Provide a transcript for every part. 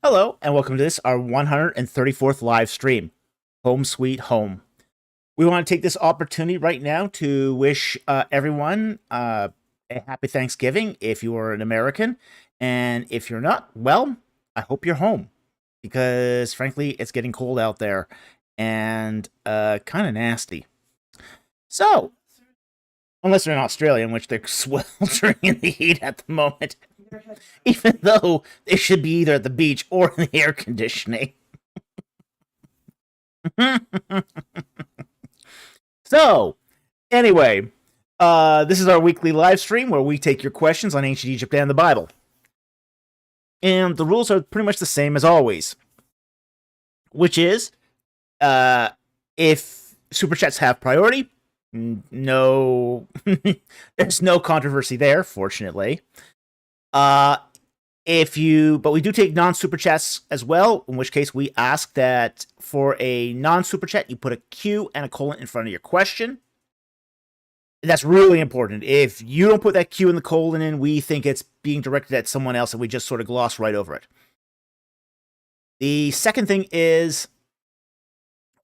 Hello, and welcome to this, our 134th live stream, Home Sweet Home. We want to take this opportunity right now to wish everyone a happy Thanksgiving if you are an American. And if you're not, well, I hope you're home. Because, frankly, it's getting cold out there and kind of nasty. So, unless they're in Australia, in which they're sweltering in the heat at the moment. Even though they should be either at the beach or in the air conditioning. So, anyway, this is our weekly live stream where we take your questions on ancient Egypt and the Bible. And the rules are pretty much the same as always, which is if super chats have priority, no, there's no controversy there, fortunately. But we do take non-super chats as well, in which case we ask that for a non-super chat, you put a Q and a colon in front of your question. That's really important. If you don't put that Q and the colon in, we think it's being directed at someone else and we just sort of gloss right over it. The second thing is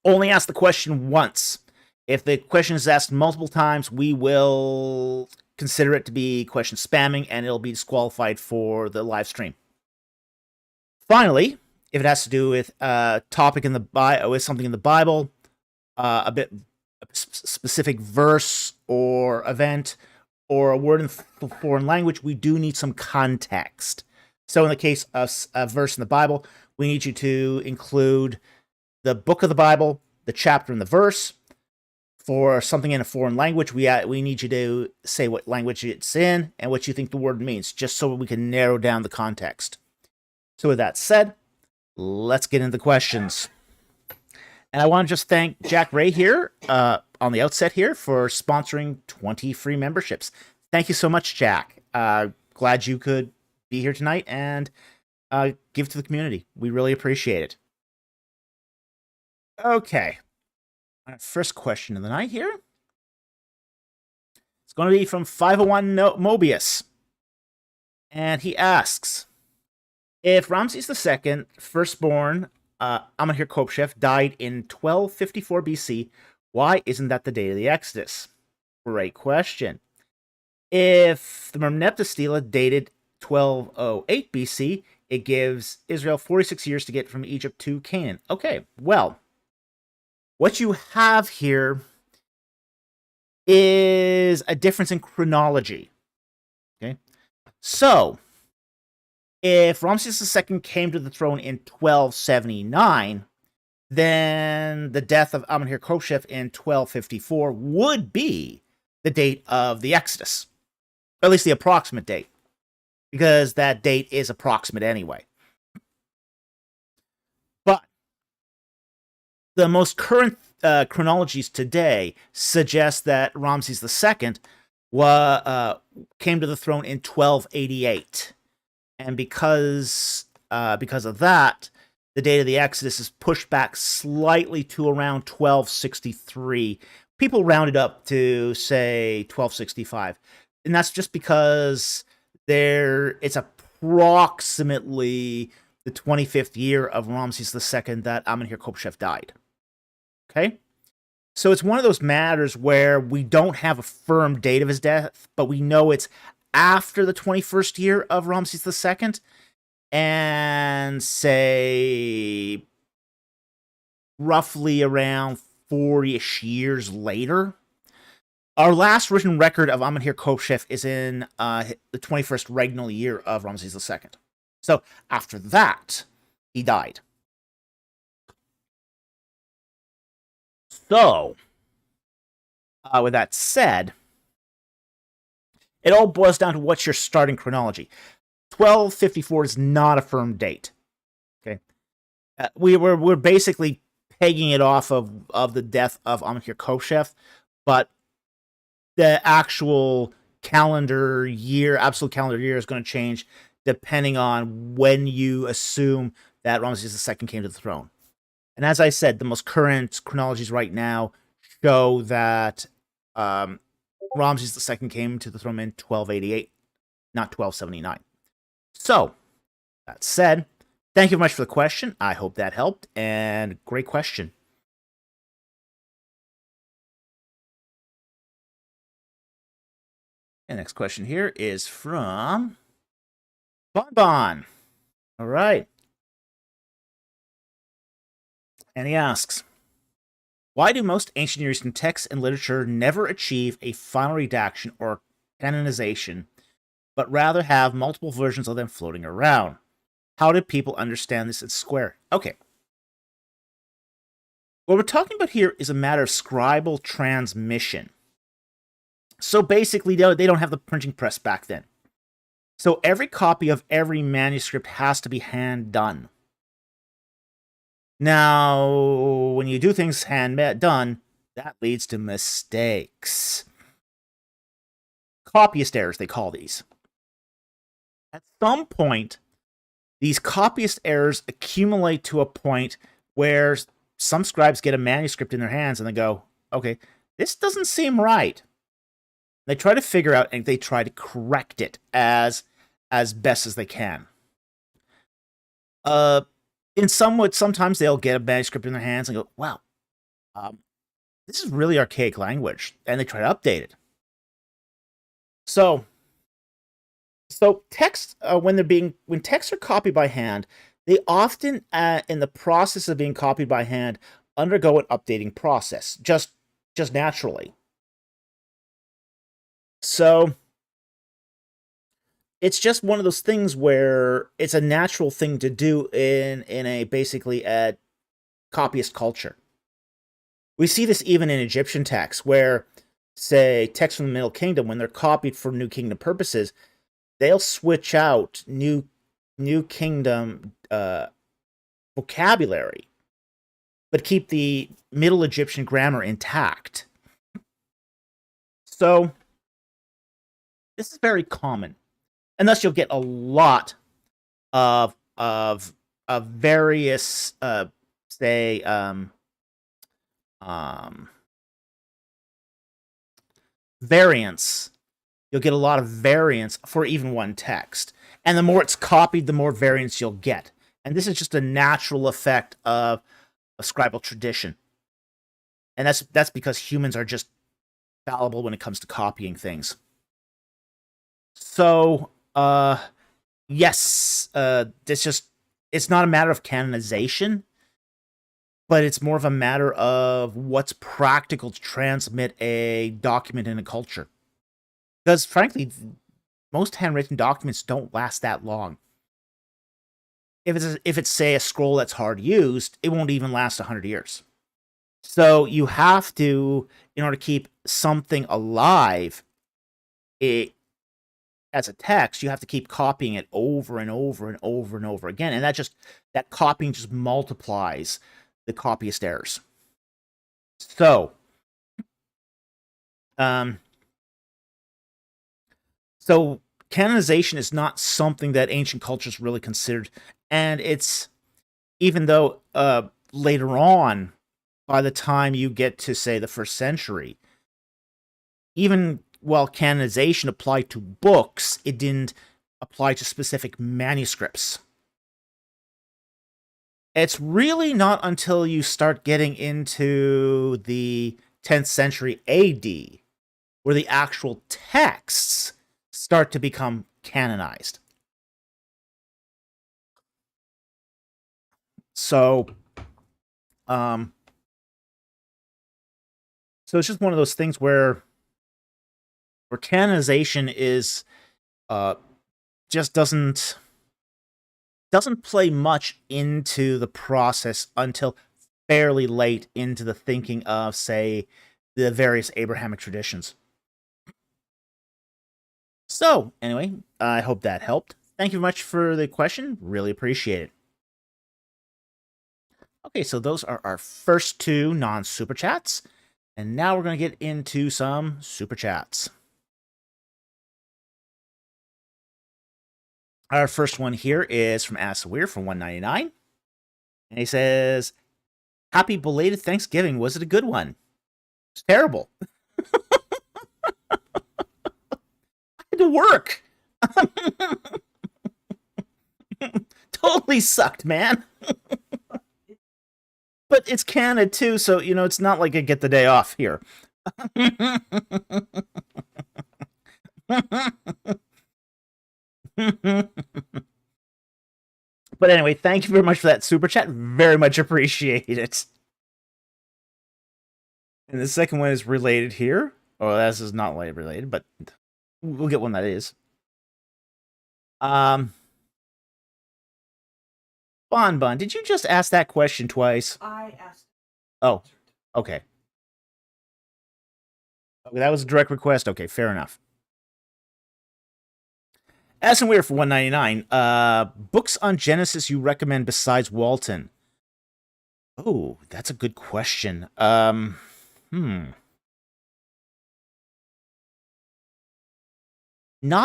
only ask the question once. If the question is asked multiple times, we will consider it to be question spamming and it'll be disqualified for the live stream. Finally, if it has to do with a topic in the Bible, with something in the Bible, a specific verse or event or a word in foreign language, we do need some context. So in the case of a verse in the Bible, we need you to include the book of the Bible, the chapter and the verse. For something in a foreign language, we need you to say what language it's in and what you think the word means, just so we can narrow down the context. So with that said, let's get into the questions. And I want to just thank Jack Ray here on the outset here for sponsoring 20 free memberships. Thank you so much, Jack. Glad you could be here tonight and give to the community. We really appreciate it. Okay. Our first question of the night here. It's going to be from 501 Mobius. And he asks, if Ramses II, firstborn Amenhotep, died in 1254 BC, why isn't that the date of the Exodus? Great question. If the Merneptah Stela dated 1208 BC, it gives Israel 46 years to get from Egypt to Canaan. Okay, well, what you have here is a difference in chronology. Okay, so if Ramses II came to the throne in 1279, then the death of Amenhotep in 1254 would be the date of the Exodus, or at least the approximate date, because that date is approximate anyway. But the most current chronologies today suggest that Ramses II came to the throne in 1288. And because of that, the date of the Exodus is pushed back slightly to around 1263. People rounded up to, say, 1265. And that's just because it's approximately the 25th year of Ramses II that Amenhotep died. Okay? So it's one of those matters where we don't have a firm date of his death, but we know it's after the 21st year of Ramses II, and say roughly around 40-ish years later. Our last written record of Amenhotep is in the 21st regnal year of Ramses II. So after that, he died. So, with that said, it all boils down to what's your starting chronology. 1254 is not a firm date. Okay, we're basically pegging it off of the death of Amenhotep, but the actual calendar year, absolute calendar year, is going to change depending on when you assume that Ramses II came to the throne. And as I said, the most current chronologies right now show that Ramses II came to the throne in 1288, not 1279. So, that said, Thank you very much for the question. I hope that helped, and great question. And next question here is from Bon. All right. And he asks, why do most ancient Near Eastern texts and literature never achieve a final redaction or canonization, but rather have multiple versions of them floating around? How did people understand this at Square? Okay. What we're talking about here is a matter of scribal transmission. So basically, they don't have the printing press back then. So every copy of every manuscript has to be hand done. Now, when you do things hand done, that leads to mistakes. Copyist errors, they call these. At some point, these copyist errors accumulate to a point where some scribes get a manuscript in their hands and they go, okay, this doesn't seem right. They try to figure out and they try to correct it as best as they can. Sometimes they'll get a manuscript in their hands and go, wow, this is really archaic language, and they try to update it. So texts, when texts are copied by hand, they often, in the process of being copied by hand, undergo an updating process, just naturally. So it's just one of those things where it's a natural thing to do in a basically a copyist culture. We see this even in Egyptian texts, where, say, texts from the Middle Kingdom, when they're copied for New Kingdom purposes, they'll switch out New Kingdom vocabulary, but keep the Middle Egyptian grammar intact. So this is very common, and thus you'll get a lot of various variants. You'll get a lot of variants for even one text. And the more it's copied, the more variants you'll get. And this is just a natural effect of a scribal tradition. And that's because humans are just fallible when it comes to copying things. So, yes, it's not a matter of canonization, but it's more of a matter of what's practical to transmit a document in a culture. Because, frankly, most handwritten documents don't last that long. If it's say, a scroll that's hard used, it won't even last 100 years. So you have to, in order to keep something alive, as a text, you have to keep copying it over and over and over and over again. And that copying just multiplies the copyist errors. So, so canonization is not something that ancient cultures really considered. And it's, even though later on, by the time you get to, say, the 1st century, even while canonization applied to books, it didn't apply to specific manuscripts. It's really not until you start getting into the 10th century AD where the actual texts start to become canonized. So it's just one of those things where canonization is just doesn't play much into the process until fairly late into the thinking of, say, the various Abrahamic traditions. So, anyway, I hope that helped. Thank you very much for the question. Really appreciate it. Okay, so those are our first 2 non-super chats. And now we're going to get into some super chats. Our first one here is from Asawir from 199. And he says, happy belated Thanksgiving. Was it a good one? It's terrible. I had to work. totally sucked, man. But it's Canada too, so it's not like I get the day off here. But anyway, thank you very much for that super chat. Very much appreciate it. And the second one is related here. Oh, this is not related, but we'll get one that is. Bon, did you just ask that question twice? I asked. Oh, okay. Okay, that was a direct request. Okay, fair enough. Asking Weird for $1.99. Books on Genesis you recommend besides Walton? Oh, that's a good question. Not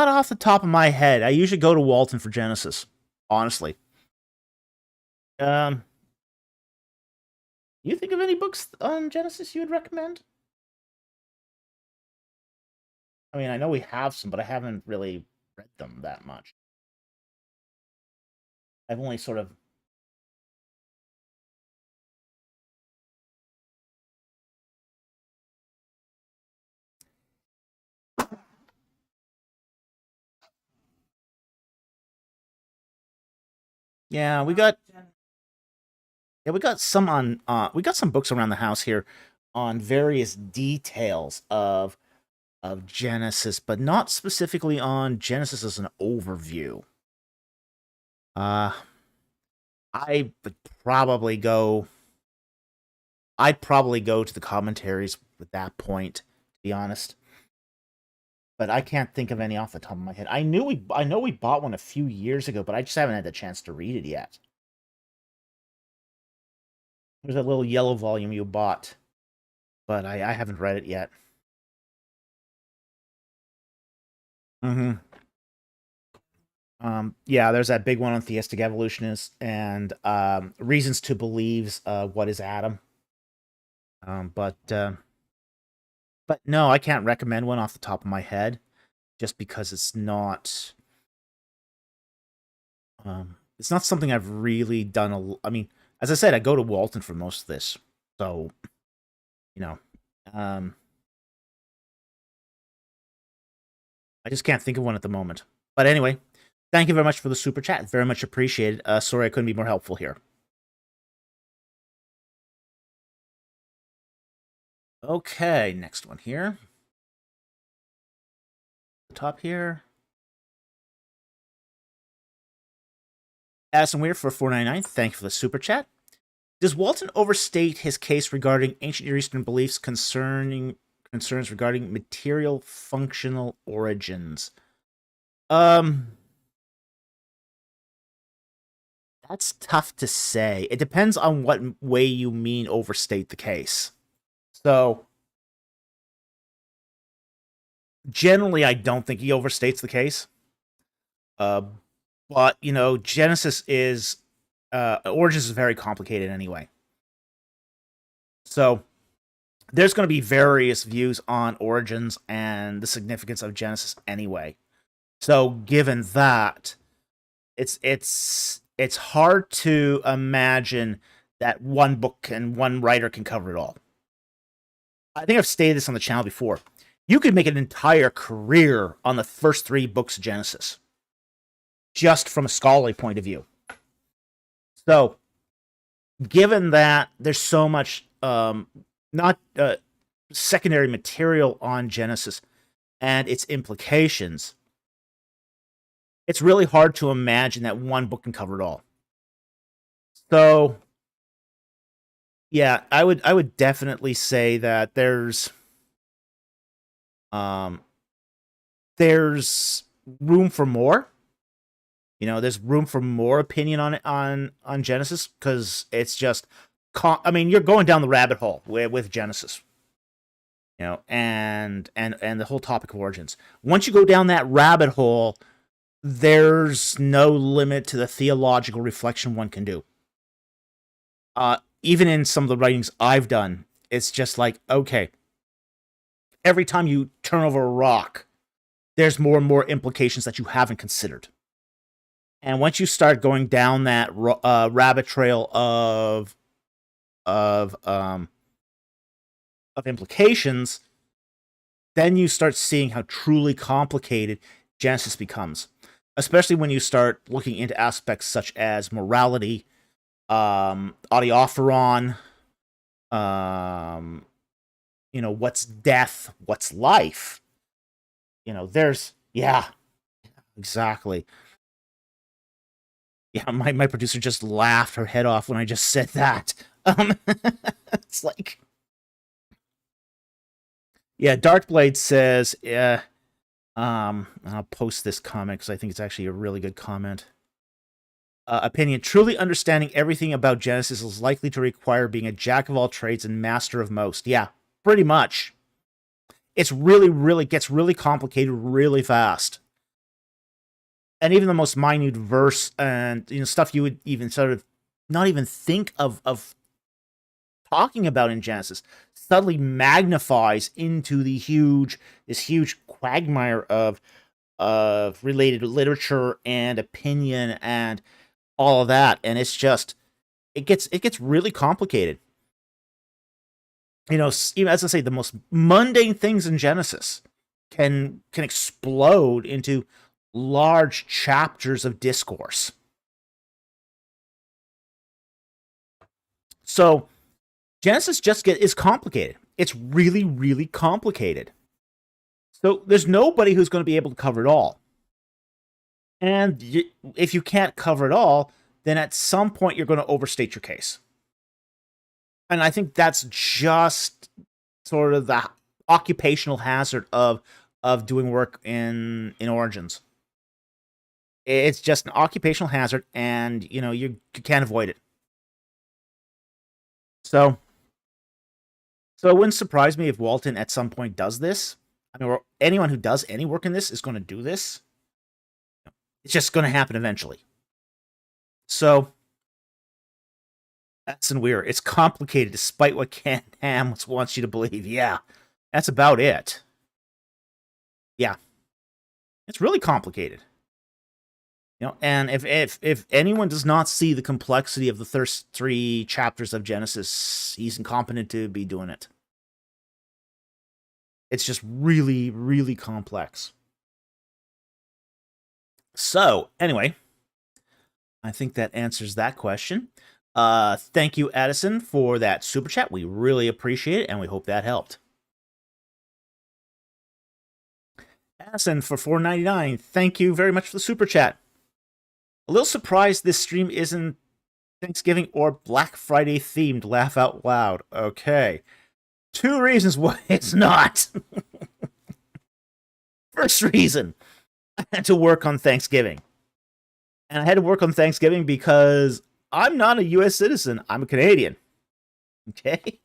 off the top of my head. I usually go to Walton for Genesis, honestly. You think of any books on Genesis you would recommend? I mean, I know we have some, but I haven't really read them that much. I've only sort of... Yeah, we got some on we got some books around the house here on various details of Genesis, but not specifically on Genesis as an overview. I would probably go I'd probably go to the commentaries at that point, to be honest. But I can't think of any off the top of my head. I know we bought one a few years ago, but I just haven't had the chance to read it yet. There's a little yellow volume you bought, but I haven't read it yet. Yeah, there's that big one on theistic evolutionists and reasons to believe what is Adam. But no, I can't recommend one off the top of my head, just because it's not something I've really done. I mean, as I said, I go to Walton for most of this, so I just can't think of one at the moment. But anyway, thank you very much for the super chat. Very much appreciated. Sorry I couldn't be more helpful here. Okay, next one here. Top here. Addison Weir for $4.99. Thank you for the super chat. Does Walton overstate his case regarding ancient Near Eastern beliefs concerns regarding material functional origins? That's tough to say. It depends on what way you mean overstate the case. So, generally, I don't think he overstates the case. But, Genesis is... Origins is very complicated anyway. So, there's going to be various views on Origins and the significance of Genesis anyway. So, given that, it's hard to imagine that one book and one writer can cover it all. I think I've stated this on the channel before. You could make an entire career on the first 3 books of Genesis, just from a scholarly point of view. So, given that there's so much secondary material on Genesis and its implications, it's really hard to imagine that one book can cover it all. So, yeah, I would definitely say that there's room for more. There's room for more opinion on it on Genesis, because it's just, you're going down the rabbit hole with Genesis. And the whole topic of origins. Once you go down that rabbit hole, there's no limit to the theological reflection one can do. Even in some of the writings I've done, it's just like, okay, every time you turn over a rock, there's more and more implications that you haven't considered. And once you start going down that rabbit trail of um, of implications, then you start seeing how truly complicated Genesis becomes, especially when you start looking into aspects such as morality, audiophron, what's death, what's life. There's, yeah, exactly. Yeah, my producer just laughed her head off when I just said that. It's like, yeah, Darkblade says, I'll post this comment because I think it's actually a really good comment. Opinion: truly understanding everything about Genesis is likely to require being a jack of all trades and master of most. Yeah, pretty much. It's really gets really complicated really fast. And even the most minute verse and stuff you would even sort of not even think of talking about in Genesis suddenly magnifies into this huge quagmire of related literature and opinion and all of that, and it's just it gets really complicated. Even as I say, the most mundane things in Genesis can explode into large chapters of discourse. So Genesis is complicated. It's really complicated. So there's nobody who's going to be able to cover it all. And if you can't cover it all, then at some point you're going to overstate your case. And I think that's just sort of the occupational hazard of doing work in Origins. It's just an occupational hazard, and you can't avoid it. So it wouldn't surprise me if Walton at some point does this. I mean, anyone who does any work in this is going to do this. It's just going to happen eventually. So that's weird. It's complicated, despite what Ken Ham wants you to believe. Yeah, that's about it. Yeah, it's really complicated. And if anyone does not see the complexity of the first 3 chapters of Genesis, he's incompetent to be doing it. It's just really complex. So, anyway, I think that answers that question. Thank you, Addison, for that super chat. We really appreciate it, and we hope that helped. Addison for $4.99. Thank you very much for the super chat. A little surprised this stream isn't Thanksgiving or Black Friday themed. Laugh out loud. Okay. 2 reasons why it's not. First reason, I had to work on Thanksgiving. And I had to work on Thanksgiving because I'm not a U.S. citizen. I'm a Canadian. Okay?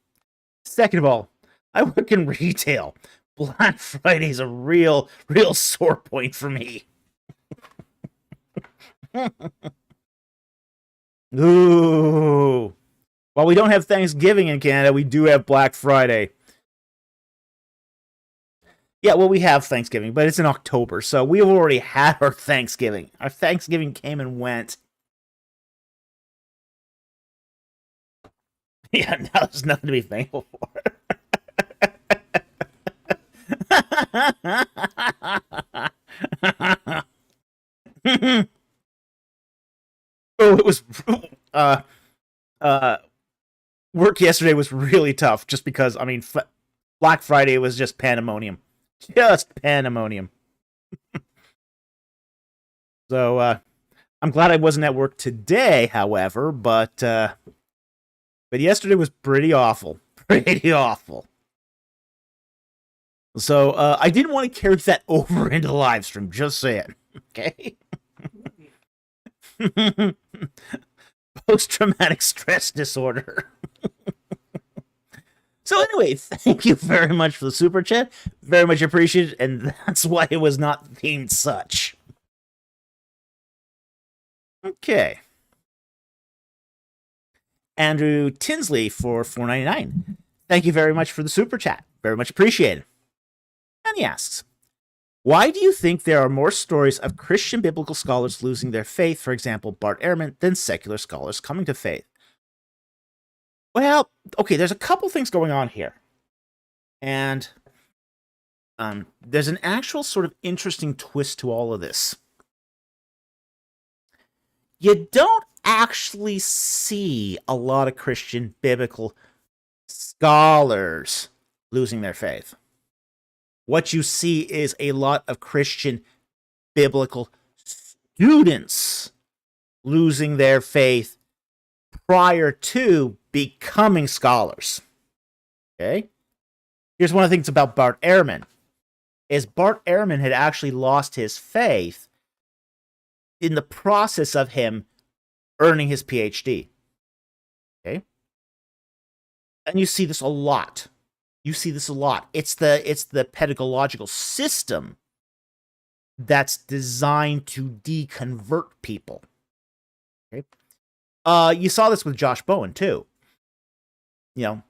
Second of all, I work in retail. Black Friday is a real sore point for me. Ooh. While we don't have Thanksgiving in Canada, we do have Black Friday. Yeah, well, we have Thanksgiving, but it's in October, so we've already had our Thanksgiving. Our Thanksgiving came and went. Yeah, now there's nothing to be thankful for. Oh, it was work yesterday was really tough just because, I mean, Black Friday was just pandemonium. Just pandemonium. So, I'm glad I wasn't at work today, however, but yesterday was pretty awful. Pretty awful. So, I didn't want to carry that over into the live stream, just saying. Okay? Post-traumatic stress disorder. So anyway, thank you very much for the super chat. Very much appreciated, and that's why it was not themed such. Okay. Andrew Tinsley for $4.99. Thank you very much for the super chat. Very much appreciated. And he asks, Why do you think there are more stories of Christian biblical scholars losing their faith, for example, Bart Ehrman, than secular scholars coming to faith? Well, okay, there's a couple things going on here. And there's an actual sort of interesting twist to all of this. You don't actually see a lot of Christian biblical scholars losing their faith. What you see is a lot of Christian biblical students losing their faith prior to becoming scholars. Okay? Here's one of the things about Bart Ehrman, is Bart Ehrman had actually lost his faith in the process of him earning his PhD. Okay? And you see this a lot. It's the pedagogical system that's designed to deconvert people. Okay? You saw this with Josh Bowen too. You know,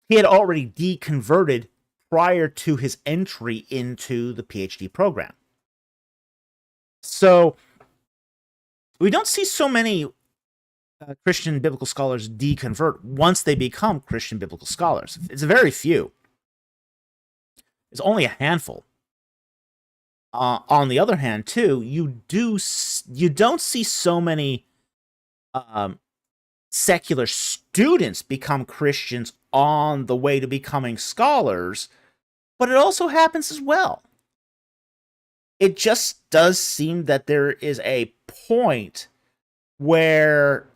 he had already deconverted prior to his entry into the PhD program. So we don't see so many Christian biblical scholars deconvert once they become Christian biblical scholars. It's very few. It's only a handful. On the other hand, too, you don't see so many secular students become Christians on the way to becoming scholars, but it also happens as well. It just does seem that there is a point where,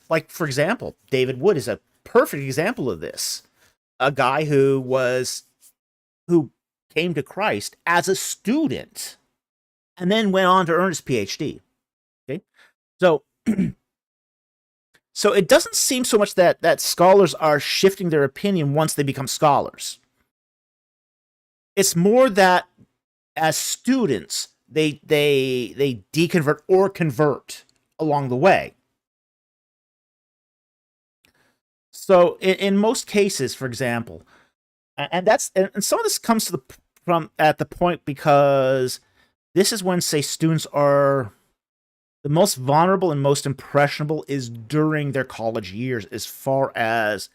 like, for example, David Wood is a perfect example of this. A guy who came to Christ as a student and then went on to earn his PhD. Okay? So so it doesn't seem so much that scholars are shifting their opinion once they become scholars. It's more that as students, they deconvert or convert along the way. So in most cases, for example, and some of this comes from at the point because this is when, say, students are the most vulnerable and most impressionable is during their college years, as far as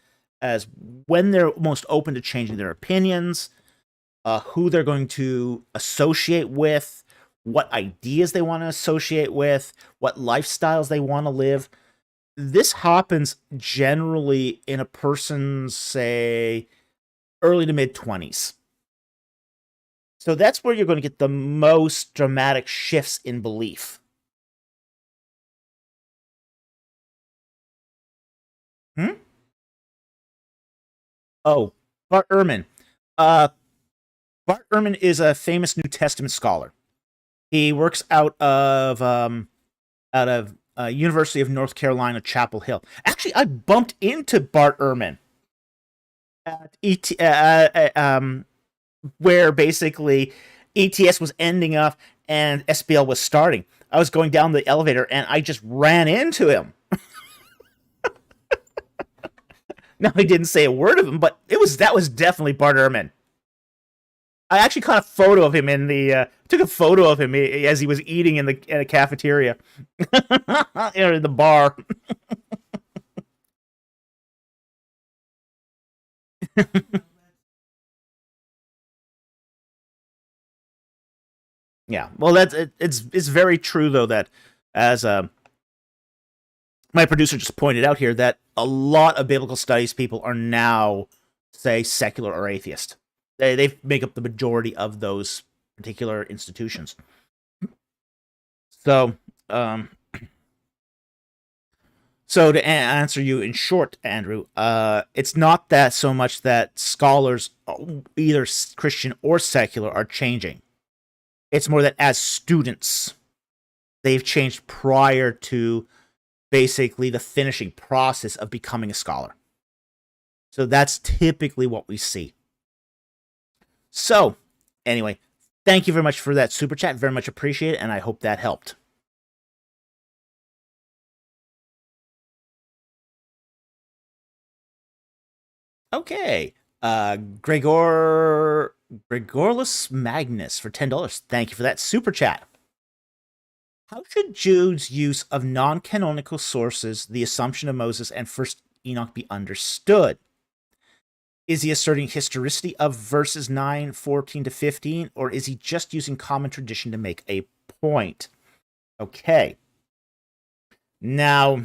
when they're most open to changing their opinions, who they're going to associate with, what ideas they want to associate with, what lifestyles they want to live. This happens generally in a person's, say, early to mid-20s. So that's where you're going to get the most dramatic shifts in belief. Oh, Bart Ehrman. Bart Ehrman is a famous New Testament scholar. He works out of University of North Carolina, Chapel Hill. Actually, I bumped into Bart Ehrman at where basically ETS was ending up and SBL was starting. I was going down the elevator and I just ran into him. No, he didn't say a word of him, but that was definitely Bart Ehrman. I actually caught a photo of him took a photo of him as he was eating in a cafeteria, in the bar. Yeah, well, it's very true though that, as my producer just pointed out here, that a lot of biblical studies people are now, say, secular or atheist. They make up the majority of those particular institutions. So, so to answer you in short, Andrew, it's not that so much that scholars, either Christian or secular, are changing. It's more that as students, they've changed prior to basically the finishing process of becoming a scholar. So that's typically what we see. So, anyway, thank you very much for that super chat. Very much appreciate it, and I hope that helped. Okay. Gregor Gregorus Magnus for $10. Thank you for that super chat. How should Jude's use of non-canonical sources, the Assumption of Moses and First Enoch, be understood? Is he asserting historicity of verses 9, 14 to 15, or is he just using common tradition to make a point? Okay. Now,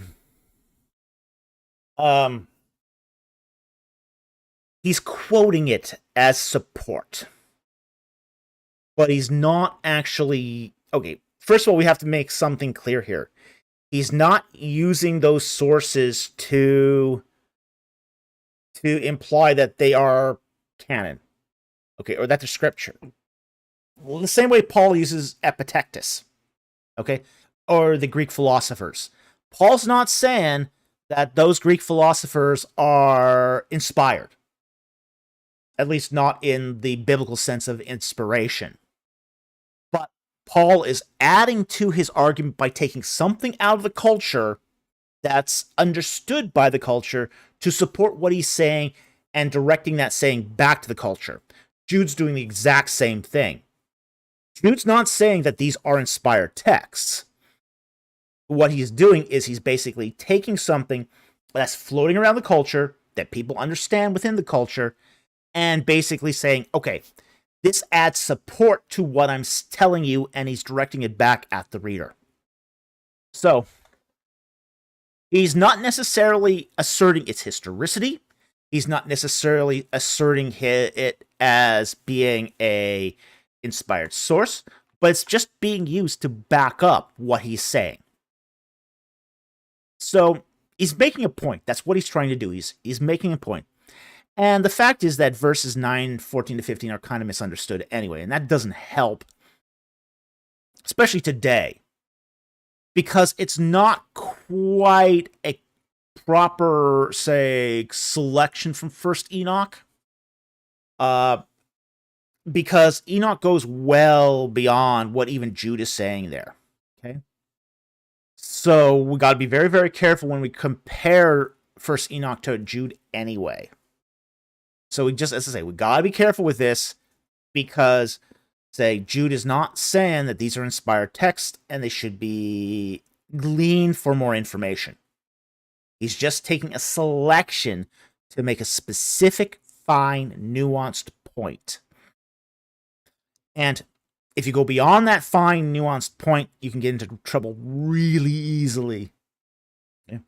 he's quoting it as support, but he's not actually... Okay, first of all, we have to make something clear here. He's not using those sources to imply that they are canon, okay, or that they're scripture. Well, the same way Paul uses epitectus, okay, or the Greek philosophers. Paul's not saying that those Greek philosophers are inspired, at least not in the biblical sense of inspiration. But Paul is adding to his argument by taking something out of the culture that's understood by the culture to support what he's saying and directing that saying back to the culture. Jude's doing the exact same thing. Jude's not saying that these are inspired texts. What he's doing is he's basically taking something that's floating around the culture, that people understand within the culture, and basically saying, okay, this adds support to what I'm telling you, and he's directing it back at the reader. So, he's not necessarily asserting its historicity. He's not necessarily asserting it as being a inspired source, but it's just being used to back up what he's saying. So, he's making a point. That's what he's trying to do. He's making a point. And the fact is that verses 9, 14 to 15 are kind of misunderstood anyway, and that doesn't help, especially today, because it's not quite a proper, say, selection from First Enoch, because Enoch goes well beyond what even Jude is saying there, okay? So we got to be very, very careful when we compare First Enoch to Jude anyway. So we just, as I say, we got to be careful with this, because, say, Jude is not saying that these are inspired texts and they should be gleaned for more information. He's just taking a selection to make a specific, fine, nuanced point. And if you go beyond that fine, nuanced point, you can get into trouble really easily. Okay?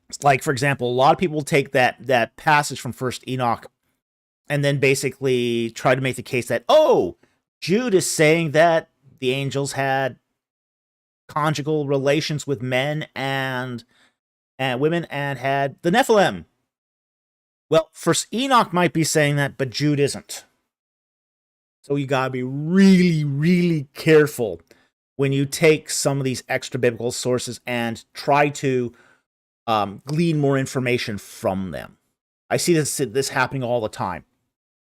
It's like, for example, a lot of people take that passage from First Enoch and then basically try to make the case that, oh, Jude is saying that the angels had conjugal relations with men and women and had the Nephilim. Well, First Enoch might be saying that, but Jude isn't. So you gotta be really, really careful when you take some of these extra biblical sources and try to glean more information from them. I see this happening all the time,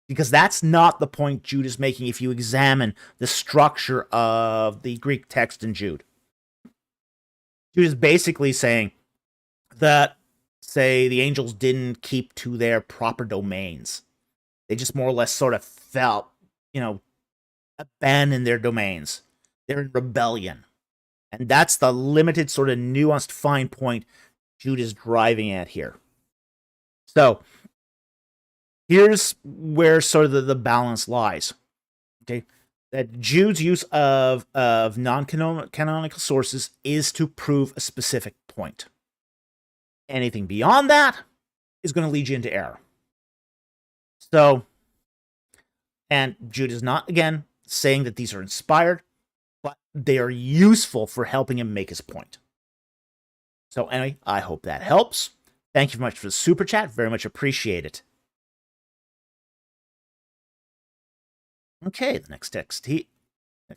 because that's not the point Jude is making if you examine the structure of the Greek text in Jude. Jude is basically saying that, say, the angels didn't keep to their proper domains. They just more or less sort of felt, abandoned their domains. They're in rebellion. And that's the limited, sort of nuanced, fine point Jude is driving at here. So, here's where sort of the balance lies. Okay, that Jude's use of non-canonical sources is to prove a specific point. Anything beyond that is going to lead you into error. So, and Jude is not, again, saying that these are inspired, but they are useful for helping him make his point. So anyway, I hope that helps. Thank you very much for the super chat. Very much appreciate it. Okay, the next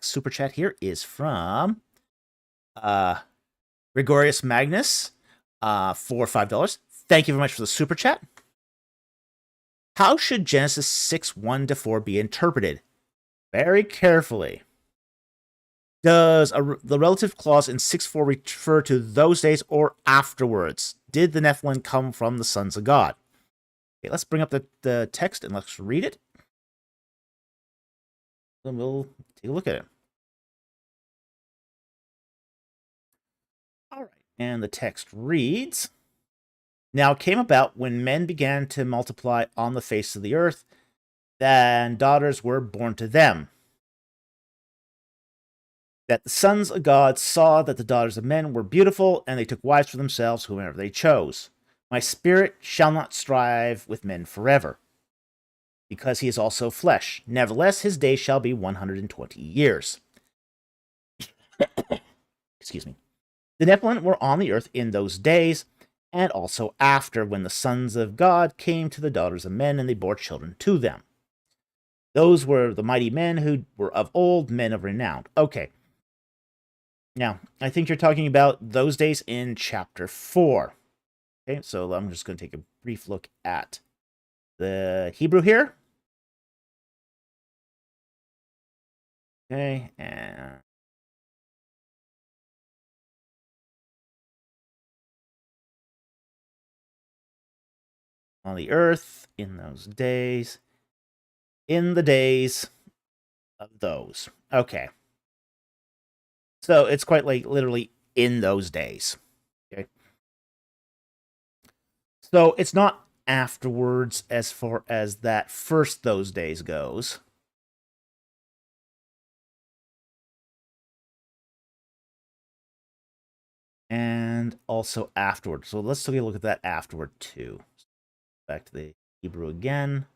super chat here is from Gregorius Magnus for $5. Thank you very much for the super chat. How should Genesis 6:1-4 be interpreted? Very carefully. Does the relative clause in 6:4 refer to those days or afterwards? Did the Nephilim come from the sons of God? Okay, let's bring up the text and let's read it. And we'll take a look at it. All right. And the text reads, "Now it came about when men began to multiply on the face of the earth, then daughters were born to them. That the sons of God saw that the daughters of men were beautiful, and they took wives for themselves whomever they chose. My spirit shall not strive with men forever, because he is also flesh. Nevertheless, his days shall be 120 years." Excuse me. "The Nephilim were on the earth in those days, and also after, when the sons of God came to the daughters of men, and they bore children to them. Those were the mighty men who were of old, men of renown." Okay. Now, I think you're talking about those days in chapter 4. Okay, so I'm just going to take a brief look at the Hebrew here. Okay, and on the earth in those days, in the days of those. Okay. So it's quite like literally in those days. Okay. So it's not afterwards as far as that first those days goes. And also afterward. So let's take a look at that afterward too. Back to the Hebrew again.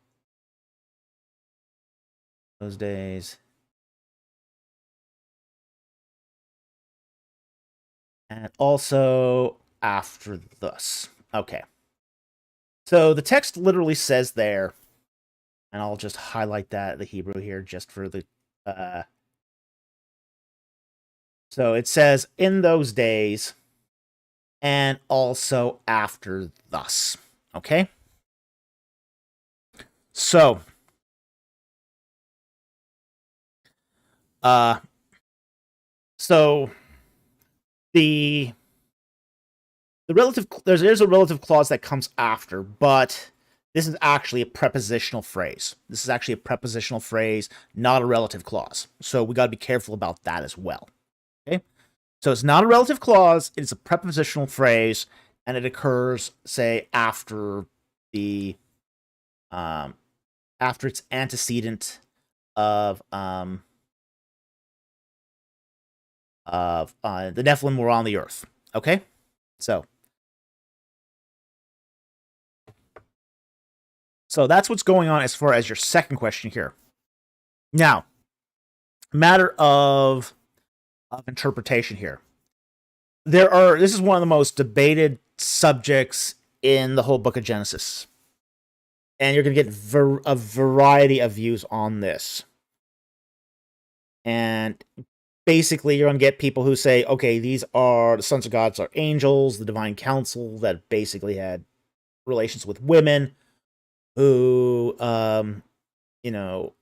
Those days. And also after thus. Okay. So the text literally says there, and I'll just highlight that, the Hebrew here, just for the... so it says, in those days, and also after thus. Okay? So, the relative, there's a relative clause that comes after, but this is actually a prepositional phrase. This is actually a prepositional phrase, not a relative clause. So we got to be careful about that as well. Okay? So it's not a relative clause, it's a prepositional phrase, and it occurs, say, after the after its antecedent of the Nephilim were on the earth. Okay? So that's what's going on as far as your second question here. Now, matter of interpretation here. This is one of the most debated subjects in the whole book of Genesis. And you're going to get a variety of views on this. And basically, you're going to get people who say, okay, these are the sons of gods are angels, the divine council that basically had relations with women who,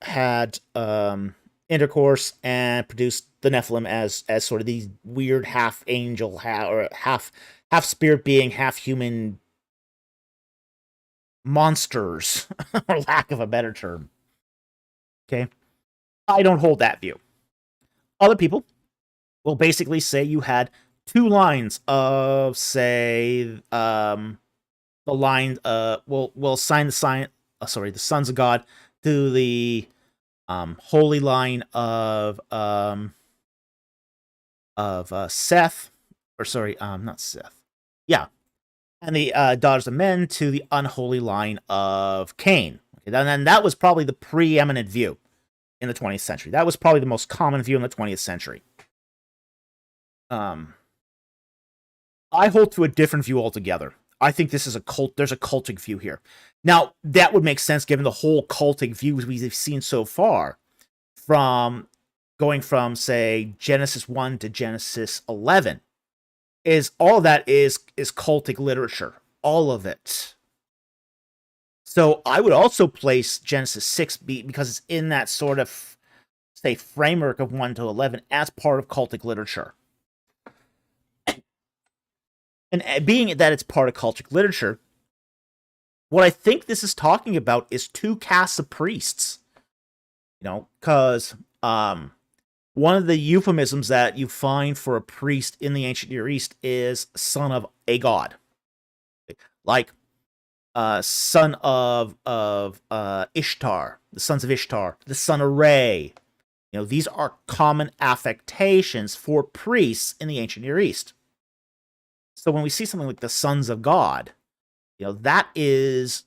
had intercourse and produced the Nephilim as sort of these weird half angel, half spirit being, half human monsters, or lack of a better term. Okay, I don't hold that view. Other people will basically say you had two lines of, say, the line, we'll assign the sons of God to the holy line of Seth, or sorry, not Seth. Yeah, and the daughters of men to the unholy line of Cain. Okay, then that was probably the preeminent view in the 20th century. That was probably the most common view in the 20th century. I hold to a different view altogether. I think this is a cult. There's a cultic view here. Now, that would make sense given the whole cultic views we've seen so far, from going from, say, Genesis 1 to Genesis 11. All of that is cultic literature. All of it. So I would also place Genesis 6 because it's in that sort of, say, framework of 1 to 11 as part of cultic literature. And being that it's part of cultic literature, what I think this is talking about is two castes of priests. Because one of the euphemisms that you find for a priest in the ancient Near East is son of a god, like son of Ishtar, the sons of Ishtar, the son of Re. These are common affectations for priests in the ancient Near East. So when we see something like the sons of God, that is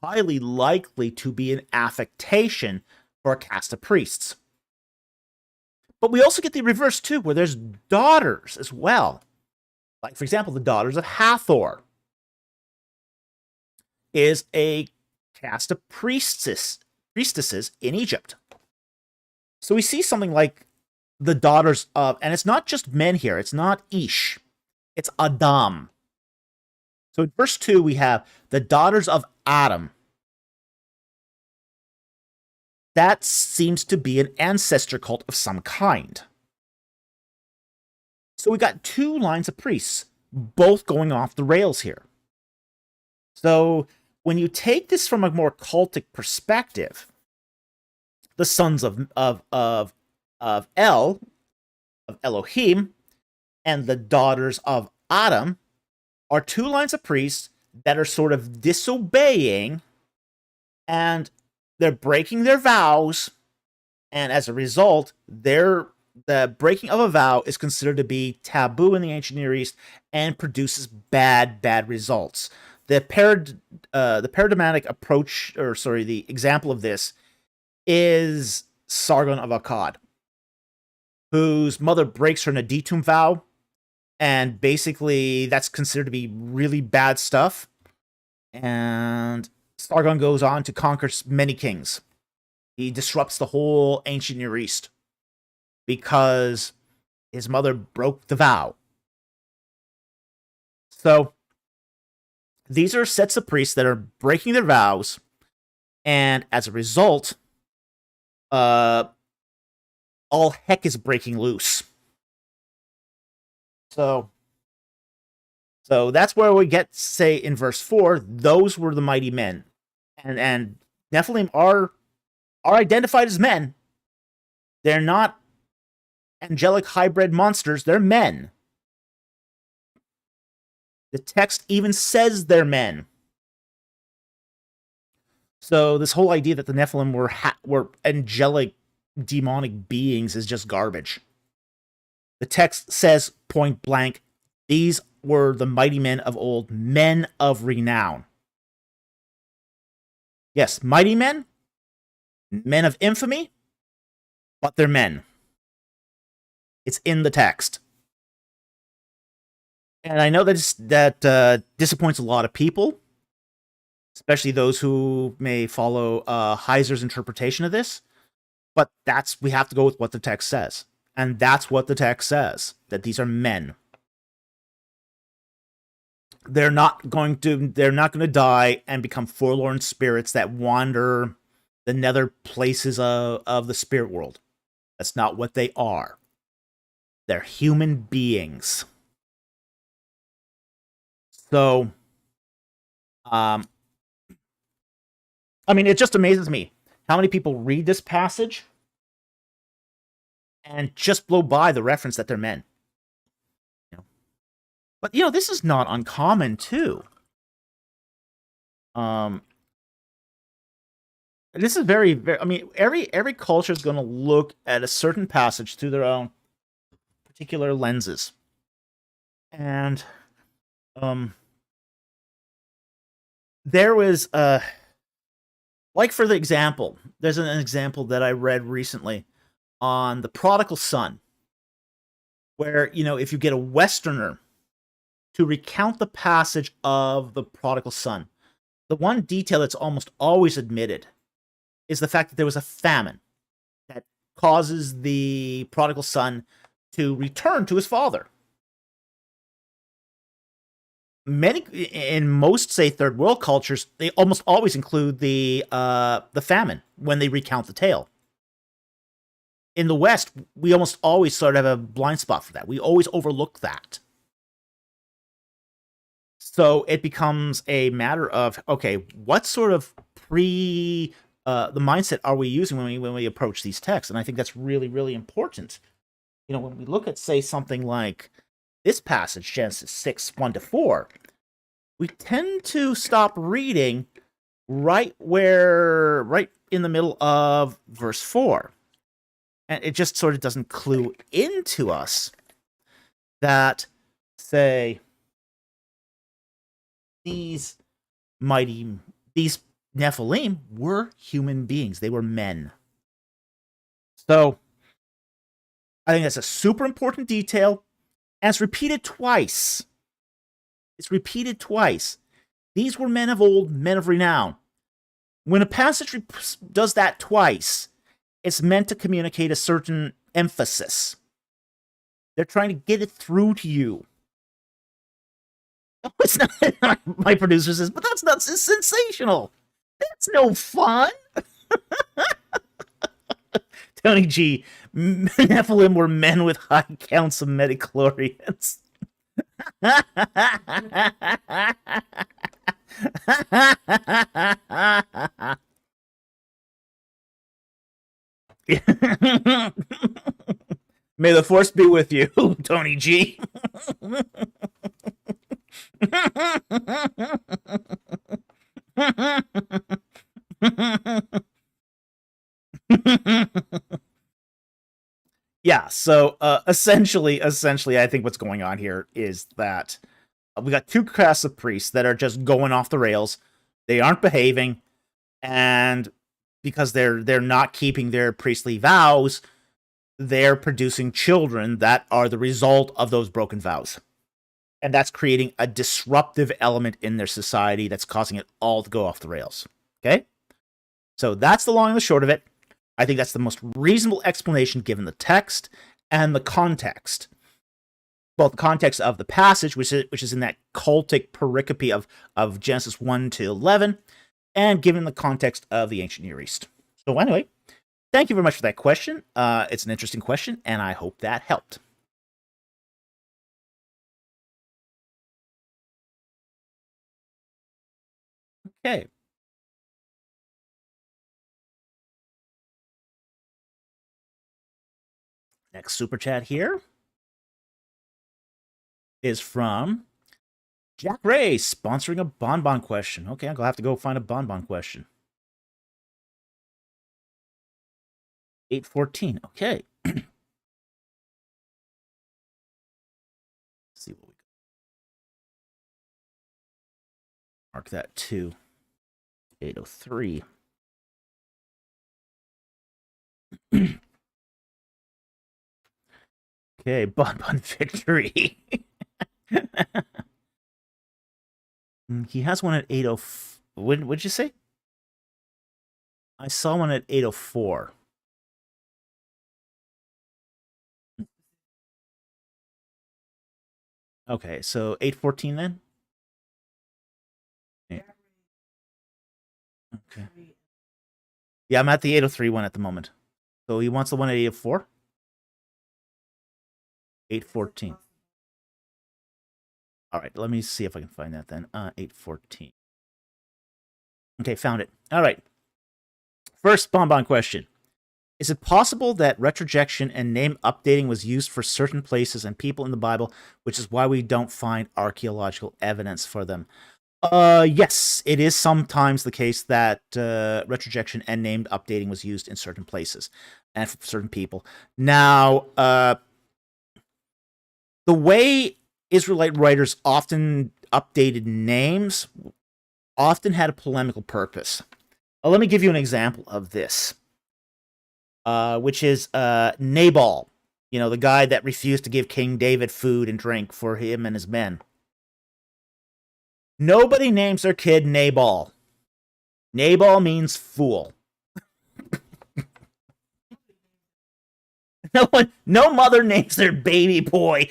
highly likely to be an affectation for a caste of priests. But we also get the reverse too, where there's daughters as well. Like, for example, the daughters of Hathor is a caste of priestesses in Egypt. So we see something like the daughters of, and it's not just men here, it's not Ish, it's Adam. So in verse 2, we have the daughters of Adam. That seems to be an ancestor cult of some kind. So we got two lines of priests, both going off the rails here. So when you take this from a more cultic perspective, the sons of Elohim, and the daughters of Adam are two lines of priests that are sort of disobeying, and they're breaking their vows, and as a result, the breaking of a vow is considered to be taboo in the ancient Near East and produces bad results. The paradigmatic approach, the example of this is Sargon of Akkad, whose mother breaks her Naditum vow, and basically that's considered to be really bad stuff. And Sargon goes on to conquer many kings. He disrupts the whole ancient Near East because his mother broke the vow. So these are sets of priests that are breaking their vows, and as a result, all heck is breaking loose. So that's where we get, say, in verse 4, those were the mighty men. And Nephilim are identified as men. They're not angelic hybrid monsters, they're men. The text even says they're men. So this whole idea that the Nephilim were angelic demonic beings is just garbage. The text says point blank, these were the mighty men of old, men of renown. Yes, mighty men, men of infamy, but they're men. It's in the text. And I know that disappoints a lot of people, especially those who may follow Heiser's interpretation of this. But we have to go with what the text says. And that's what the text says, that these are men. They're not going to die and become forlorn spirits that wander the nether places of the spirit world. That's not what they are. They're human beings. So, it just amazes me how many people read this passage and just blow by the reference that they're men. But, this is not uncommon, too. This is very, very, every culture is going to look at a certain passage through their own particular lenses. And, there was, like for the example, there's an example that I read recently on the prodigal son, where, if you get a Westerner to recount the passage of the prodigal son, the one detail that's almost always admitted is the fact that there was a famine that causes the prodigal son to return to his father. In most, say, third world cultures, they almost always include the famine when they recount the tale. In the West, we almost always sort of have a blind spot for that. We always overlook that. So it becomes a matter of, okay, what sort of the mindset are we using when we approach these texts? And I think that's really, really important. When we look at, say, something like this passage, Genesis 6:1-4, we tend to stop reading right in the middle of verse 4. And it just sort of doesn't clue into us that, say, these Nephilim were human beings. They were men. So I think that's a super important detail, and it's repeated twice. These were men of old, men of renown. When a passage does that twice, it's meant to communicate a certain emphasis. They're trying to get it through to you. No, it's not. My producer says, but that's not sensational. That's no fun. Tony G. Nephilim were men with high counts of metachlorians. May the force be with you, Tony G. Yeah, so essentially, I think what's going on here is that we got two castes of priests that are just going off the rails. They aren't behaving, and because they're not keeping their priestly vows, they're producing children that are the result of those broken vows. And that's creating a disruptive element in their society that's causing it all to go off the rails. Okay? So that's the long and the short of it. I think that's the most reasonable explanation given the text and the context. Both the context of the passage, which is in that cultic pericope of Genesis 1-11, and given the context of the ancient Near East. So anyway, thank you very much for that question. It's an interesting question, and I hope that helped. Okay. Next super chat here is from Jack Ray, sponsoring a bonbon question. Okay, I'll have to go find a bonbon question. 814. Okay. See what we got. Mark that too. 803. Okay, bonbon victory. He has one at 804. What'd you say? I saw one at 804. Okay, so 814 then? Yeah. Okay. Yeah, I'm at the 803 one at the moment. So he wants the one at 804? 814. All right, let me see if I can find that then. 814. Okay, found it. All right. First bonbon question. Is it possible that retrojection and name updating was used for certain places and people in the Bible, which is why we don't find archaeological evidence for them? Yes, it is sometimes the case that retrojection and named updating was used in certain places and for certain people. Now, the way Israelite writers often updated names often had a polemical purpose. Let me give you an example of this, which is Nabal, the guy that refused to give King David food and drink for him and his men. Nobody names their kid Nabal. Nabal means fool. No mother names their baby boy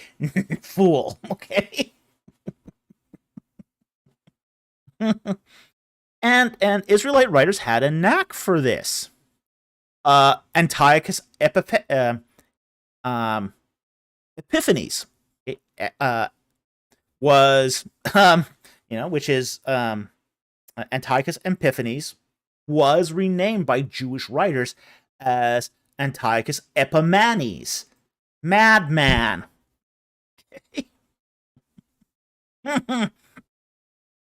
fool, okay? and Israelite writers had a knack for this. Antiochus Epiphanes was which is Antiochus Epiphanes, was renamed by Jewish writers as Antiochus Epimanes, madman.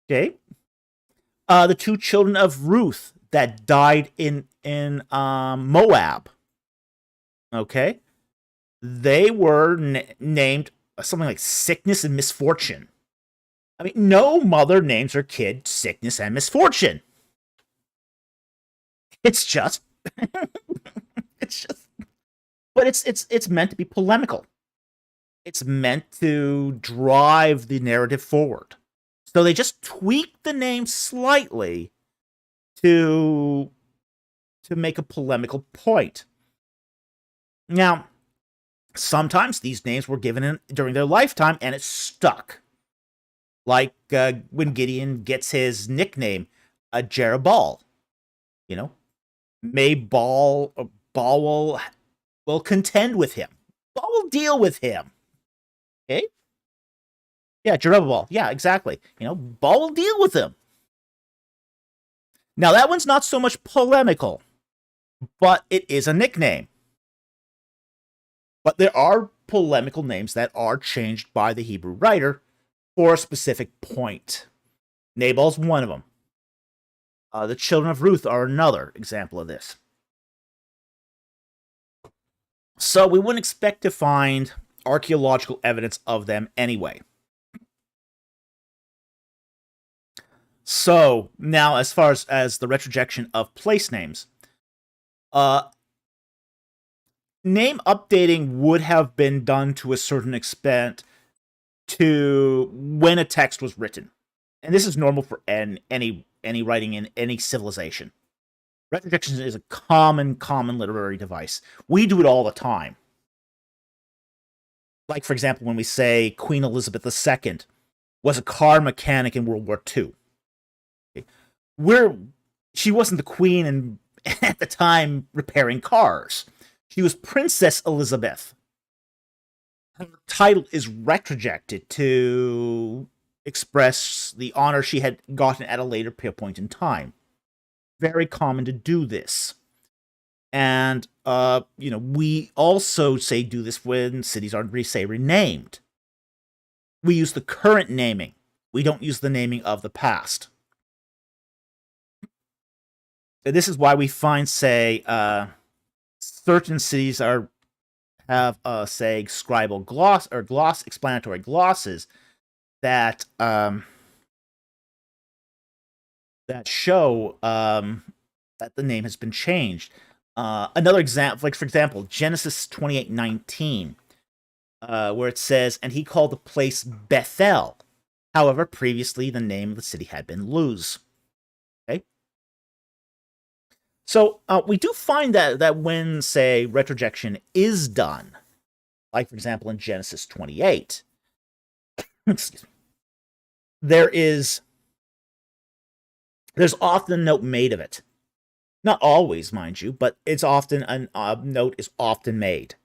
Okay. The two children of Ruth that died in Moab. Okay, they were named something like sickness and misfortune. I mean, no mother names her kid sickness and misfortune. It's just, it's just, but it's meant to be polemical. It's meant to drive the narrative forward. So they just tweak the name slightly to make a polemical point. Now, sometimes these names were given during their lifetime and it stuck. Like when Gideon gets his nickname, Jerubbaal. May Baal will contend with him. Baal will deal with him. Okay? Yeah, Jerubbaal. Yeah, exactly. Baal will deal with him. Now, that one's not so much polemical, but it is a nickname. But there are polemical names that are changed by the Hebrew writer for a specific point. Nabal's one of them. The children of Ruth are another example of this. So we wouldn't expect to find archaeological evidence of them anyway. So now, as far as the retrojection of place names, name updating would have been done to a certain extent to when a text was written, and this is normal for any writing in any civilization. Retrojection is a common literary device. We do it all the time. Like, for example, when we say Queen Elizabeth II was a car mechanic in World War II. She wasn't the queen and at the time repairing cars. She was Princess Elizabeth. Her title is retrojected to express the honor she had gotten at a later point in time. Very common to do this. And, we also do this when cities are, renamed. We use the current naming. We don't use the naming of the past. This is why we find, certain cities have, scribal gloss or explanatory glosses that show that the name has been changed. Another example, for example, Genesis 28:19, where it says, "And he called the place Bethel. However, previously the name of the city had been Luz." Okay. So we do find that when, retrojection is done, like, for example, in Genesis 28, there's often a note made of it. Not always, mind you, but it's often a note is often made,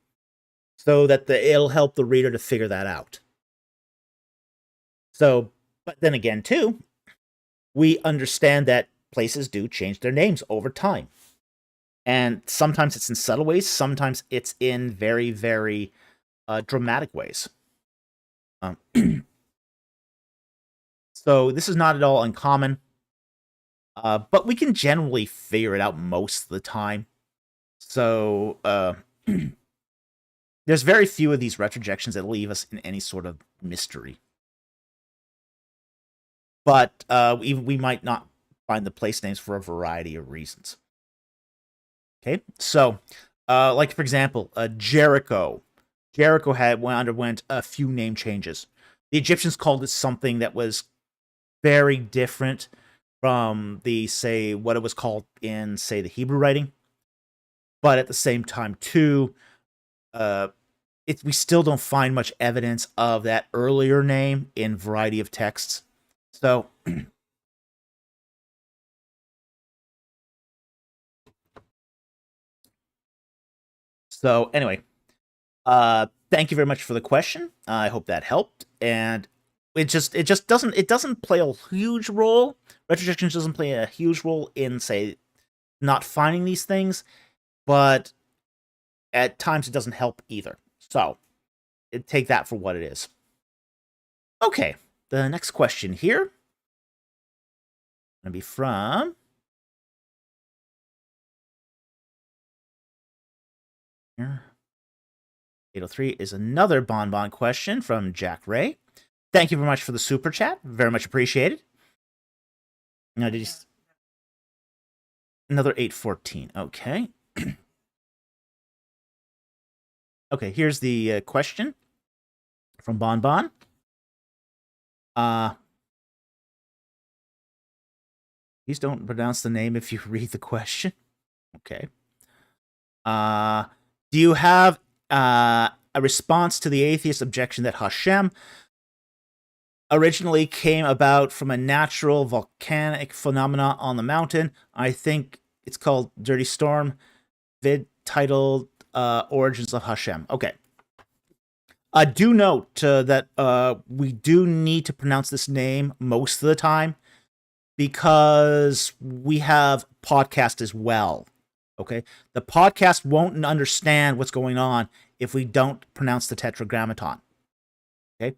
so that it'll help the reader to figure that out. So, but then again, too, we understand that places do change their names over time. And sometimes it's in subtle ways, sometimes it's in very, very dramatic ways. So this is not at all uncommon, but we can generally figure it out most of the time. So there's very few of these retrojections that leave us in any sort of mystery. But we might not find the place names for a variety of reasons. Okay, so like, for example, Jericho. Jericho underwent a few name changes. The Egyptians called it something that was very different from what it was called in, the Hebrew writing. But at the same time, too, we still don't find much evidence of that earlier name in variety of texts. So anyway, thank you very much for the question. I hope that helped. And it just doesn't play a huge role. Retrojections doesn't play a huge role in, say, not finding these things, but at times it doesn't help either. So take that for what it is. Okay, the next question here going to be from 803 is another Bonbon question from Jack Ray. Thank you very much for the super chat. Very much appreciated. Now, did you... Another 814. Okay. Okay, here's the question from Bonbon. Please don't pronounce the name if you read the question. Okay. Do you have a response to the atheist objection that Hashem originally came about from a natural volcanic phenomena on the mountain? I think it's called Dirty Storm, vid titled Origins of Hashem. Okay. Do note that we do need to pronounce this name most of the time because we have podcast as well. Okay, the podcast won't understand what's going on if we don't pronounce the Tetragrammaton. Okay,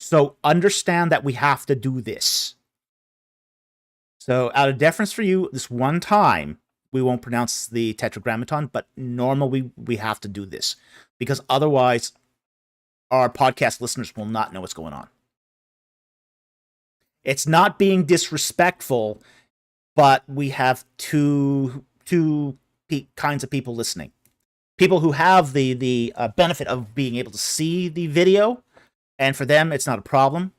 so understand that we have to do this. So out of deference for you, this one time, we won't pronounce the Tetragrammaton, but normally we have to do this because otherwise our podcast listeners will not know what's going on. It's not being disrespectful, but we have two kinds of people listening. People who have the benefit of being able to see the video, and for them, it's not a problem.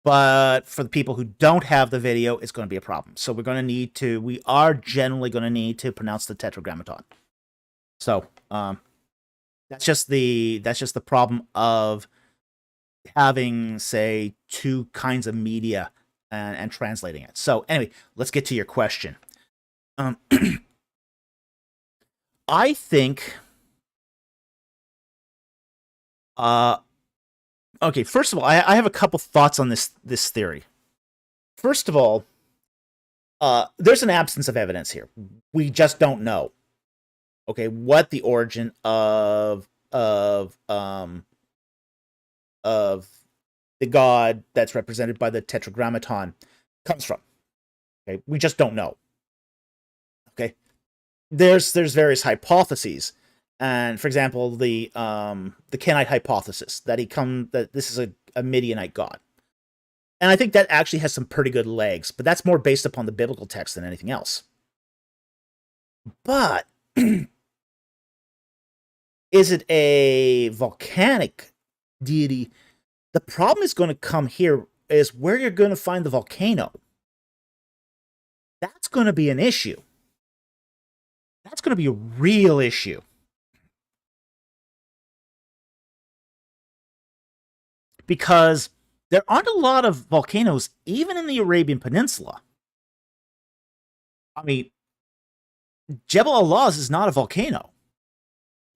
But for the people who don't have the video, it's going to be a problem. So we are generally going to need to pronounce the Tetragrammaton. So that's just the problem of having, say, two kinds of media and translating it. So anyway, let's get to your question. I think, okay, first of all, I have a couple thoughts on this theory. First of all, there's an absence of evidence here. We just don't know, okay, what the origin of the god that's represented by the Tetragrammaton comes from. Okay, we just don't know. Okay, there's various hypotheses, and for example, the Kenite hypothesis that this is a Midianite god, and I think that actually has some pretty good legs, but that's more based upon the biblical text than anything else. But is it a volcanic deity? The problem is going to come here is where you're going to find the volcano. That's going to be an issue. That's going to be a real issue. Because there aren't a lot of volcanoes, even in the Arabian Peninsula. I mean, Jebel al-Lawz is not a volcano.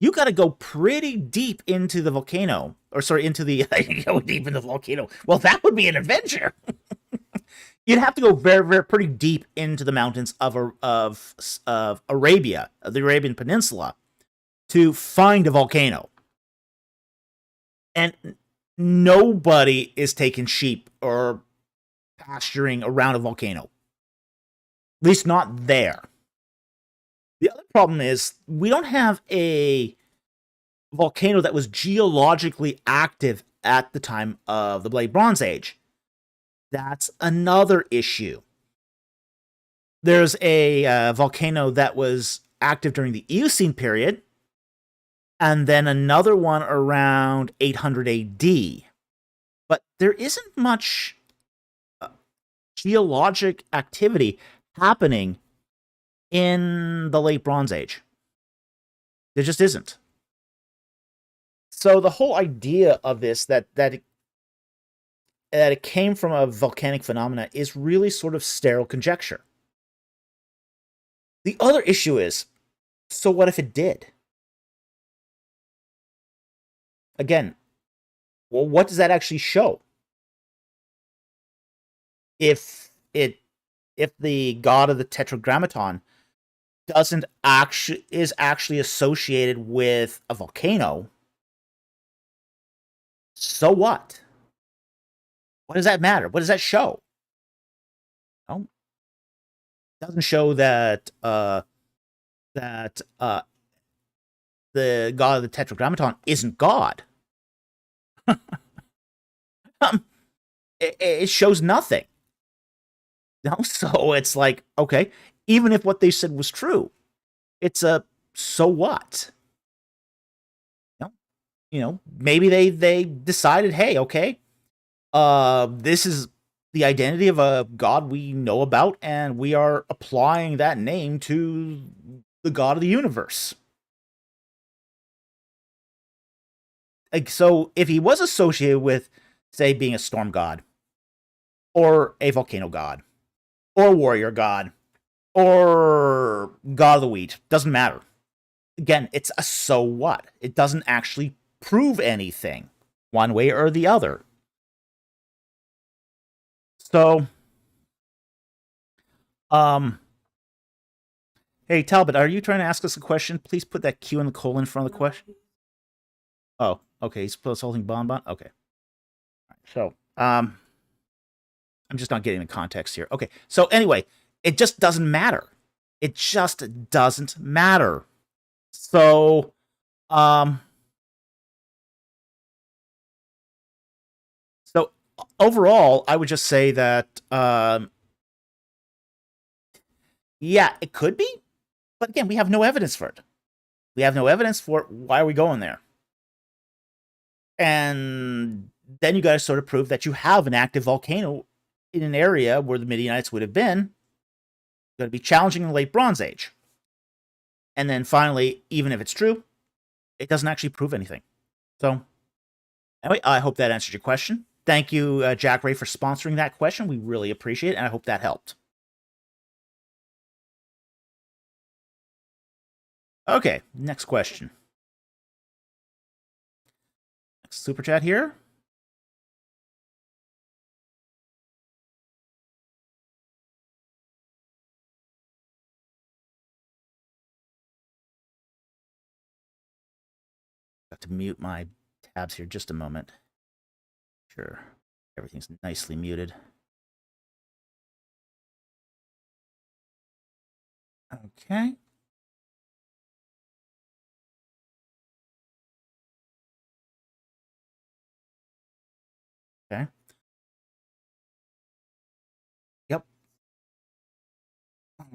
You got to go pretty deep into the volcano, or sorry, go deep into the volcano. Well, that would be an adventure. You'd have to go very, very pretty deep into the mountains of Arabia, of the Arabian Peninsula, to find a volcano. And nobody is taking sheep or pasturing around a volcano. At least not there. The other problem is we don't have a volcano that was geologically active at the time of the Late Bronze Age. That's another issue. There's a volcano that was active during the Eocene period, and then another one around 800 AD. But there isn't much geologic activity happening in the Late Bronze Age. There just isn't. So the whole idea of this, that it came from a volcanic phenomena, is really sort of sterile conjecture. The other issue is, so what if it did? Again, well, what does that actually show? if the god of the Tetragrammaton is actually associated with a volcano, so what? What does that matter? What does that show? No, it doesn't show that that the god of the Tetragrammaton isn't God. It shows nothing. No, so it's like, okay, even if what they said was true, it's a so what? Maybe they decided, hey, okay, this is the identity of a god we know about, and we are applying that name to the god of the universe. Like, so if he was associated with, say, being a storm god, or a volcano god, or warrior god, or god of the wheat, doesn't matter. Again, it's a so what. It doesn't actually prove anything one way or the other. So, hey Talbot, are you trying to ask us a question? Please put that Q and the colon in front of the question. Oh, okay. He's holding bonbon. Okay. So, I'm just not getting the context here. Okay. So anyway, it just doesn't matter. It just doesn't matter. So, so overall, I would just say that, yeah, it could be, but again, we have no evidence for it. We have no evidence for it. Why are we going there? And then you got to sort of prove that you have an active volcano in an area where the Midianites would have been. It's going to be challenging in the late Bronze Age. And then finally, even if it's true, it doesn't actually prove anything. So, anyway, I hope that answered your question. Thank you, Jack Ray, for sponsoring that question. We really appreciate it, and I hope that helped. Okay, next question. Next super chat here. Got to mute my tabs here just a moment. Sure, everything's nicely muted. Okay. Okay. Yep.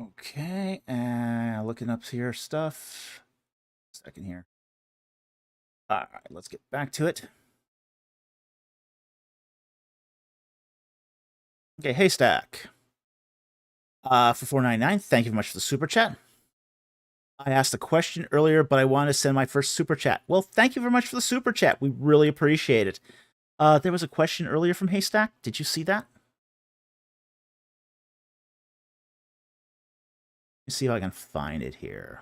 Okay, and looking up here stuff. Second here. All right, let's get back to it. Okay, Haystack. For $4.99, thank you very much for the super chat. I asked a question earlier, but I wanted to send my first super chat. Well, thank you very much for the super chat. We really appreciate it. There was a question earlier from Haystack. Did you see that? Let me see if I can find it here.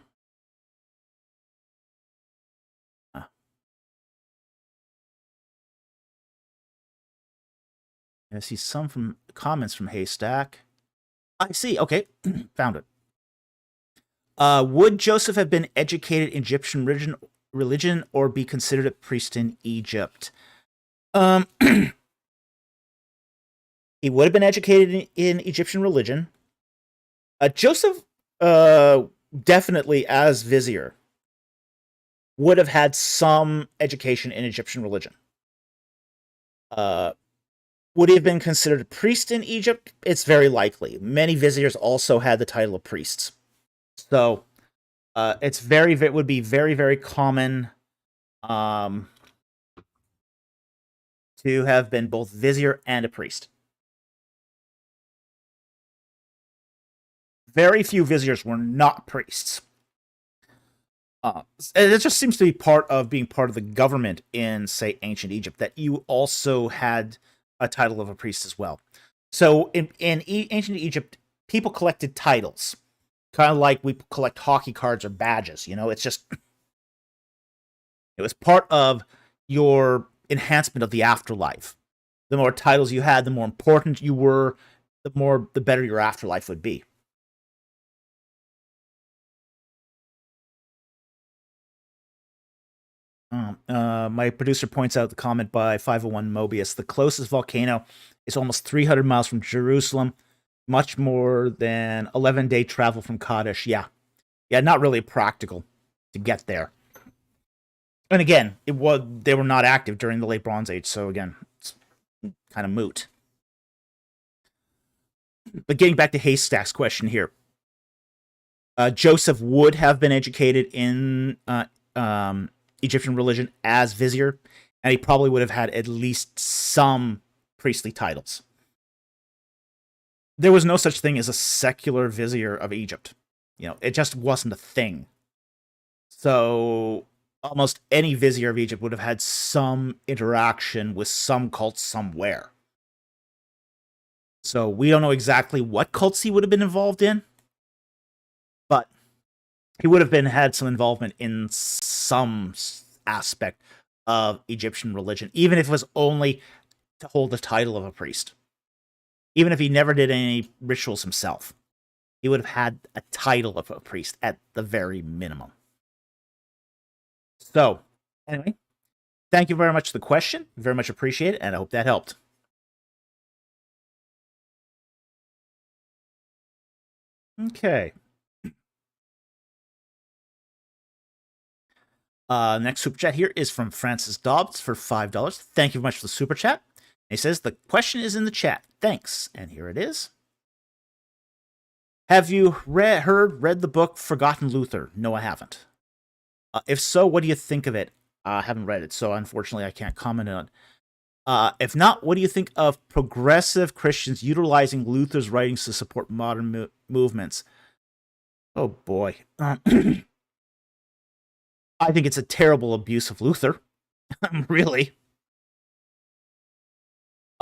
I see some comments from Haystack. I see. Okay, found it. Would Joseph have been educated in Egyptian religion or be considered a priest in Egypt? He would have been educated in Egyptian religion. Joseph, definitely as vizier, would have had some education in Egyptian religion. Would he have been considered a priest in Egypt? It's very likely. Many viziers also had the title of priests. So, it would be very, very common to have been both vizier and a priest. Very few viziers were not priests. It just seems to be part of being part of the government in, say, ancient Egypt, that you also had a title of a priest as well. So in ancient Egypt, people collected titles, kind of like we collect hockey cards or badges. It's just, it was part of your enhancement of the afterlife. The more titles you had, the more important you were the better your afterlife would be. My producer points out the comment by 501 Mobius. The closest volcano is almost 300 miles from Jerusalem, much more than 11-day travel from Kadesh. Yeah, not really practical to get there. And again, they were not active during the late Bronze Age, so again, it's kind of moot. But getting back to Haystack's question here, Joseph would have been educated in Egyptian religion as vizier, and he probably would have had at least some priestly titles. There was no such thing as a secular vizier of Egypt. It just wasn't a thing. So almost any vizier of Egypt would have had some interaction with some cult somewhere. So we don't know exactly what cults he would have been involved in, but he would have had some involvement in some aspect of Egyptian religion, even if it was only to hold the title of a priest. Even if he never did any rituals himself, he would have had a title of a priest at the very minimum. So, anyway, thank you very much for the question. Very much appreciate it, and I hope that helped. Okay. Next super chat here is from Francis Dobbs for $5. Thank you very much for the super chat. He says the question is in the chat. Thanks, and here it is. Have you read the book Forgotten Luther? No, I haven't. If so, what do you think of it? I haven't read it, so unfortunately I can't comment on it. If not, what do you think of progressive Christians utilizing Luther's writings to support modern movements? Oh boy. I think it's a terrible abuse of Luther. Really.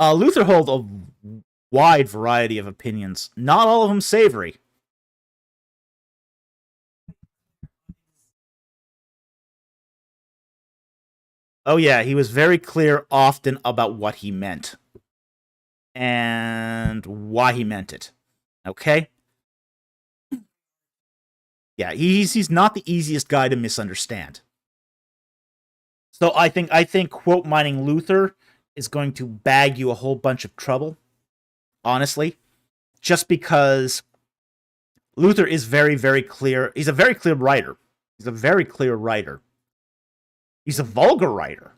Luther held a wide variety of opinions, not all of them savory. Oh yeah, he was very clear often about what he meant and why he meant it. Okay? Yeah, he's not the easiest guy to misunderstand. So I think quote mining Luther is going to bag you a whole bunch of trouble, honestly, just because Luther is very, very clear. He's a very clear writer. He's a very clear writer. He's a vulgar writer.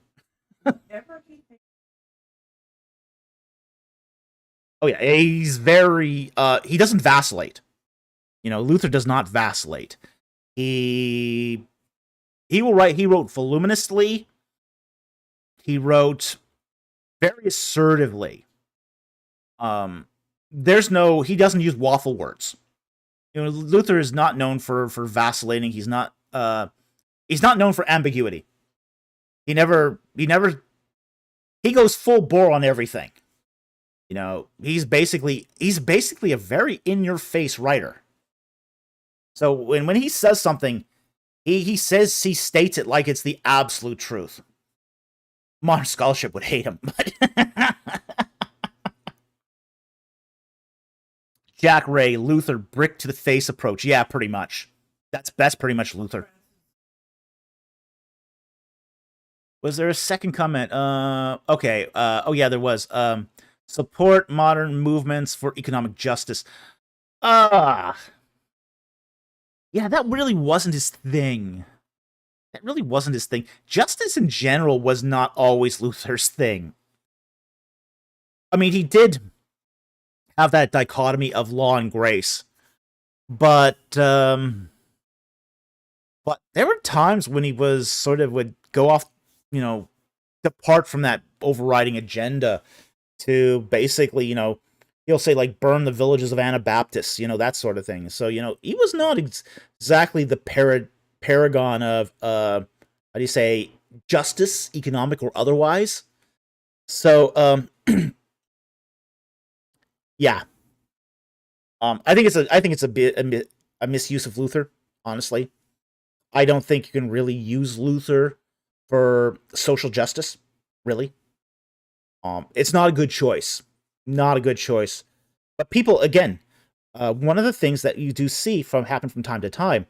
Oh yeah, he's very he doesn't vacillate. Luther does not vacillate. He wrote voluminously. He wrote very assertively. He doesn't use waffle words. Luther is not known for vacillating. He's not known for ambiguity. He goes full bore on everything. He's basically a very in-your-face writer. So when he says something, he states it like it's the absolute truth. Modern scholarship would hate him, but Jack Ray, Luther, brick to the face approach. Yeah, pretty much. That's pretty much Luther. Was there a second comment? Okay. Oh yeah, there was. Support modern movements for economic justice. Yeah, that really wasn't his thing. That really wasn't his thing. Justice in general was not always Luther's thing. I mean, he did have that dichotomy of law and grace, but there were times when he would go off, depart from that overriding agenda to basically, he'll say like burn the villages of Anabaptists, that sort of thing. So, he was not exactly the paragon of how do you say, justice, economic or otherwise. So yeah, I think it's a bit a misuse of Luther. Honestly, I don't think you can really use Luther for social justice. Really, it's not a good choice. Not a good choice. But people, again, one of the things that you do see happen from time to time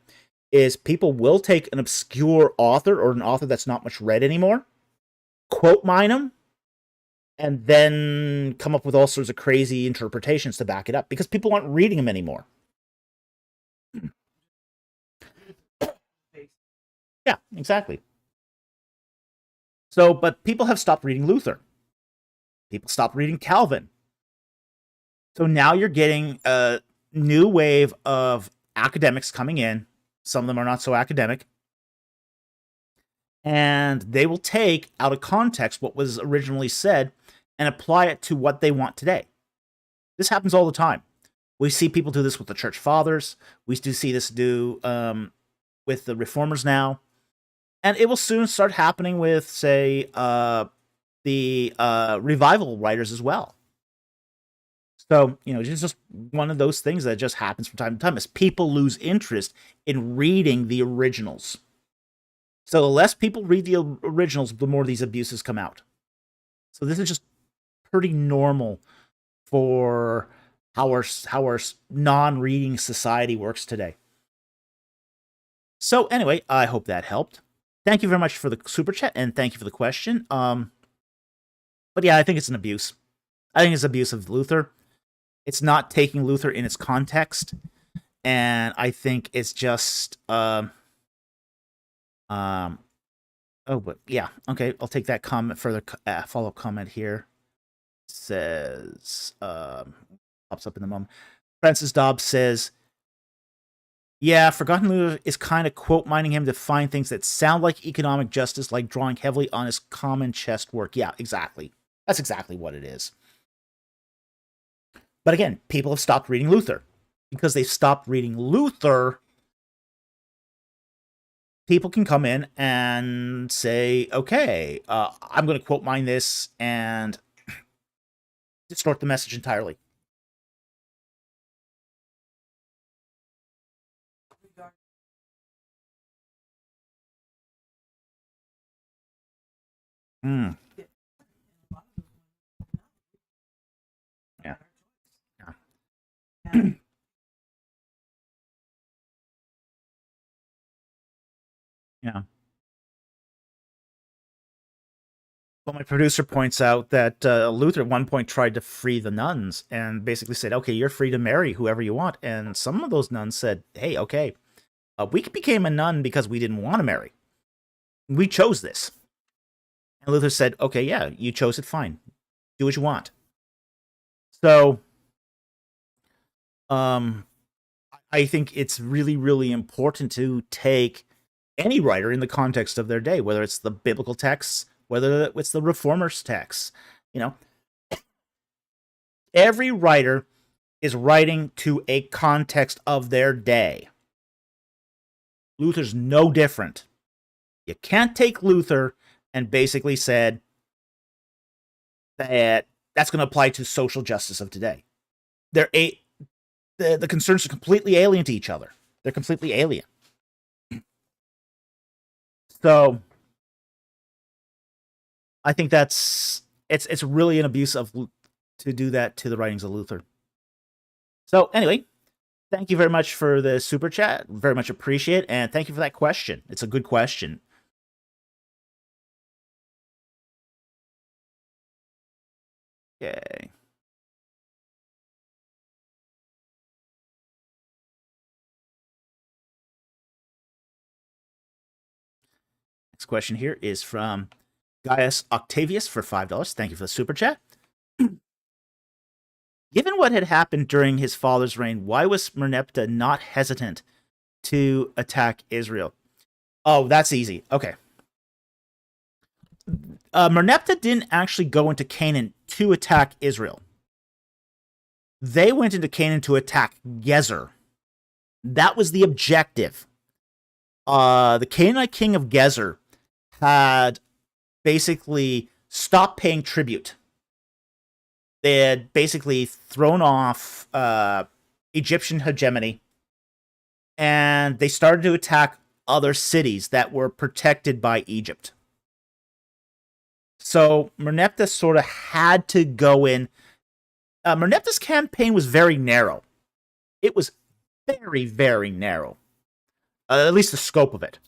is people will take an obscure author or an author that's not much read anymore, quote mine them, and then come up with all sorts of crazy interpretations to back it up because people aren't reading them anymore. Yeah, exactly. So, but people have stopped reading Luther. People stopped reading Calvin. So now you're getting a new wave of academics coming in. Some of them are not so academic. And they will take out of context what was originally said and apply it to what they want today. This happens all the time. We see people do this with the church fathers. We do see this with the reformers now. And it will soon start happening with, say, the revival writers as well. So, it's just one of those things that just happens from time to time as people lose interest in reading the originals. So the less people read the originals, the more these abuses come out. So this is just pretty normal for how our non-reading society works today. So anyway, I hope that helped. Thank you very much for the super chat, and thank you for the question. But yeah, I think it's an abuse. I think it's abuse of Luther. It's not taking Luther in its context, and I think it's just oh, but yeah, okay, I'll take that comment further. Follow-up comment here. It says pops up in the moment. Francis Dobbs says, yeah, Forgotten Luther is kind of quote mining him to find things that sound like economic justice, like drawing heavily on his common chest work. Yeah, exactly. That's exactly what it is. But again, people have stopped reading Luther. Because they've stopped reading Luther, people can come in and say, okay, I'm going to quote mine this and distort the message entirely. Mm. Yeah. Yeah. Yeah. Well, my producer points out that Luther at one point tried to free the nuns and basically said, okay, you're free to marry whoever you want. And some of those nuns said, hey, okay, we became a nun because we didn't want to marry. We chose this. And Luther said, okay, yeah, you chose it, fine. Do what you want. So, I think it's really, really important to take any writer in the context of their day, whether it's the biblical texts, whether it's the reformers' texts. Every writer is writing to a context of their day. Luther's no different. You can't take Luther and basically said that that's going to apply to social justice of today. The concerns are completely alien to each other. They're completely alien. So I think it's really an abuse to do that to the writings of Luther. So anyway, thank you very much for the super chat. Very much appreciate it, and thank you for that question. It's a good question. Okay. Next question here is from Gaius Octavius for $5. Thank you for the super chat. Given what had happened during his father's reign, why was Merneptah not hesitant to attack Israel? Oh, that's easy. Okay. Merneptah didn't actually go into Canaan to attack Israel. They went into Canaan to attack Gezer. That was the objective. The Canaanite king of Gezer had basically stopped paying tribute. They had basically thrown off Egyptian hegemony, and they started to attack other cities that were protected by Egypt. So Merneptah sort of had to go in Merneptah's campaign was very narrow. It was very, very narrow. At least the scope of it.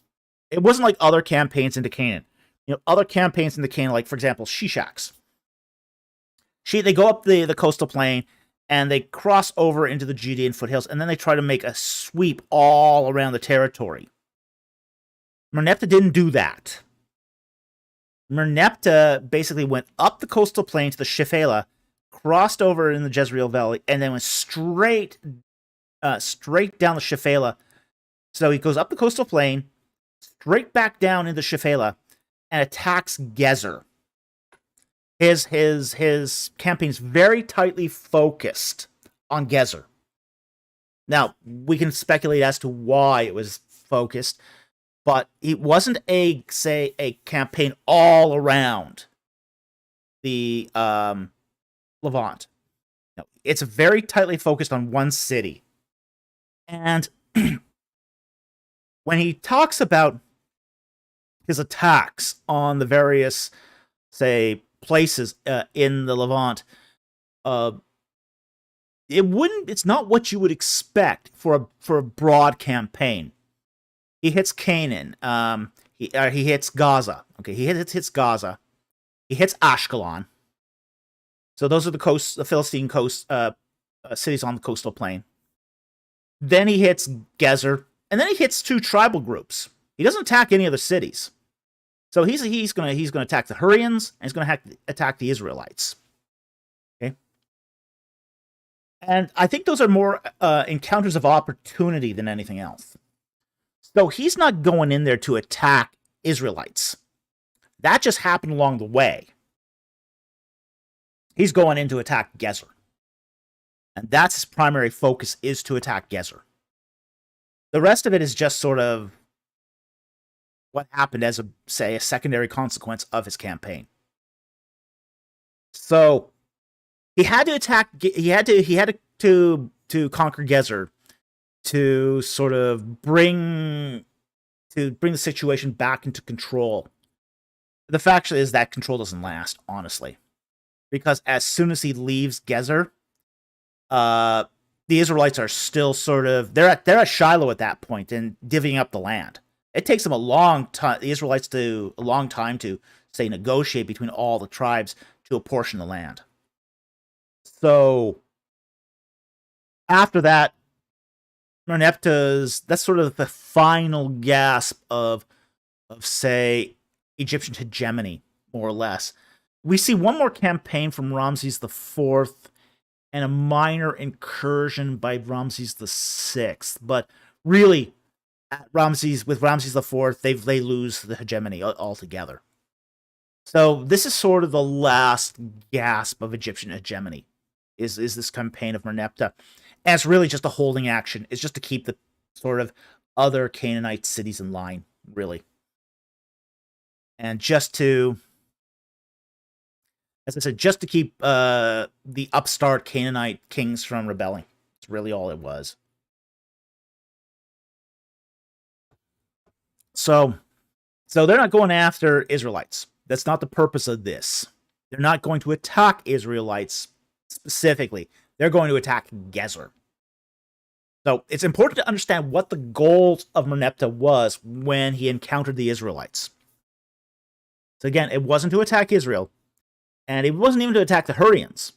It wasn't like other campaigns into Canaan. Other campaigns into Canaan, like, for example, Shishak's. They go up the coastal plain, and they cross over into the Judean foothills, and then they try to make a sweep all around the territory. Merneptah didn't do that. Merneptah basically went up the coastal plain to the Shephelah, crossed over in the Jezreel Valley, and then went straight down the Shephelah. So he goes up the coastal plain, straight back down into Shephelah, and attacks Gezer. His campaign is very tightly focused on Gezer. Now, we can speculate as to why it was focused, but it wasn't a campaign all around the Levant. No, it's very tightly focused on one city. And when he talks about his attacks on the various, say, places in the Levant, it's not what you would expect for a broad campaign. He hits Canaan. He hits Gaza. Okay, he hits Gaza. He hits Ashkelon. So those are the Philistine coast cities on the coastal plain. Then he hits Gezer, and then he hits two tribal groups. He doesn't attack any other cities. So he's gonna attack the Hurrians, and he's gonna attack the Israelites. Okay, and I think those are more encounters of opportunity than anything else. So he's not going in there to attack Israelites. That just happened along the way. He's going in to attack Gezer. And that's his primary focus, is to attack Gezer. The rest of it is just sort of what happened as a secondary consequence of his campaign. So he had to attack. He had to conquer Gezer to sort of bring the situation back into control. The fact is that control doesn't last, honestly, because as soon as he leaves Gezer, the Israelites are still sort of they're at Shiloh at that point and divvying up the land. It takes them a long time. The Israelites a long time to say negotiate between all the tribes to apportion the land. So after that, that's sort of the final gasp of say Egyptian hegemony, more or less. We see one more campaign from Ramses IV and a minor incursion by Ramses VI, but really, with Ramses IV, they lose the hegemony altogether. So this is sort of the last gasp of Egyptian hegemony, is this campaign of Merneptah. And it's really just a holding action. It's just to keep the sort of other Canaanite cities in line, really. And just to, as I said, just to keep the upstart Canaanite kings from rebelling. It's really all it was. So they're not going after Israelites. That's not the purpose of this. They're not going to attack Israelites specifically. They're going to attack Gezer. So it's important to understand what the goals of Merneptah was when he encountered the Israelites. So again, it wasn't to attack Israel, and it wasn't even to attack the Hurrians.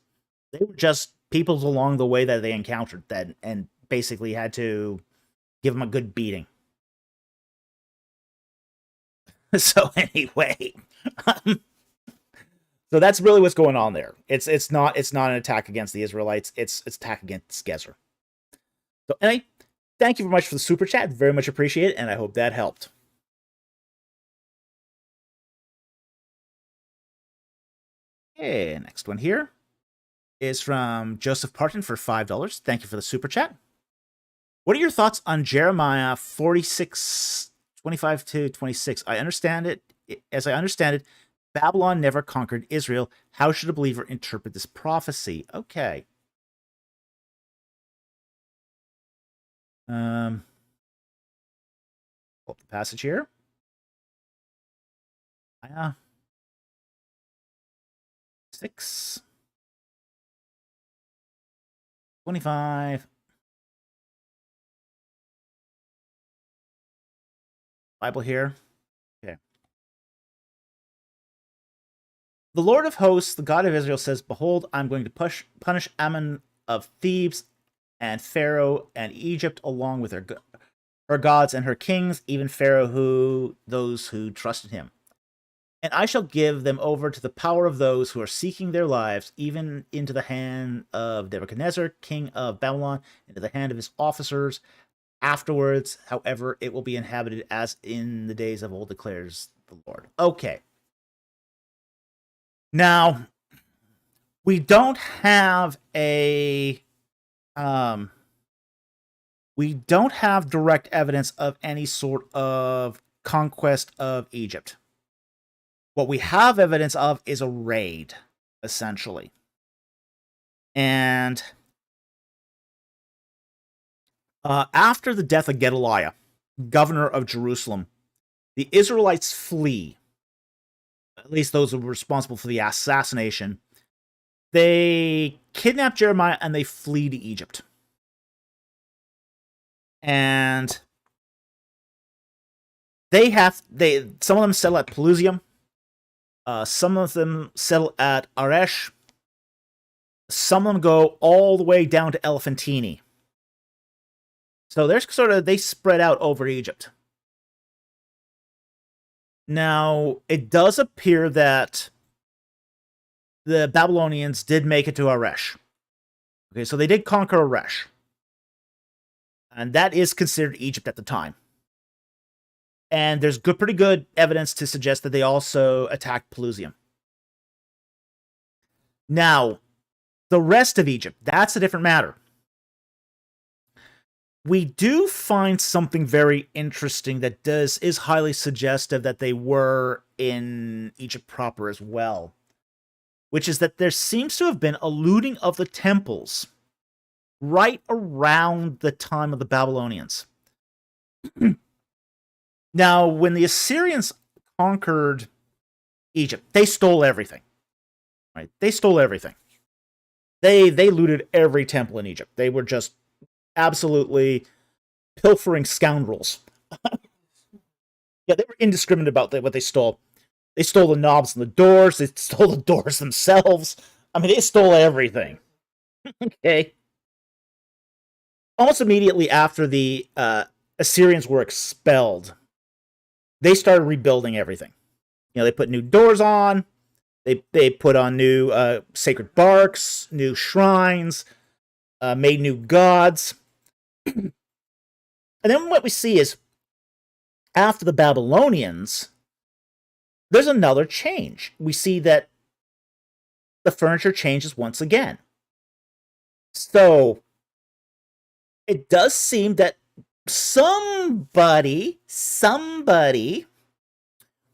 They were just peoples along the way that they encountered that, and basically had to give them a good beating. So anyway, so that's really what's going on there. It's not an attack against the Israelites. It's attack against Gezer. So anyway, thank you very much for the super chat. Very much appreciate it, and I hope that helped. Okay, next one here is from Joseph Parton for $5. Thank you for the super chat. What are your thoughts on Jeremiah 46, 25 to 26? As I understand it, Babylon never conquered Israel. How should a believer interpret this prophecy? Okay. Pull up the passage here. Yeah. 6. 25. Bible here. Okay. The Lord of hosts, the God of Israel, says, Behold, I'm going to punish Ammon of Thebes and Pharaoh and Egypt along with her gods and her kings, even Pharaoh, those who trusted him. And I shall give them over to the power of those who are seeking their lives, even into the hand of Nebuchadnezzar, king of Babylon, into the hand of his officers. Afterwards, however, it will be inhabited as in the days of old, declares the Lord. Okay. Now, we don't have we don't have direct evidence of any sort of conquest of Egypt. What we have evidence of is a raid, essentially. And after the death of Gedaliah, governor of Jerusalem, the Israelites flee. At least those who were responsible for the assassination. They kidnap Jeremiah and they flee to Egypt. And some of them settle at Pelusium. Some of them settle at Aresh. Some of them go all the way down to Elephantine. So they spread out over Egypt. Now, it does appear that the Babylonians did make it to Aresh. Okay, so they did conquer Aresh. And that is considered Egypt at the time. And there's pretty good evidence to suggest that they also attacked Pelusium. Now, the rest of Egypt, that's a different matter. We do find something very interesting that is highly suggestive that they were in Egypt proper as well, which is that there seems to have been a looting of the temples right around the time of the Babylonians. Now, when the Assyrians conquered Egypt, they stole everything. Right? They stole everything. They looted every temple in Egypt. They were just absolutely pilfering scoundrels. Yeah, they were indiscriminate about what they stole. They stole the knobs and the doors. They stole the doors themselves. I mean, they stole everything. Okay. Almost immediately after the Assyrians were expelled, they started rebuilding everything. You know, they put new doors on. They put on new sacred barks, new shrines, made new gods. And then what we see is, after the Babylonians, there's another change. We see that the furniture changes once again. So, it does seem that somebody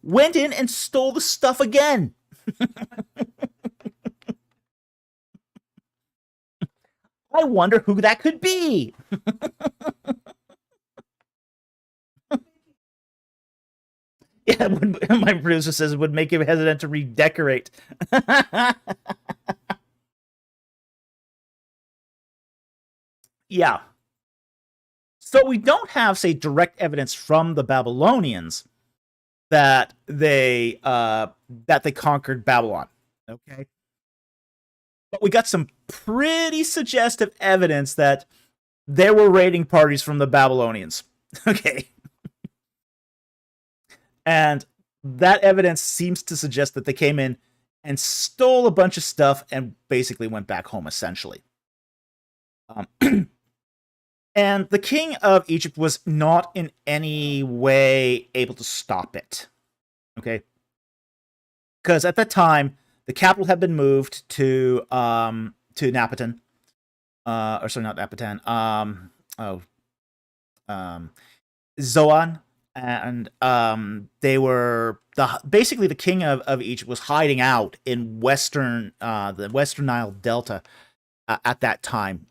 went in and stole the stuff again. I wonder who that could be. Yeah, my producer says it would make him hesitant to redecorate. Yeah. So we don't have, say, direct evidence from the Babylonians that they conquered Babylon. Okay. But we got some pretty suggestive evidence that there were raiding parties from the Babylonians. Okay. And that evidence seems to suggest that they came in and stole a bunch of stuff and basically went back home, essentially. And the king of Egypt was not in any way able to stop it. Okay? Because at that time, the capital had been moved to Napatan. Or sorry, not Napatan. Zoan. And they were basically the king of Egypt was hiding out in the Western Nile Delta at that time.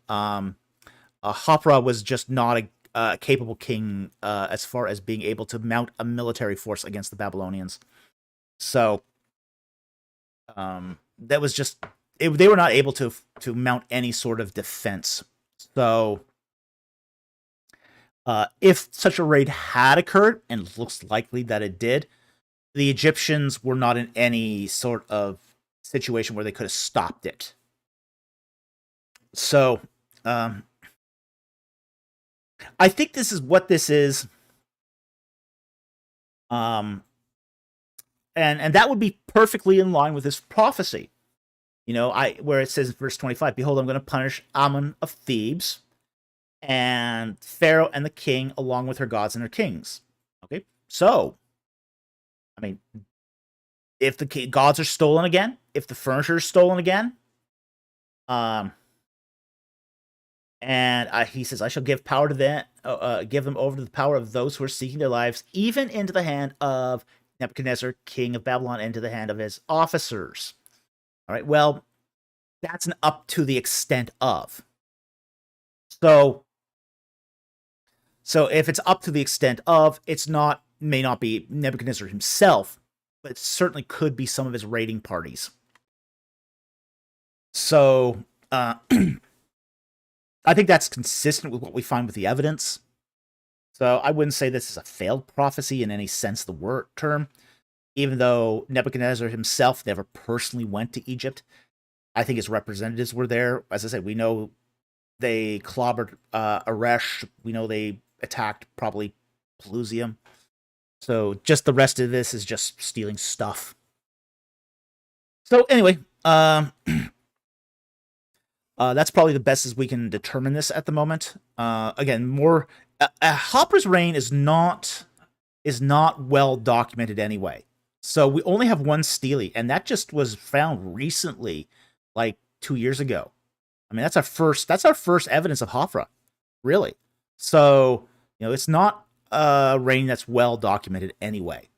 Hopra was just not a capable king as far as being able to mount a military force against the Babylonians. So that was just they were not able to mount any sort of defense So, if such a raid had occurred, and it looks likely that it did, the Egyptians were not in any sort of situation where they could have stopped it. So, I think this is what this is. And that would be perfectly in line with this prophecy. Where it says in verse 25, "Behold, I'm going to punish Ammon of Thebes and Pharaoh and the king along with her gods and her kings." Okay, so I mean, if the gods are stolen again, if the furniture is stolen again, and he says, "I shall give power to them, give them over to the power of those who are seeking their lives, even into the hand of Nebuchadnezzar, king of Babylon, and to the hand of his officers." All right, well, that's an up to the extent of. So if it's up to the extent of, may not be Nebuchadnezzar himself, but it certainly could be some of his raiding parties. So I think that's consistent with what we find with the evidence. So I wouldn't say this is a failed prophecy in any sense of the word term, even though Nebuchadnezzar himself never personally went to Egypt. I think his representatives were there. As I said, we know they clobbered Aresh. We know they attacked probably Pelusium. So just the rest of this is just stealing stuff. So anyway, that's probably the best as we can determine this at the moment. Again, Hopra's reign is not well documented anyway. So we only have one stele, and that just was found recently, like 2 years ago. I mean, that's our first evidence of Hofra, really. So, it's not a reign that's well documented anyway.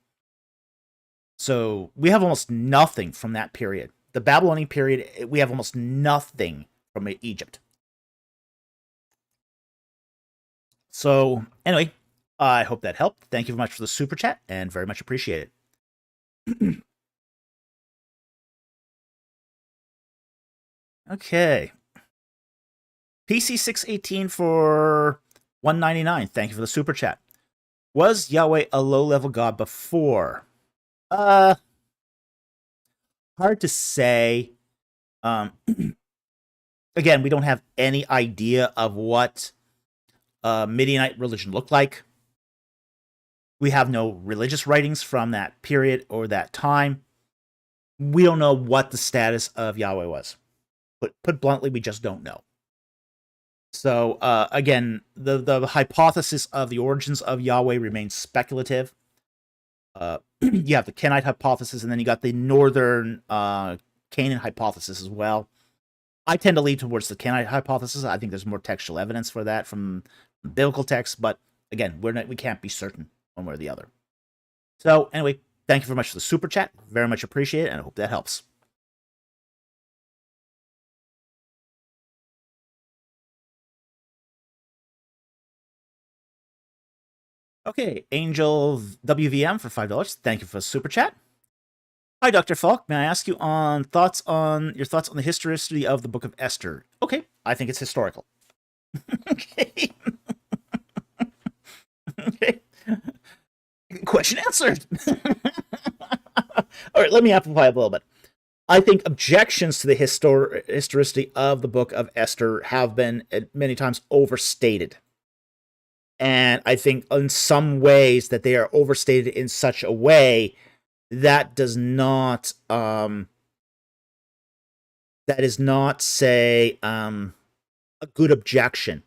So we have almost nothing from that period. The Babylonian period, we have almost nothing from Egypt. So anyway, I hope that helped. Thank you very much for the super chat, and very much appreciate it. Okay. PC618 for 199. Thank you for the super chat. Was Yahweh a low-level god before? Hard to say. Again, we don't have any idea of what Midianite religion looked like. We have no religious writings from that period or that time. We don't know what the status of Yahweh was. Put bluntly, we just don't know. So, again, the hypothesis of the origins of Yahweh remains speculative. You have the Kenite hypothesis, and then you got the northern Canaan hypothesis as well. I tend to lean towards the Kenite hypothesis. I think there's more textual evidence for that from biblical texts, but again, we can't be certain one way or the other. So, anyway, thank you very much for the super chat. Very much appreciate it, and I hope that helps. Okay, Angel WVM for $5. Thank you for the super chat. Hi, Dr. Falk. May I ask you your thoughts on the historicity of the Book of Esther? Okay, I think it's historical. Okay. Okay. Question answered. All right, let me amplify a little bit. I think objections to the historicity of the Book of Esther have been many times overstated. And I think in some ways that they are overstated in such a way that does not say a good objection.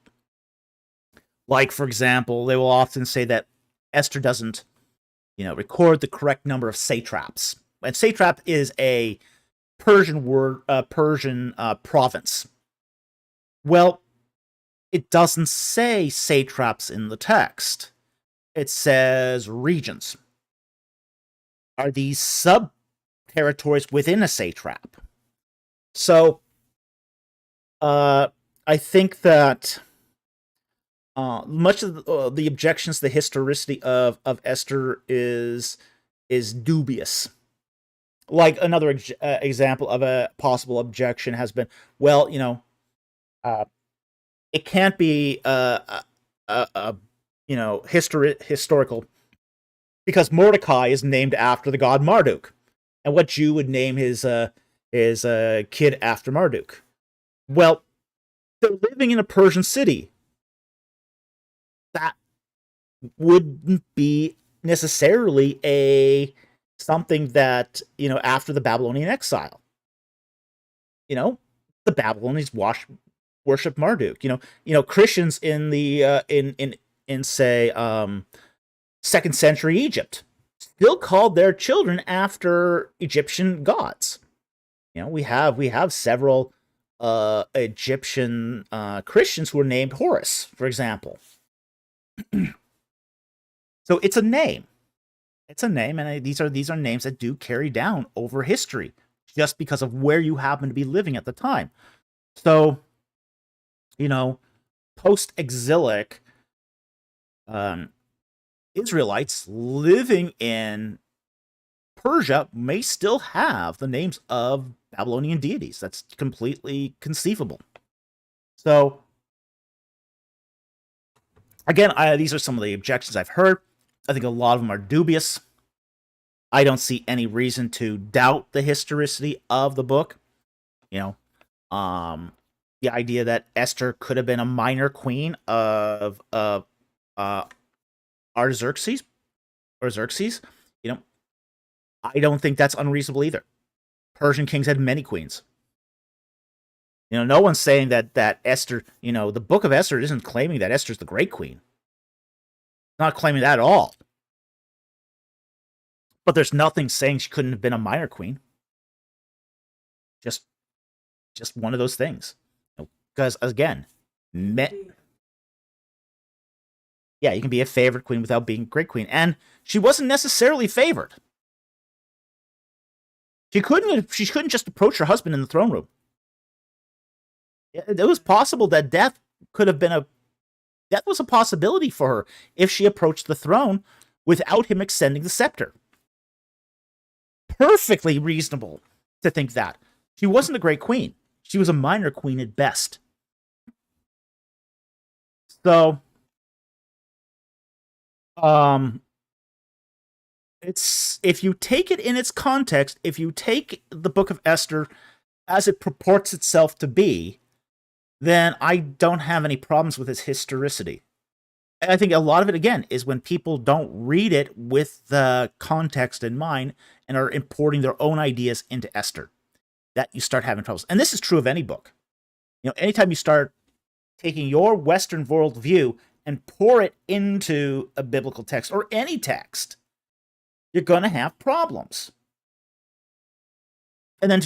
Like, for example, they will often say that Esther doesn't, record the correct number of satraps. And satrap is a Persian word, Persian province. Well, it doesn't say satraps in the text. It says regions. Are these sub-territories within a satrap? So, I think that much of the objections to the historicity of Esther is dubious. Like, another example of a possible objection has been, well, it can't be historical, because Mordecai is named after the god Marduk, and what Jew would name his kid after Marduk? Well, they're living in a Persian city. That wouldn't be necessarily a something that, after the Babylonian exile. The Babylonians worship Marduk. Christians in the in say second century Egypt still called their children after Egyptian gods. We have several Egyptian Christians who are named Horus, for example. So it's a name. It's a name, and these are names that do carry down over history, just because of where you happen to be living at the time. So, post-exilic Israelites living in Persia may still have the names of Babylonian deities. That's completely conceivable. So, again, these are some of the objections I've heard. I think a lot of them are dubious. I don't see any reason to doubt the historicity of the book. The idea that Esther could have been a minor queen of Artaxerxes or Xerxes, I don't think that's unreasonable either. Persian kings had many queens. No one's saying that Esther, the book of Esther isn't claiming that Esther's the great queen. Not claiming that at all. But there's nothing saying she couldn't have been a minor queen. Just one of those things. Because, again, yeah, you can be a favorite queen without being a great queen. And she wasn't necessarily favored. She couldn't just approach her husband in the throne room. It was possible that death was a possibility for her if she approached the throne without him extending the scepter. Perfectly reasonable to think that. She wasn't a great queen. She was a minor queen at best. So, it's, if you take it in its context, if you take the Book of Esther as it purports itself to be, then I don't have any problems with its historicity. And I think a lot of it, again, is when people don't read it with the context in mind and are importing their own ideas into Esther, that you start having troubles. And this is true of any book. Anytime you start taking your Western worldview and pour it into a biblical text or any text, you're going to have problems. And then,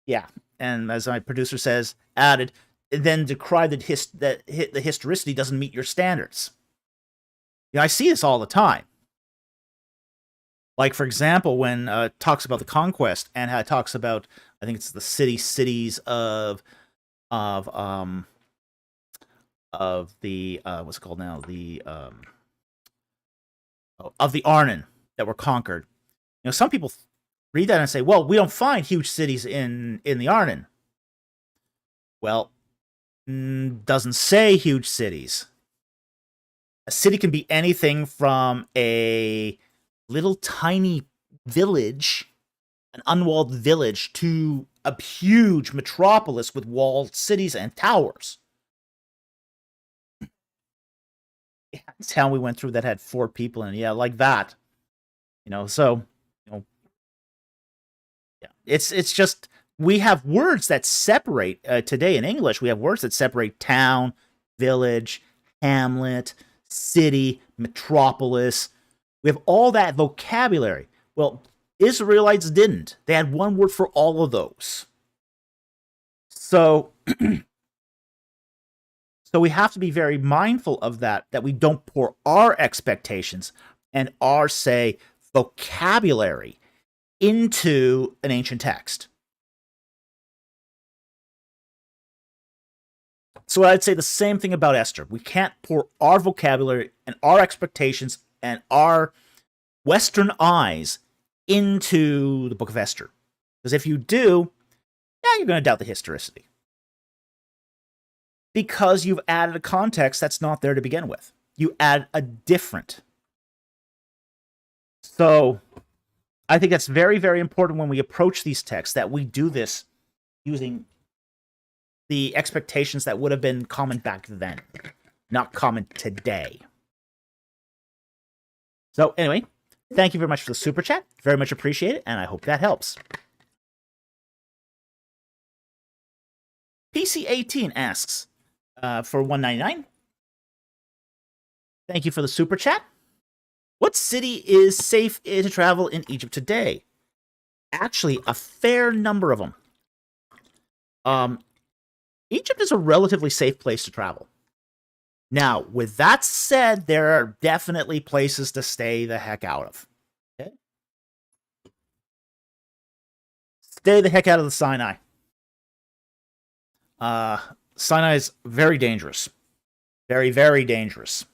yeah, and as my producer says, added, then decry that the historicity doesn't meet your standards. I see this all the time. Like, for example, when talks about the conquest and how it talks about, I think it's the cities of the what's it called now, the of the Arnon that were conquered. Some people read that and say, well, we don't find huge cities in the Arnon. Well, doesn't say huge cities. A city can be anything from a little tiny village, an unwalled village, to a huge metropolis with walled cities and towers. Yeah, the town we went through that had 4 people in it, yeah, like that. So, yeah, it's just, we have words that separate, today in English, we have words that separate town, village, hamlet, city, metropolis. We have all that vocabulary. Well, Israelites didn't. They had one word for all of those. So, so we have to be very mindful of that we don't pour our expectations and our, say, vocabulary into an ancient text. So I'd say the same thing about Esther. We can't pour our vocabulary and our expectations and our Western eyes into the Book of Esther. Because if you do, yeah, you're going to doubt the historicity. because you've added a context that's not there to begin with. You add a different. So I think that's very, very important when we approach these texts that we do this using the expectations that would have been common back then, not common today. So anyway, thank you very much for the super chat. Very much appreciate it, and I hope that helps. PC18 asks for $1.99. Thank you for the super chat. What city is safe to travel in Egypt today? Actually, a fair number of them. Egypt is a relatively safe place to travel. Now, with that said, there are definitely places to stay the heck out of. Okay? Stay the heck out of the Sinai. Sinai is very dangerous. Very, very dangerous.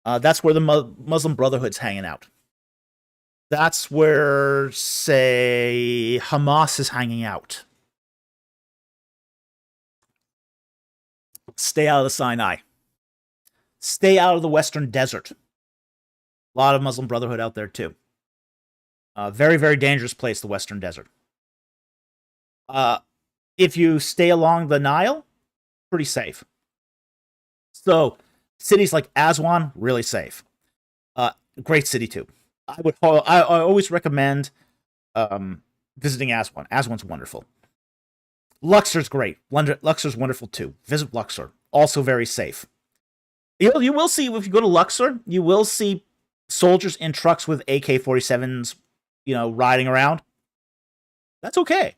That's where the Muslim Brotherhood's hanging out. That's where, say, Hamas is hanging out. Stay out of the Sinai. Stay out of the Western Desert. A lot of Muslim Brotherhood out there, too. Very, very dangerous place, the Western Desert. If you stay along the Nile, pretty safe. So, cities like Aswan, really safe. Great city, too. I always recommend visiting Aswan. Aswan's wonderful. Luxor's great. Luxor's wonderful too. Visit Luxor. Also very safe. You will see, if you go to Luxor, you will see soldiers in trucks with AK-47s, riding around. That's okay.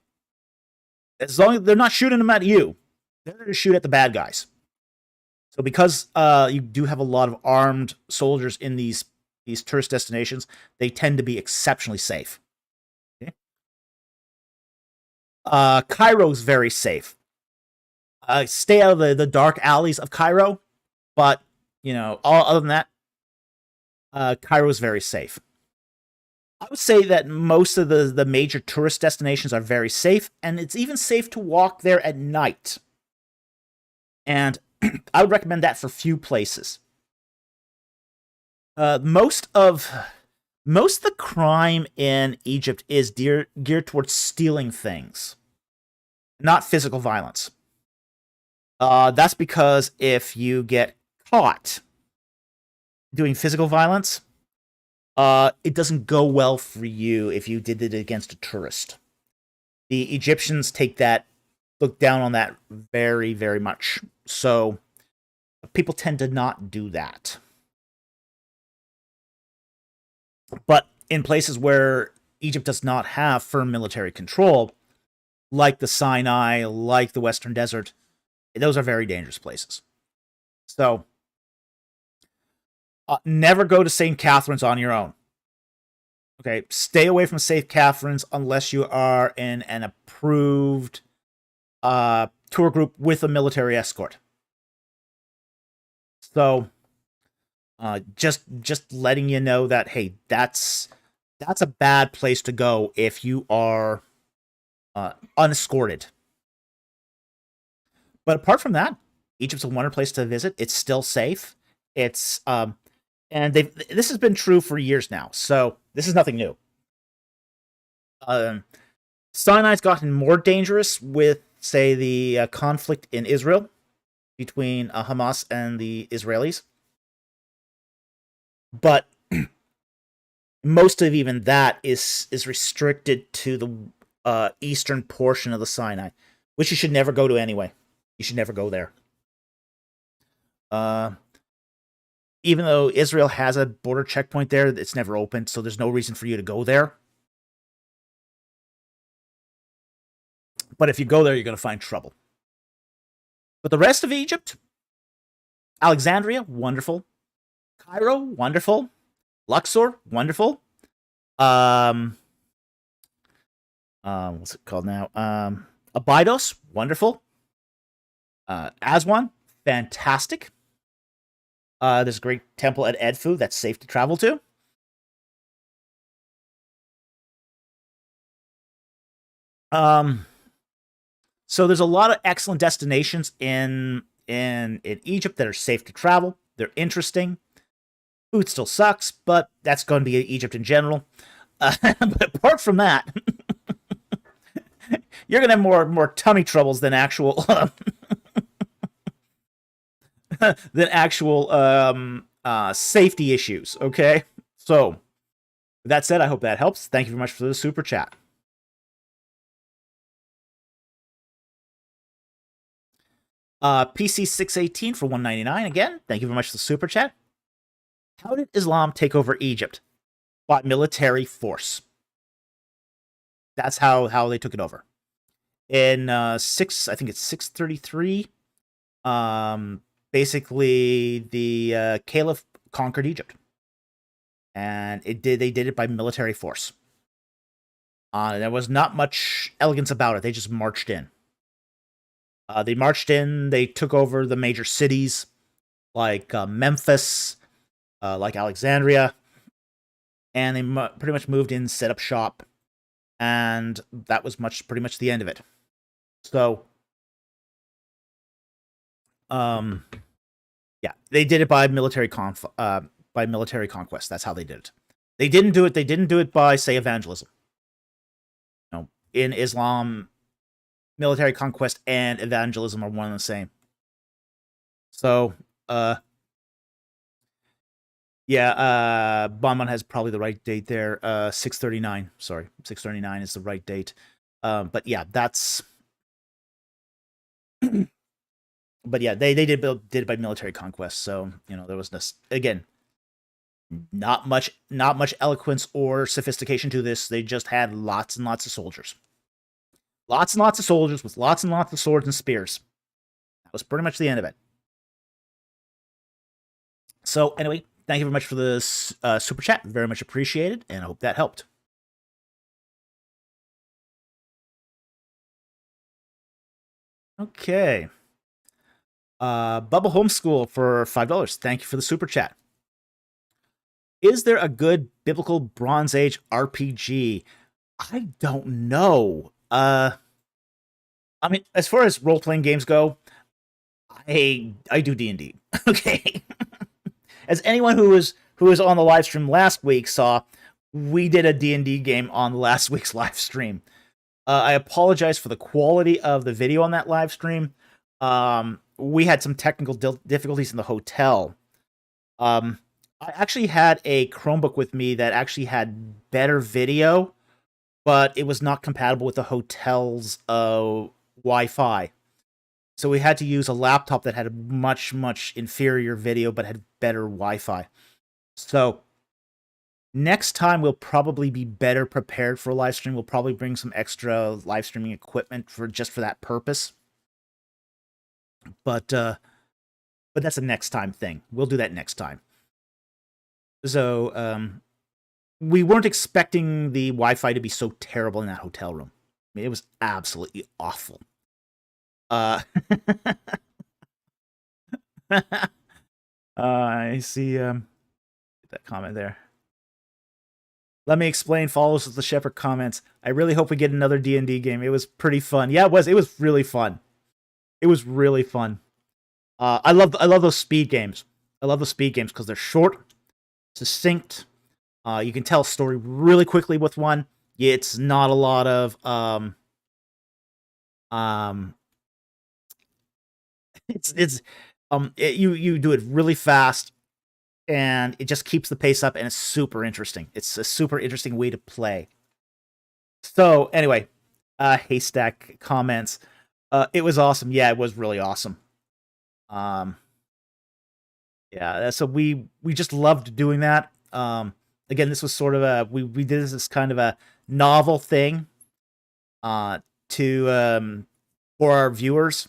As long as they're not shooting them at you. They're there to shoot at the bad guys. So because you do have a lot of armed soldiers in these tourist destinations, they tend to be exceptionally safe. Okay? Cairo's very safe. Stay out of the dark alleys of Cairo, but other than that, Cairo's very safe. I would say that most of the major tourist destinations are very safe, and it's even safe to walk there at night. And I would recommend that for few places. Most of the crime in Egypt is geared towards stealing things, not physical violence. That's because if you get caught doing physical violence, it doesn't go well for you if you did it against a tourist. The Egyptians look down on that very, very much. So people tend to not do that. But in places where Egypt does not have firm military control, like the Sinai, like the Western Desert, those are very dangerous places. So, never go to St. Catherine's on your own. Okay, stay away from St. Catherine's unless you are in an approved tour group with a military escort. So, just letting you know that, hey, that's a bad place to go if you are unescorted. But apart from that, Egypt's a wonderful place to visit. It's still safe. It's and this has been true for years now, so this is nothing new. Sinai's gotten more dangerous with, say, the conflict in Israel between Hamas and the Israelis. But most of even that is restricted to the eastern portion of the Sinai, which you should never go to anyway. You should never go there. Even though Israel has a border checkpoint there, it's never opened, so there's no reason for you to go there. But if you go there, you're going to find trouble. But the rest of Egypt, Alexandria, wonderful. Cairo, wonderful. Luxor, wonderful. What's it called now? Abydos, wonderful. Aswan, fantastic. There's a great temple at Edfu that's safe to travel to. So there's a lot of excellent destinations in Egypt that are safe to travel. They're interesting. Food still sucks, but that's going to be Egypt in general. But apart from that, you're gonna have more tummy troubles than actual than actual safety issues. Okay, so with that said, I hope that helps. Thank you very much for the super chat. PC 618 for 199 again. Thank you very much for the super chat. How did Islam take over Egypt? By military force. That's how they took it over. In I think it's 633. Basically the Caliph conquered Egypt, and they did it by military force. There was not much elegance about it. They just marched in. They marched in. They took over the major cities like Memphis, like Alexandria, and they pretty much moved in, set up shop, and that was pretty much the end of it. So, yeah, they did it by military conquest. That's how they did it. They didn't do it by, say, evangelism. In Islam, military conquest and evangelism are one and the same. So, yeah, Bonbon has probably the right date there. 639. Sorry, 639 is the right date. But yeah, that's. But yeah, they did it by military conquest. So there was this again. Not much eloquence or sophistication to this. They just had lots and lots of soldiers. Lots and lots of soldiers with lots and lots of swords and spears. That was pretty much the end of it. So anyway, thank you very much for this super chat. Very much appreciated, and I hope that helped. Okay. Bubble Homeschool for $5. Thank you for the super chat. Is there a good biblical Bronze Age RPG? I don't know. I mean, as far as role-playing games go, I do D&D. Okay. As anyone who was on the live stream last week saw, we did a D&D game on last week's live stream. I apologize for the quality of the video on that live stream. We had some technical difficulties in the hotel. I actually had a Chromebook with me that actually had better video, but it was not compatible with the hotel's Wi-Fi. So we had to use a laptop that had a much, much inferior video, but had better Wi-Fi. So next time we'll probably be better prepared for a live stream. We'll probably bring some extra live streaming equipment for that purpose. But that's a next time thing. We'll do that next time. So we weren't expecting the Wi-Fi to be so terrible in that hotel room. I mean, it was absolutely awful. I see that comment there. Let me explain. Follows the Shepherd comments. I really hope we get another D&D game. It was pretty fun. Yeah, it was. It was really fun. It was really fun. I love those speed games. I love the speed games because they're short, succinct. You can tell a story really quickly with one. It's not a lot of you do it really fast, and it just keeps the pace up, and it's super interesting. It's a super interesting way to play. So anyway, Haystack comments. It was awesome. Yeah, it was really awesome. Yeah, so we just loved doing that. Again, this was sort of we did this as kind of a novel thing to for our viewers.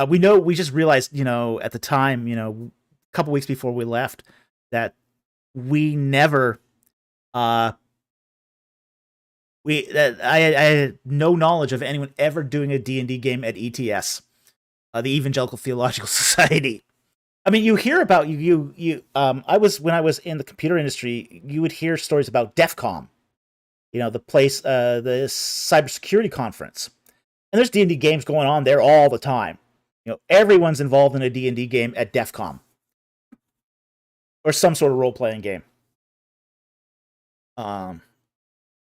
We just realized, at the time, a couple weeks before we left, that we never I had no knowledge of anyone ever doing a D&D game at ETS, the Evangelical Theological Society. I mean, you hear about when I was in the computer industry, you would hear stories about DEF CON, the place, the cybersecurity conference. And there's D&D games going on there all the time. Everyone's involved in a D&D game at DEF CON or some sort of role-playing game.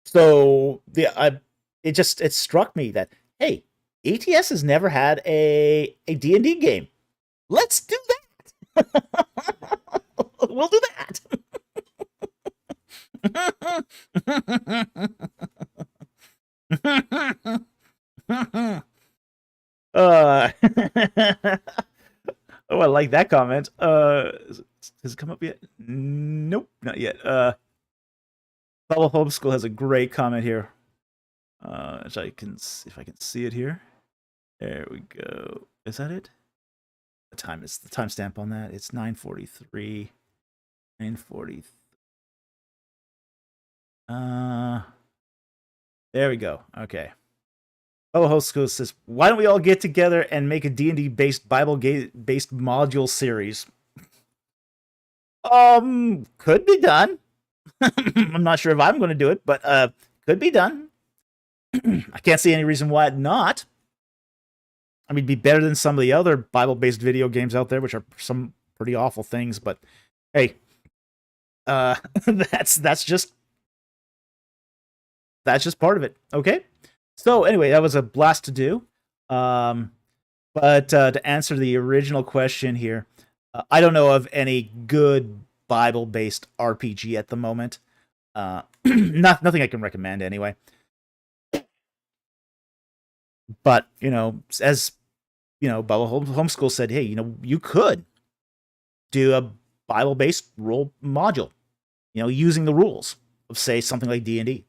So it struck me that, hey, ATS has never had a D&D game. Let's do that. We'll do that. Oh, I like that comment. Has it come up yet? Nope, not yet. Bubble Homeschool has a great comment here. Which I can see if I can see it here. There we go. Is that it? The timestamp on that. It's 9:43. 9:40. There we go. Okay. Oh, Homeschool says, why don't we all get together and make a D&D based Bible-based module series? Could be done. I'm not sure if I'm going to do it, but could be done. I can't see any reason why not. I mean, it'd be better than some of the other Bible-based video games out there, which are some pretty awful things. But hey, that's just part of it. Okay. So anyway, that was a blast to do. But to answer the original question here, I don't know of any good Bible-based RPG at the moment. Nothing I can recommend anyway. But, as, Bubble Homeschool said, hey, you could do a Bible-based role module, using the rules of, say, something like D&D.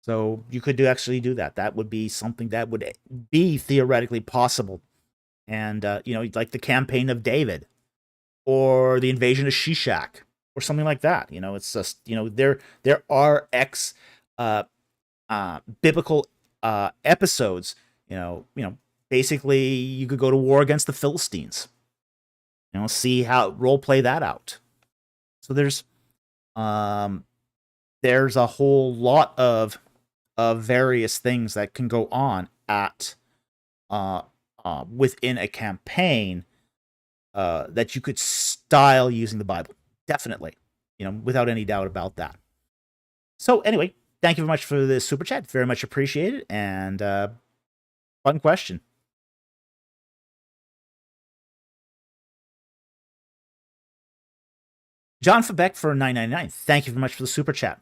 So you could actually do that. That would be something that would be theoretically possible. And, like the Campaign of David or the Invasion of Shishak or something like that. It's just, there are biblical episodes, basically you could go to war against the Philistines, see how role play that out. So there's a whole lot of various things that can go on at within a campaign that you could style using the Bible. Definitely, without any doubt about that. So anyway, thank you very much for this super chat. Very much appreciated. And fun question. John Febeck for $9.99. Thank you very much for the super chat.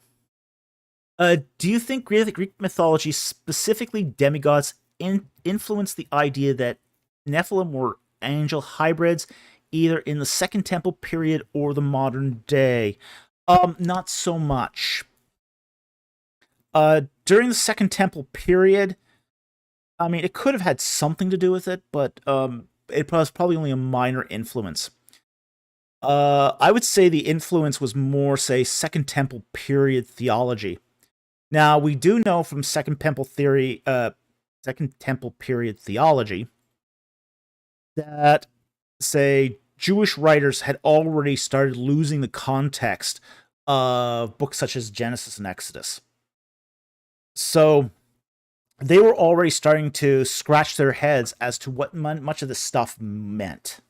Do you think Greek mythology, specifically demigods, influenced the idea that Nephilim were angel hybrids, either in the Second Temple period or the modern day? Not so much. During the Second Temple period, I mean, it could have had something to do with it, but it was probably only a minor influence. I would say the influence was more, say, Second Temple period theology. Now, we do know from Second Temple period theology that, say, Jewish writers had already started losing the context of books such as Genesis and Exodus. So they were already starting to scratch their heads as to what much of this stuff meant.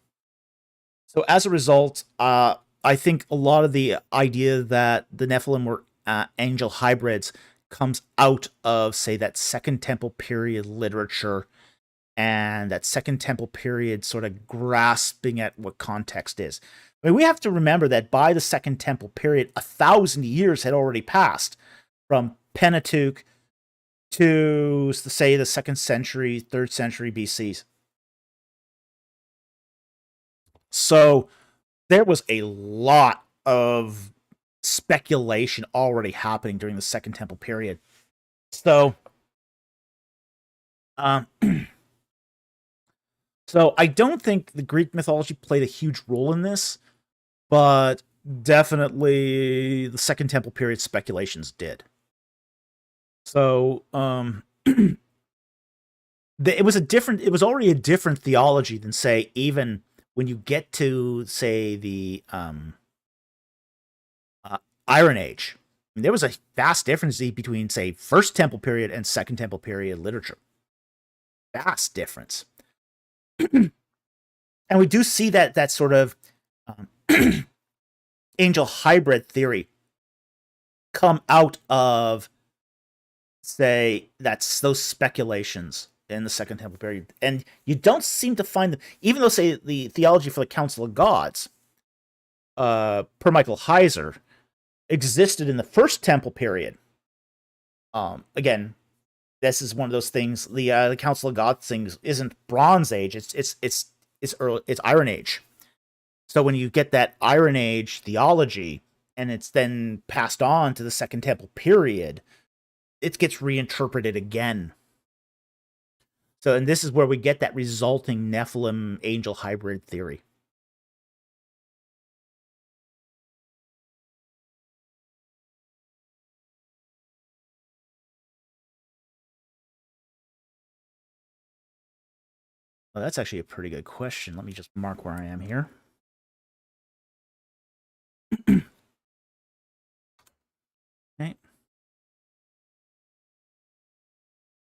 So as a result, I think a lot of the idea that the Nephilim were angel hybrids comes out of, say, that Second Temple period literature and that Second Temple period sort of grasping at what context is. I mean, we have to remember that by the Second Temple period, 1,000 years had already passed from Pentateuch to, say, the 2nd century, 3rd century BC. So there was a lot of speculation already happening during the Second Temple period. So, so I don't think the Greek mythology played a huge role in this, but definitely the Second Temple period speculations did. So, it was already a different theology than, say, even when you get to, say, the Iron Age. I mean, there was a vast difference between, say, First Temple period and Second Temple period literature. vast difference. And we do see that sort of angel hybrid theory come out of, say, that's those speculations in the Second Temple period. And you don't seem to find them, even though, say, the theology for the Council of Gods, per Michael Heiser, existed in the First Temple period. Again, this is one of those things. The Council of Gods things isn't Bronze Age. It's Iron Age. So when you get that Iron Age theology, and it's then passed on to the Second Temple period, it gets reinterpreted again. So, and this is where we get that resulting Nephilim angel hybrid theory. Well, that's actually a pretty good question. Let me just mark where I am here. Okay.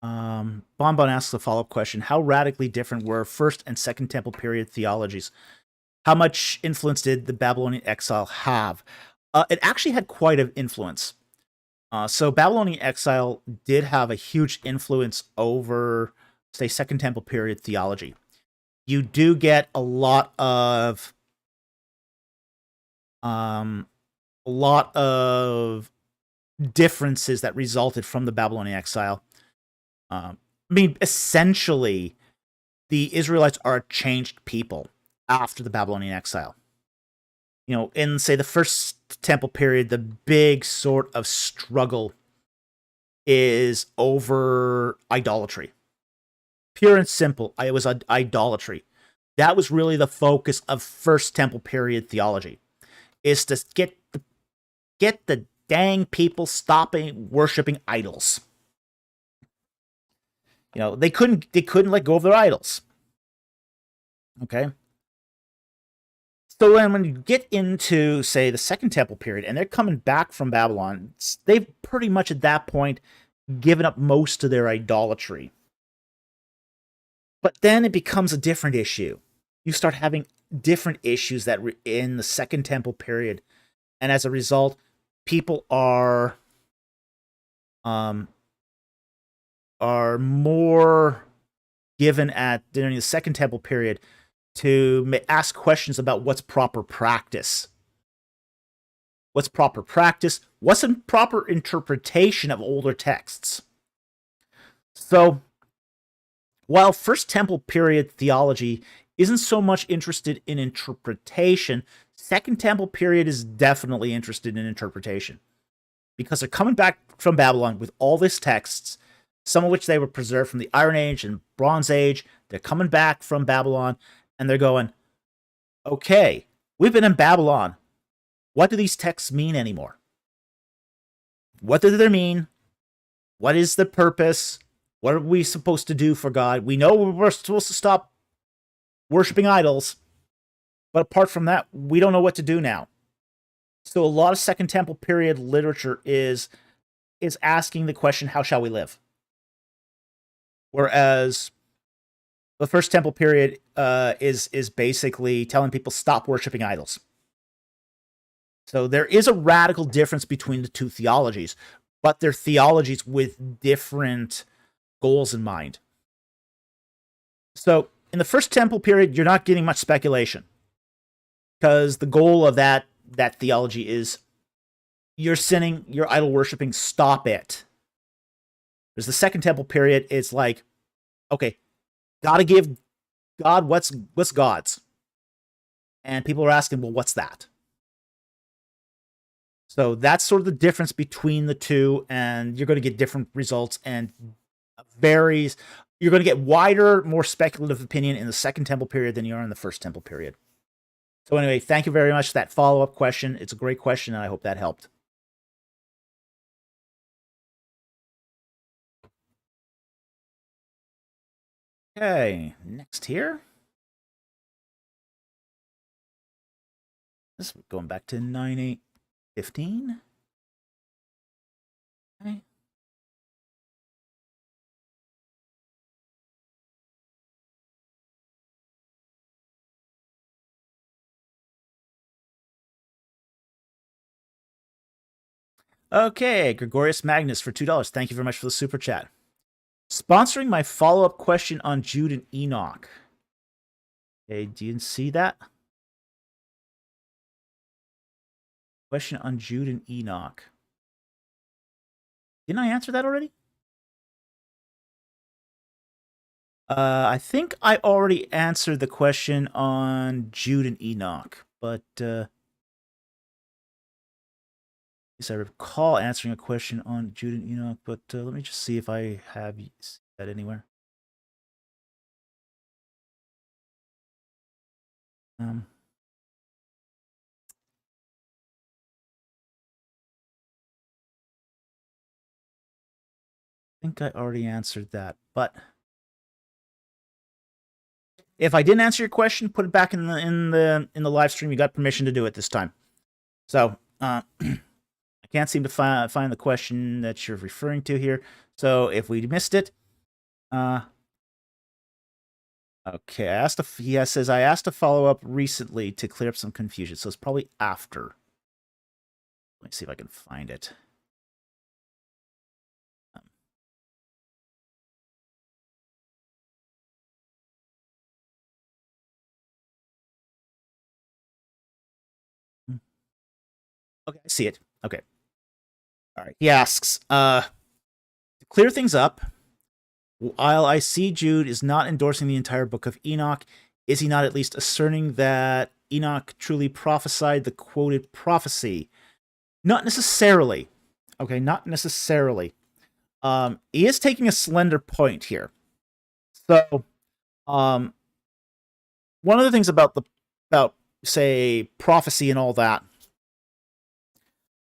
Bonbon asks a follow-up question. How radically different were First and Second Temple period theologies? How much influence did the Babylonian exile have? It actually had quite an influence. So Babylonian exile did have a huge influence over, say, Second Temple period theology. You do get a lot of differences that resulted from the Babylonian exile. I mean, essentially, the Israelites are a changed people after the Babylonian exile. You know, in, say, the First Temple period, the big sort of struggle is over idolatry. Pure and simple, it was idolatry. That was really the focus of First Temple period theology, is to get the dang people stopping worshiping idols. You know, they couldn't let go of their idols. Okay. So when you get into, say, the Second Temple period, and they're coming back from Babylon, they've pretty much at that point given up most of their idolatry. But then it becomes a different issue. You start having different issues that in the Second Temple period, and as a result, people are more given at during the Second Temple period to ask questions about what's proper practice. What's proper practice? What's a proper interpretation of older texts? So, while First Temple period theology isn't so much interested in interpretation, Second Temple period is definitely interested in interpretation. Because they're coming back from Babylon with all these texts, some of which they were preserved from the Iron Age and Bronze Age. They're coming back from Babylon, and they're going, okay, we've been in Babylon. What do these texts mean anymore? What do they mean? What is the purpose? What are we supposed to do for God? We know we're supposed to stop worshiping idols, but apart from that, we don't know what to do now. So a lot of Second Temple period literature is asking the question, how shall we live? Whereas the First Temple period is basically telling people stop worshiping idols. So there is a radical difference between the two theologies, but they're theologies with different goals in mind. So in the First Temple period, you're not getting much speculation, because the goal of that theology is you're sinning, you're idol worshiping, stop it. There's the Second Temple period, it's like, okay, gotta give God what's God's. And people are asking, well, what's that? So that's sort of the difference between the two, and you're going to get different results, and varies. You're going to get wider, more speculative opinion in the Second Temple period than you are in the First Temple period. So anyway, thank you very much for that follow-up question. It's a great question, and I hope that helped. Okay, next here. This is going back to 9/8/15. Okay. Okay, Gregorius Magnus for $2. Thank you very much for the super chat. Sponsoring my follow-up question on Jude and Enoch. Okay, do you see that? Question on Jude and Enoch. Didn't I answer that already? I think I already answered the question on Jude and Enoch, but yes, I recall answering a question on Jude and Enoch, but let me just see if I have that anywhere. I think I already answered that, but if I didn't answer your question, put it back in the live stream. You got permission to do it this time. So I can't seem to find the question that you're referring to here. So if we missed it, okay. He says I asked a follow up recently to clear up some confusion. So it's probably after. Let me see if I can find it. Okay, I see it. Okay. All right. He asks, to clear things up, while I see Jude is not endorsing the entire book of Enoch, is he not at least asserting that Enoch truly prophesied the quoted prophecy? Not necessarily. Okay, not necessarily. He is taking a slender point here. So, one of the things about say prophecy and all that,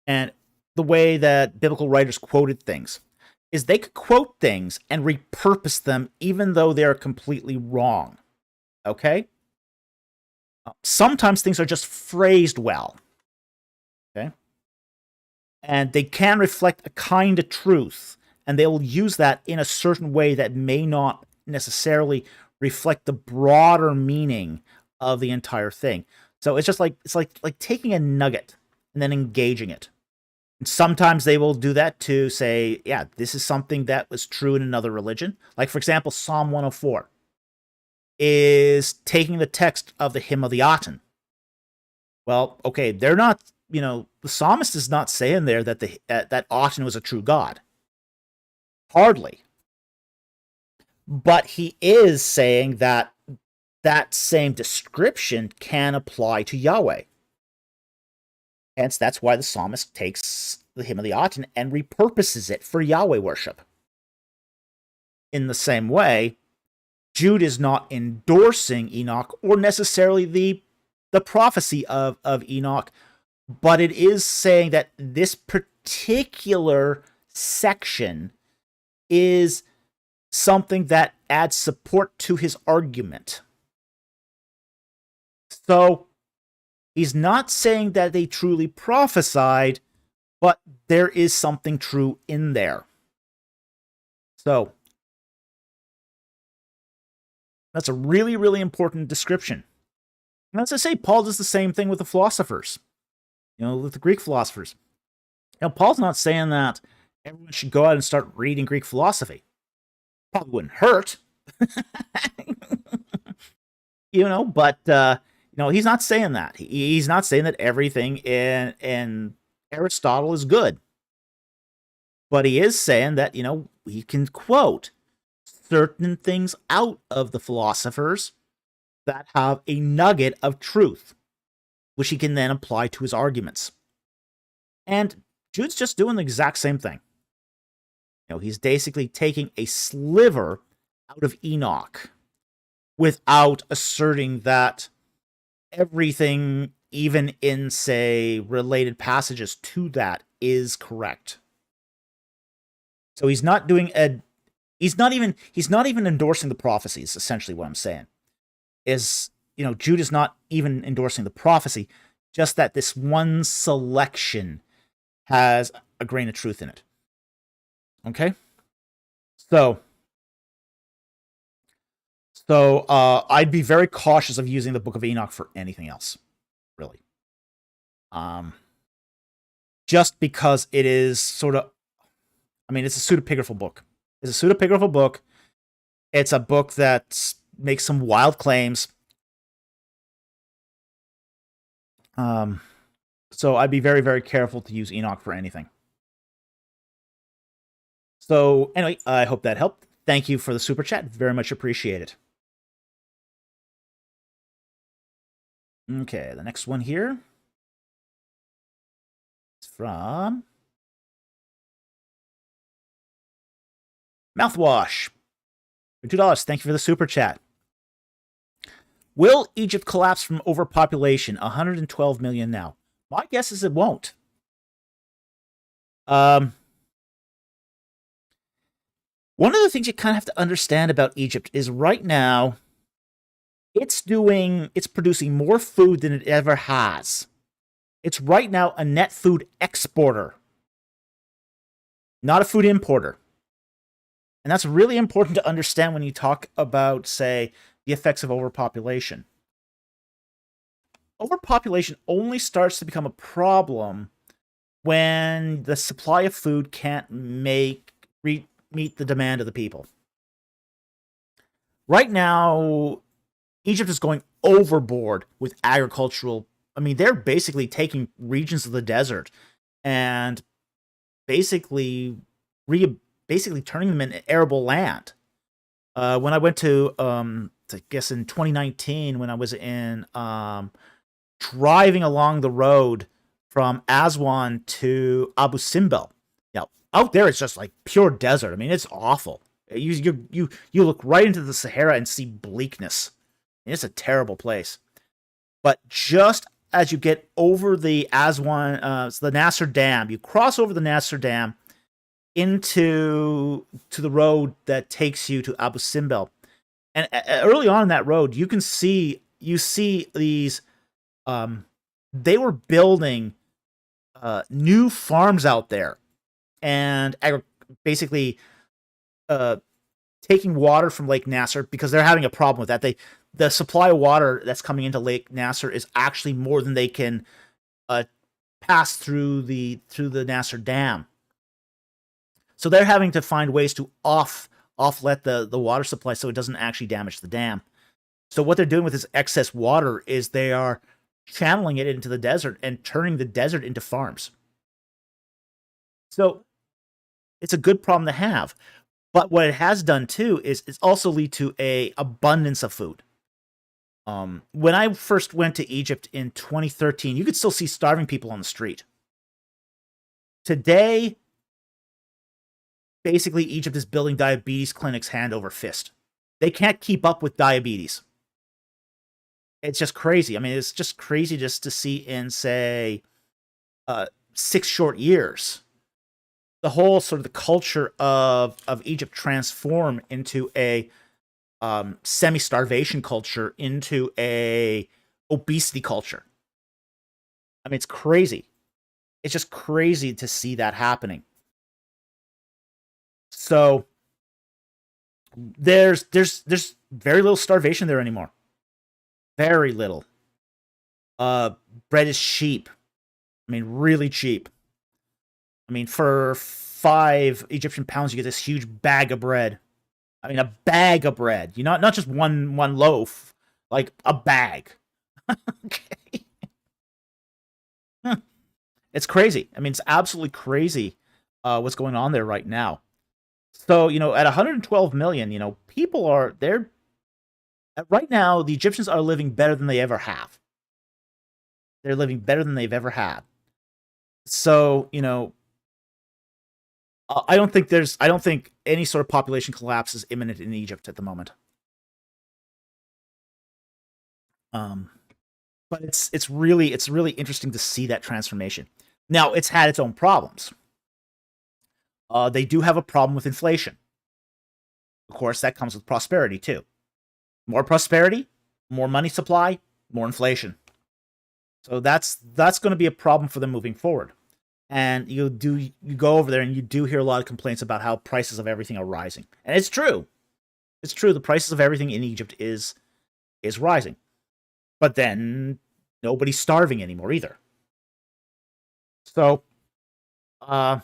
and the way that biblical writers quoted things, is they could quote things and repurpose them even though they're completely wrong. Okay? Sometimes things are just phrased well. Okay? And they can reflect a kind of truth, and they will use that in a certain way that may not necessarily reflect the broader meaning of the entire thing. So it's just like taking a nugget and then engaging it. And sometimes they will do that to say, yeah, this is something that was true in another religion. Like, for example, Psalm 104 is taking the text of the Hymn of the Aten. Well, okay, they're not, the psalmist is not saying there that that Aten was a true god. Hardly. But he is saying that that same description can apply to Yahweh. Hence, that's why the psalmist takes the Hymn of the Aten and repurposes it for Yahweh worship. In the same way, Jude is not endorsing Enoch or necessarily the prophecy of Enoch, but it is saying that this particular section is something that adds support to his argument. So, he's not saying that they truly prophesied, but there is something true in there. So, that's a really, really important description. And as I say, Paul does the same thing with the philosophers, with the Greek philosophers. Paul's not saying that everyone should go out and start reading Greek philosophy. Probably wouldn't hurt. But he's not saying that. He's not saying that everything in Aristotle is good. But he is saying that, we can quote certain things out of the philosophers that have a nugget of truth, which he can then apply to his arguments. And Jude's just doing the exact same thing. He's basically taking a sliver out of Enoch without asserting that everything, even in, say, related passages to that, is correct. So he's not even endorsing the prophecies, essentially what I'm saying. Jude is not even endorsing the prophecy, just that this one selection has a grain of truth in it. Okay? So I'd be very cautious of using the Book of Enoch for anything else, really. just because it is sort of, I mean, it's a pseudepigraphal book. It's a pseudepigraphal book. It's a book that makes some wild claims. So I'd be very, very careful to use Enoch for anything. So anyway, I hope that helped. Thank you for the super chat. Very much appreciated. Okay, the next one here is from Mouthwash. For $2. Thank you for the super chat. Will Egypt collapse from overpopulation? 112 million now. My guess is it won't. One of the things you kind of have to understand about Egypt is right now it's producing more food than it ever has. It's right now a net food exporter, not a food importer. And that's really important to understand when you talk about, say, the effects of overpopulation. Overpopulation only starts to become a problem when the supply of food can't meet the demand of the people. Right now, Egypt is going overboard with agricultural. I mean, they're basically taking regions of the desert and basically turning them into arable land. When I went to, I guess in 2019, when I was in driving along the road from Aswan to Abu Simbel, out there it's just like pure desert. I mean, it's awful. You look right into the Sahara and see bleakness. It's a terrible place. But just as you get over the Aswan, the Nasser Dam, you cross over the Nasser Dam to the road that takes you to Abu Simbel, and early on that road, you see these. They were building new farms out there, and basically taking water from Lake Nasser because they're having a problem with that. The supply of water that's coming into Lake Nasser is actually more than they can pass through the Nasser Dam. So they're having to find ways to offlet the water supply so it doesn't actually damage the dam. So what they're doing with this excess water is they are channeling it into the desert and turning the desert into farms. So it's a good problem to have. But what it has done too is it's also lead to a abundance of food. When I first went to Egypt in 2013, you could still see starving people on the street. Today, basically, Egypt is building diabetes clinics hand over fist. They can't keep up with diabetes. It's just crazy. I mean, it's just crazy just to see in, say, 6 short years, the whole sort of the culture of Egypt transform into a semi-starvation culture, into a obesity culture. I mean, it's crazy. It's just crazy to see that happening. So there's very little starvation there anymore. Very little. Bread is cheap. I mean, really cheap. I mean, for 5 Egyptian pounds, you get this huge bag of bread. I mean, a bag of bread. You know, not just one loaf, like a bag. Okay. It's crazy. I mean, it's absolutely crazy what's going on there right now. So, at 112 million, people are there. Right now, the Egyptians are living better than they ever have. They're living better than they've ever had. So, I don't think any sort of population collapse is imminent in Egypt at the moment. But it's really interesting to see that transformation. Now, it's had its own problems. They do have a problem with inflation. Of course, that comes with prosperity too. More prosperity, more money supply, more inflation. So that's going to be a problem for them moving forward. And you go over there and you do hear a lot of complaints about how prices of everything are rising. And it's true. It's true. The prices of everything in Egypt is rising. But then nobody's starving anymore either. So So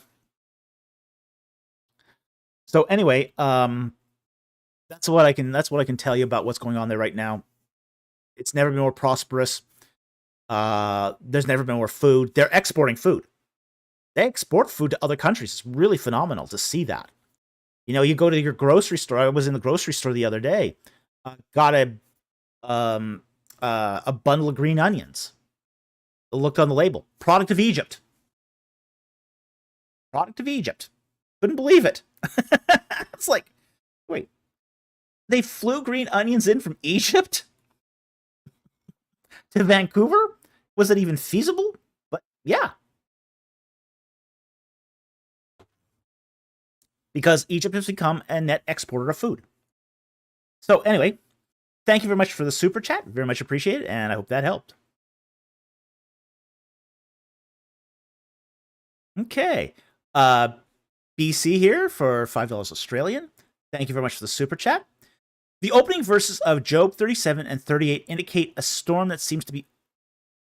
anyway, that's what I can tell you about what's going on there right now. It's never been more prosperous. There's never been more food. They're exporting food. They export food to other countries. It's really phenomenal to see that. You go to your grocery store. I was in the grocery store the other day. Got a bundle of green onions. Looked on the label. Product of Egypt. Product of Egypt. Couldn't believe it. It's like, wait, they flew green onions in from Egypt to Vancouver? Was it even feasible? But yeah. Because Egypt has become a net exporter of food. So anyway, thank you very much for the super chat. Very much appreciated, and I hope that helped. Okay. BC here for $5 Australian. Thank you very much for the super chat. The opening verses of Job 37 and 38 indicate a storm that seems to be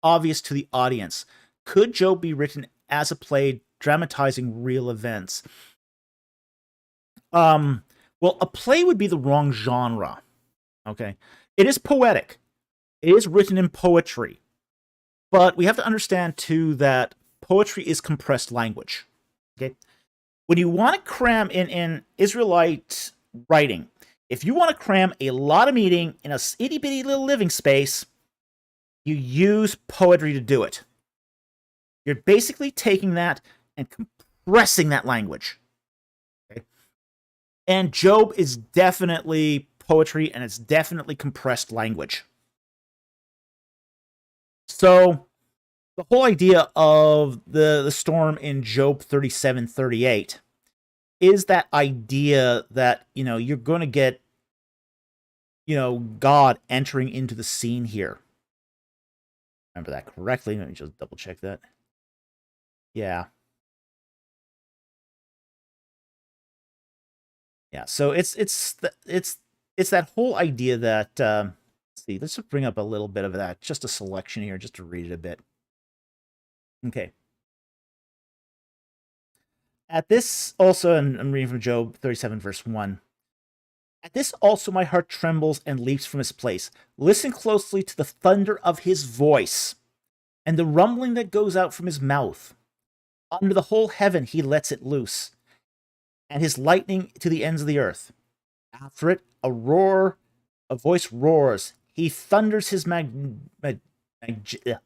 obvious to the audience. Could Job be written as a play dramatizing real events? Well, a play would be the wrong genre. Okay. It is poetic. It is written in poetry. But we have to understand, too, that poetry is compressed language. Okay. When you want to cram in Israelite writing, if you want to cram a lot of meaning in a itty bitty little living space, you use poetry to do it. You're basically taking that and compressing that language. Okay? And Job is definitely poetry, and it's definitely compressed language. So the whole idea of the storm in Job 37:38 is that idea that, you're going to get, God entering into the scene here. Remember that correctly? Let me just double check that. Yeah. Yeah, so it's that whole idea that let's see, let's just bring up a little bit of that, just a selection here, just to read it a bit. Okay. At this also, and I'm reading from Job 37, verse 1. At this also my heart trembles and leaps from his place. Listen closely to the thunder of his voice and the rumbling that goes out from his mouth. Under the whole heaven he lets it loose, and his lightning to the ends of the earth. After it, a voice roars. He thunders his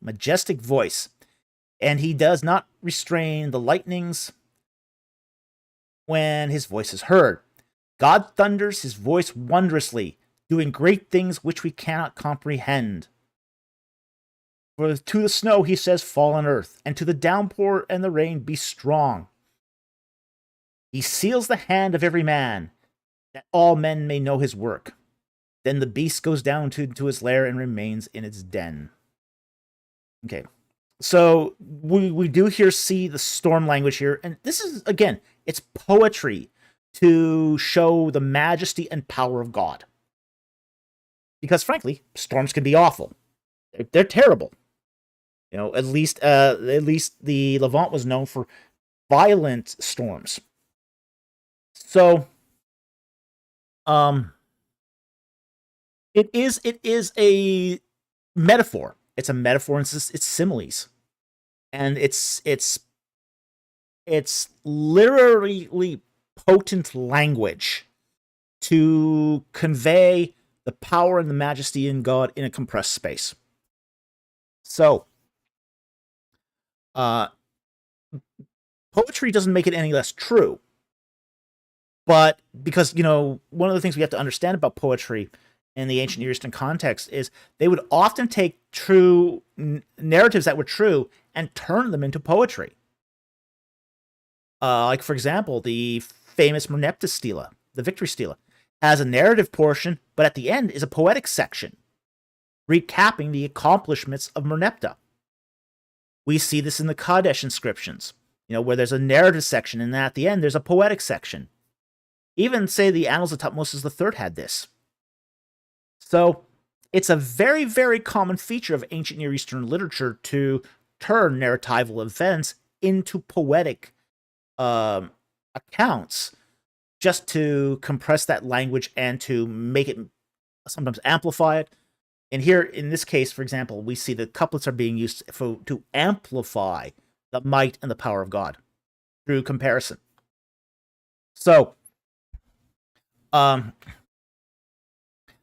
majestic voice, and he does not restrain the lightnings when his voice is heard. God thunders his voice wondrously, doing great things which we cannot comprehend. For to the snow he says, fall on earth, and to the downpour and the rain, be strong. He seals the hand of every man, that all men may know his work. Then the beast goes down to his lair and remains in its den. Okay, so we do here see the storm language here, and this is, again, it's poetry to show the majesty and power of God. Because frankly, storms can be awful. They're terrible. At least the Levant was known for violent storms. So, it is a metaphor. It's a metaphor. It's similes, and it's literally potent language to convey the power and the majesty in God in a compressed space. So, poetry doesn't make it any less true. But because, one of the things we have to understand about poetry in the ancient Near Eastern context is they would often take true narratives that were true and turn them into poetry. Like, for example, the famous Merneptah Stela, the Victory Stela, has a narrative portion, but at the end is a poetic section, recapping the accomplishments of Merneptah. We see this in the Kadesh inscriptions, where there's a narrative section, and at the end there's a poetic section. Even, say, the Annals of Tutmosis III had this. So, it's a very, very common feature of ancient Near Eastern literature to turn narratival events into poetic accounts just to compress that language and to make it sometimes amplify it. And here, in this case, for example, we see the couplets are being used to amplify the might and the power of God through comparison. So, um,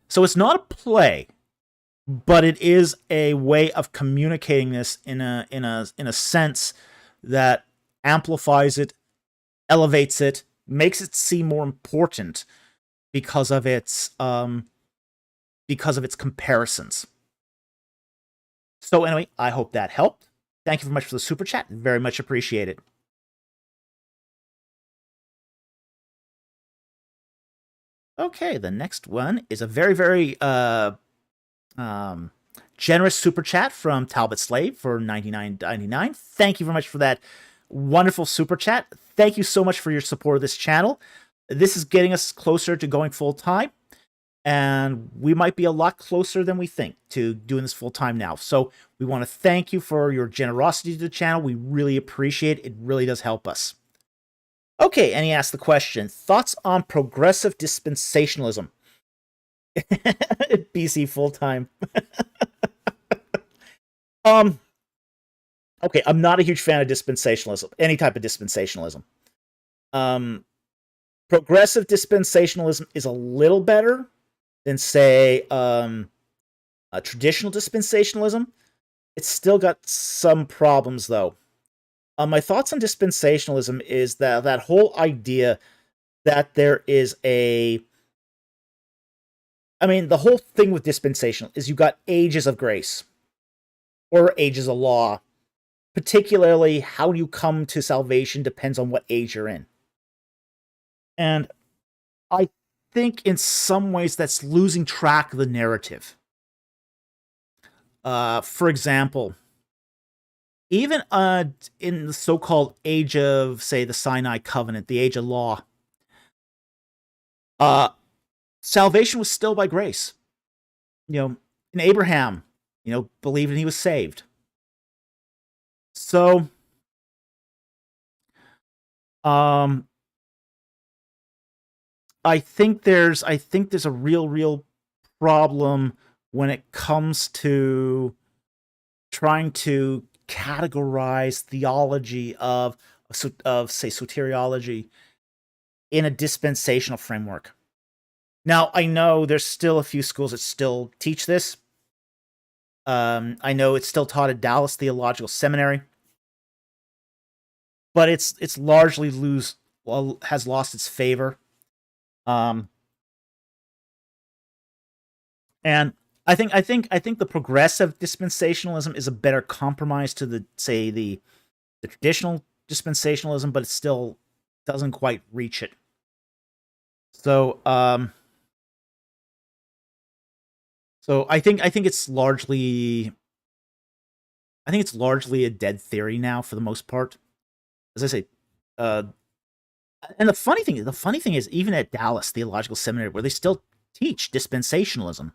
so it's not a play, but it is a way of communicating this in a sense that amplifies it, elevates it, makes it seem more important because of its comparisons. So anyway, I hope that helped. Thank you very much for the super chat. Very much appreciated. Okay, the next one is a very, very generous super chat from Talbot Slave for $99.99. Thank you very much for that wonderful super chat. Thank you so much for your support of this channel. This is getting us closer to going full time, and we might be a lot closer than we think to doing this full time now. So we want to thank you for your generosity to the channel. We really appreciate it. It really does help us. Okay, and he asked the question, thoughts on progressive dispensationalism? BC full-time. Okay, I'm not a huge fan of dispensationalism, any type of dispensationalism. Progressive dispensationalism is a little better than, say, traditional dispensationalism. It's still got some problems, though. My thoughts on dispensationalism is that whole idea that there is the whole thing with dispensational is you got ages of grace or ages of law. Particularly, how you come to salvation depends on what age you're in. And I think in some ways that's losing track of the narrative. For example, even in the so-called age of, say, the Sinai Covenant, the age of law, salvation was still by grace. In Abraham, believed and he was saved. So, I think there's a real problem when it comes to trying to categorize theology of say, soteriology in a dispensational framework. Now, I know there's still a few schools that still teach this. I know it's still taught at Dallas Theological Seminary, but it's largely has lost its favor. And I think the progressive dispensationalism is a better compromise to the traditional dispensationalism, but it still doesn't quite reach it. So I think it's largely a dead theory now for the most part. As I say, and the funny thing is, even at Dallas Theological Seminary, where they still teach dispensationalism,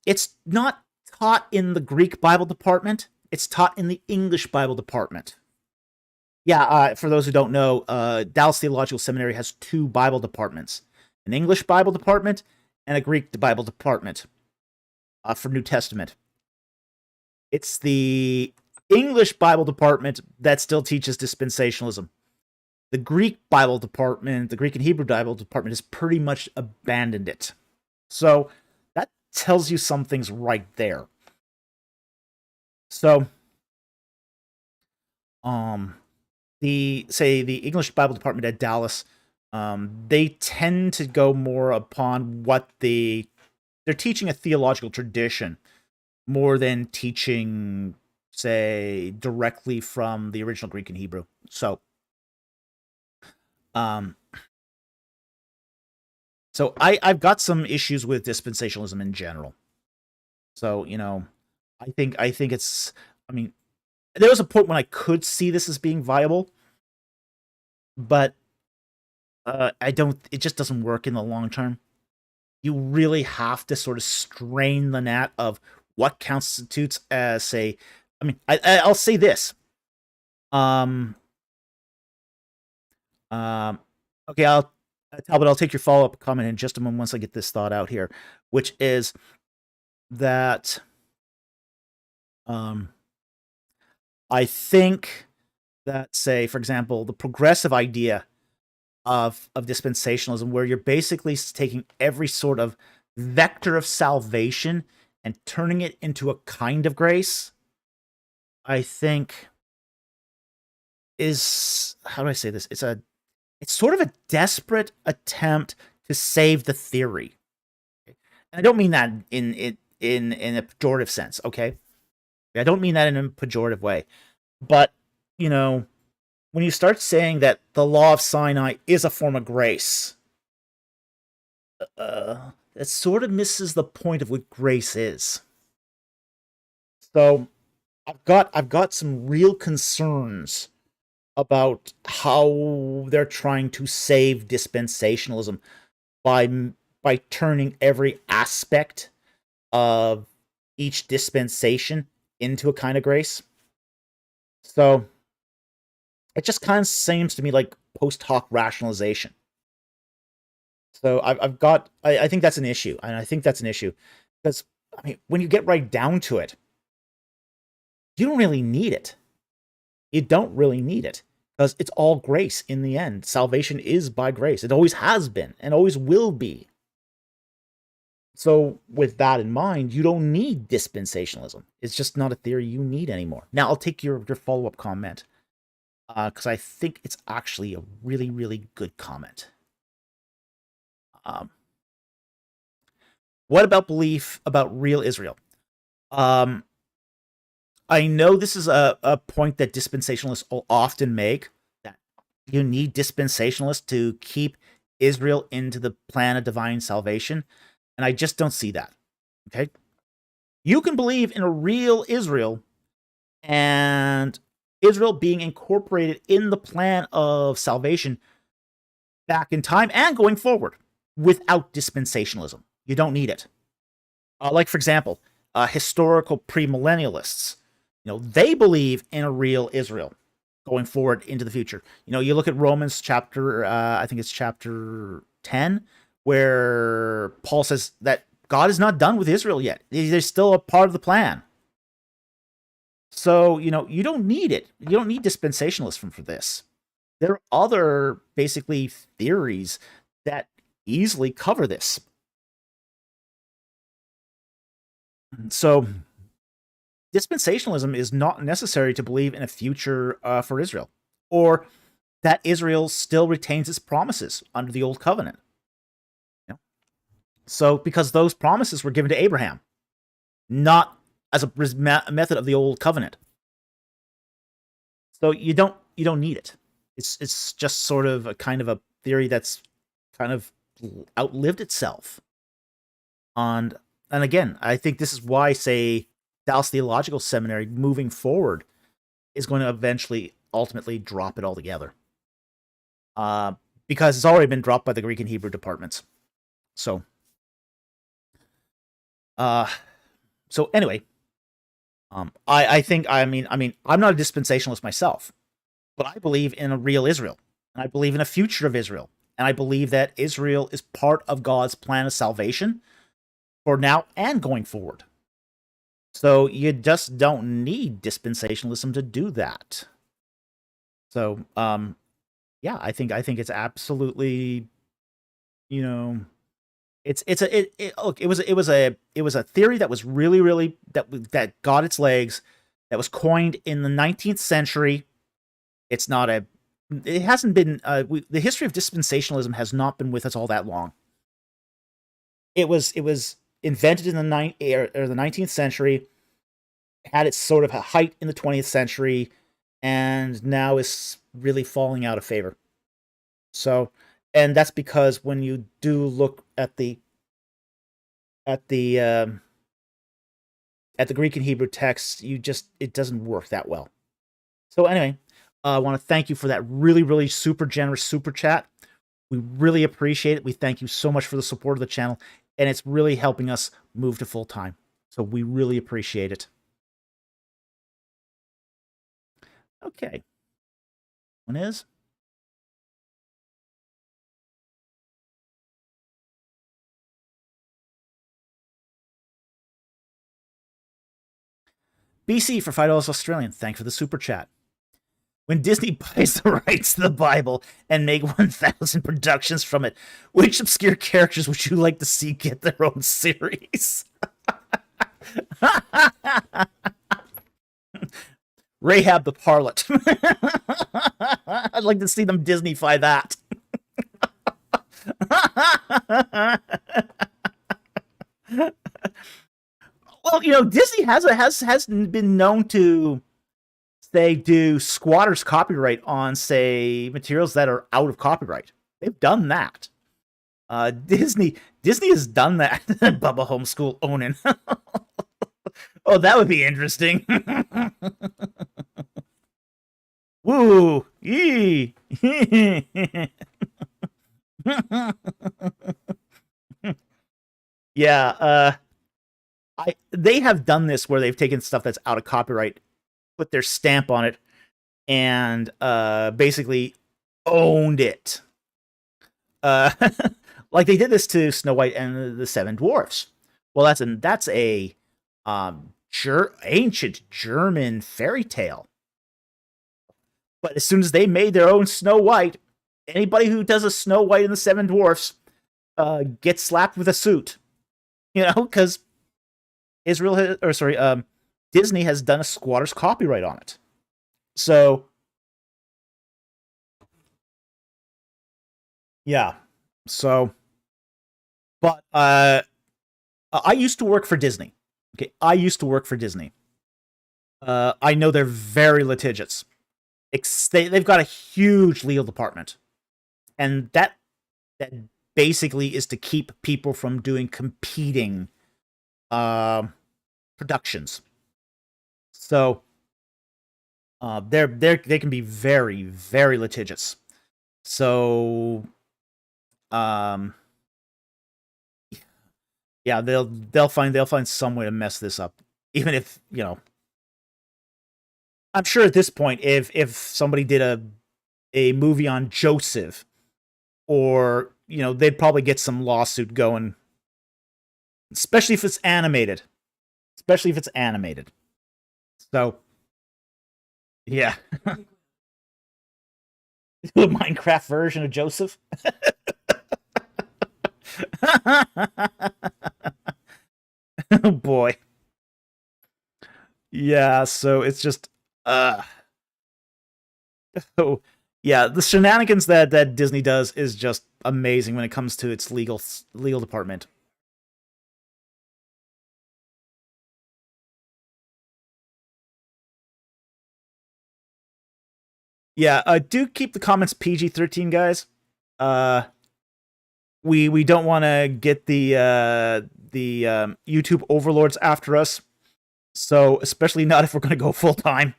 it's not taught in the Greek Bible department. It's taught in the English Bible department. Yeah, for those who don't know, Dallas Theological Seminary has two Bible departments: an English Bible department and a Greek Bible department for New Testament. It's the English Bible department that still teaches dispensationalism. The Greek Bible department, the Greek and Hebrew Bible department, has pretty much abandoned it. So that tells you something's right there. So, the English Bible department at Dallas, they tend to go more upon what they're teaching a theological tradition more than teaching, say, directly from the original Greek and Hebrew. So, I've got some issues with dispensationalism in general. So, I think it's, there was a point when I could see this as being viable, but it just doesn't work in the long term. You really have to sort of strain the gnat of what constitutes as, say, I'll say this. Okay, Talbot, I'll take your follow-up comment in just a moment once I get this thought out here, which is that I think that, say, for example, the progressive idea of dispensationalism, where you're basically taking every sort of vector of salvation and turning it into a kind of grace, I think is, how do I say this? It's sort of a desperate attempt to save the theory. And I don't mean that in a pejorative sense, okay? I don't mean that in a pejorative way. But, you know, when you start saying that the law of Sinai is a form of grace, that sort of misses the point of what grace is. So I've got some real concerns about how they're trying to save dispensationalism by by turning every aspect of each dispensation into a kind of grace. So it just kind of seems to me like post hoc rationalization. So I think that's an issue, and I think that's an issue because I mean, when you get right down to it, you don't really need it. You don't really need it because it's all grace in the end. Salvation is by grace. It always has been and always will be. So, with that in mind, you don't need dispensationalism. It's just not a theory you need anymore. Now, I'll take your follow up comment because I think it's actually a really, really good comment. What about belief about real Israel? I know this is a point that dispensationalists will often make, that you need dispensationalists to keep Israel into the plan of divine salvation. And I just don't see that. Okay? You can believe in a real Israel and Israel being incorporated in the plan of salvation back in time and going forward without dispensationalism. You don't need it. Like, for example, historical premillennialists, they believe in a real Israel going forward into the future. You look at Romans chapter, I think it's chapter 10, where Paul says that God is not done with Israel yet. They're still a part of the plan. So, you don't need it. You don't need dispensationalism for this. There are other, basically, theories that easily cover this. So, dispensationalism is not necessary to believe in a future for Israel, or that Israel still retains its promises under the Old Covenant. So, because those promises were given to Abraham, not as a method of the Old Covenant. So you don't need it. It's just sort of a kind of a theory that's kind of outlived itself. And again, I think this is why, say, Dallas Theological Seminary moving forward is going to eventually, ultimately drop it altogether. Because it's already been dropped by the Greek and Hebrew departments. So, anyway, I think, I mean, I'm not a dispensationalist myself, but I believe in a real Israel, and I believe in a future of Israel, and I believe that Israel is part of God's plan of salvation for now and going forward. So you just don't need dispensationalism to do that. So, yeah, I think it's absolutely, look, it was a theory that was really that got its legs, that was coined in the 19th century. It hasn't been the history of dispensationalism has not been with us all that long. It was invented in the 19th century, had its sort of a height in the 20th century, and now is really falling out of favor. So, and that's because when you do look at the Greek and Hebrew texts, it doesn't work that well. So anyway, I want to thank you for that really super generous super chat. We really appreciate it. We thank you so much for the support of the channel, and it's really helping us move to full time. So we really appreciate it. Okay. One is BC for $5 Australian. Thank you for the super chat. When Disney buys the rights to the Bible and make 1,000 productions from it, which obscure characters would you like to see get their own series? Rahab the Harlot. I'd like to see them Disney-fy that. Well, you know, Disney has been known to, say, do squatters copyright on, say, materials that are out of copyright. They've done that. Disney has done that. Bubba Homeschool Onin. Oh, that would be interesting. Woo! Yee! Yeah, they have done this where they've taken stuff that's out of copyright, put their stamp on it, and basically owned it. Like they did this to Snow White and the Seven Dwarfs. Well, that's a ancient German fairy tale. But as soon as they made their own Snow White, anybody who does a Snow White and the Seven Dwarfs gets slapped with a suit. You know, because Disney has done a squatter's copyright on it. So, yeah. So, but I used to work for Disney. Okay, I used to work for Disney. I know they're very litigious. They've got a huge legal department, and that basically is to keep people from doing competing productions. So they can be very, very litigious. So yeah, they'll find some way to mess this up, even if, you know, I'm sure at this point, if somebody did a movie on Joseph, or, you know, they'd probably get some lawsuit going, especially if it's animated. So, yeah. A Minecraft version of Joseph. Oh boy. Yeah, so it's just oh yeah, the shenanigans that Disney does is just amazing when it comes to its legal department. Yeah, do keep the comments PG-13, guys. We don't want to get the YouTube overlords after us. So, especially not if we're going to go full time.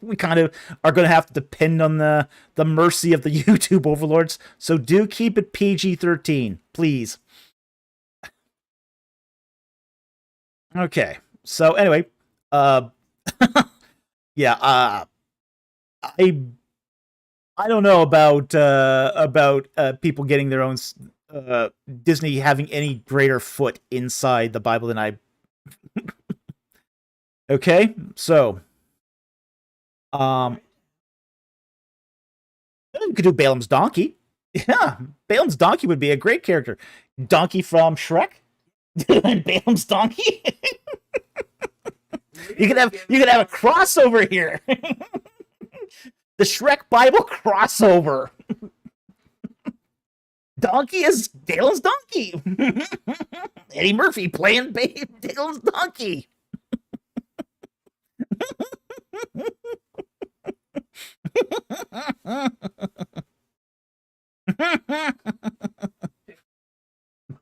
We kind of are going to have to depend on the mercy of the YouTube overlords. So do keep it PG-13, please. Okay. So anyway, yeah, I don't know about people getting their own Disney having any greater foot inside the Bible than I. Okay, so you could do Balaam's donkey. Yeah, Balaam's donkey would be a great character. Donkey from Shrek. Balaam's donkey. You could have a crossover here. The Shrek Bible crossover. Donkey is Balaam's donkey. Eddie Murphy playing Balaam's donkey.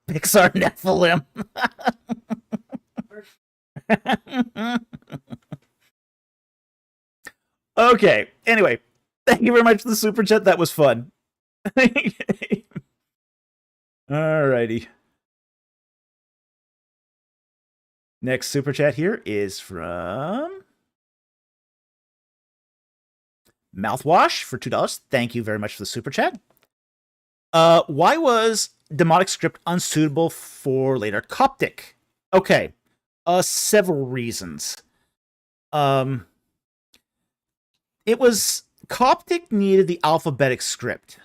Pixar Nephilim. Okay, anyway, thank you very much for the super chat. That was fun. Alrighty. Next super chat here is from Mouthwash for $2. Thank you very much for the super chat. Why was demonic script unsuitable for later Coptic? Okay, several reasons. Um, it was Coptic needed the alphabetic script.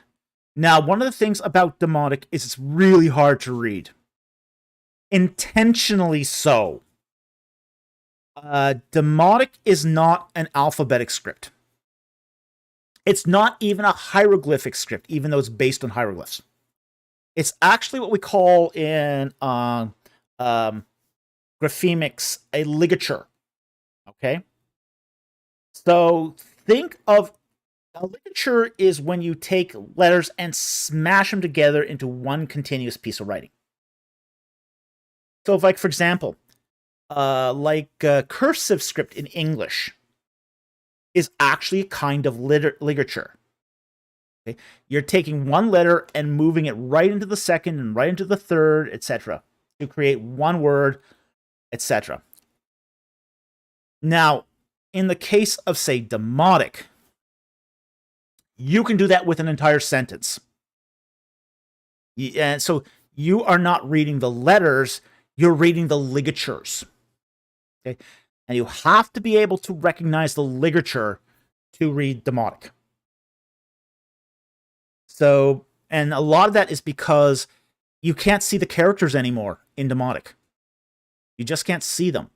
Now, one of the things about Demotic is it's really hard to read. Intentionally so. Demotic is not an alphabetic script. It's not even a hieroglyphic script, even though it's based on hieroglyphs. It's actually what we call in graphemics a ligature. Okay? So think of a ligature is when you take letters and smash them together into one continuous piece of writing. So, like, for example, cursive script in English is actually a kind of ligature. Okay? You're taking one letter and moving it right into the second and right into the third, etc., to create one word, etc. Now, in the case of, say, Demotic, you can do that with an entire sentence. And so you are not reading the letters, you're reading the ligatures. Okay? And you have to be able to recognize the ligature to read Demotic. So, and a lot of that is because you can't see the characters anymore in Demotic. You just can't see them.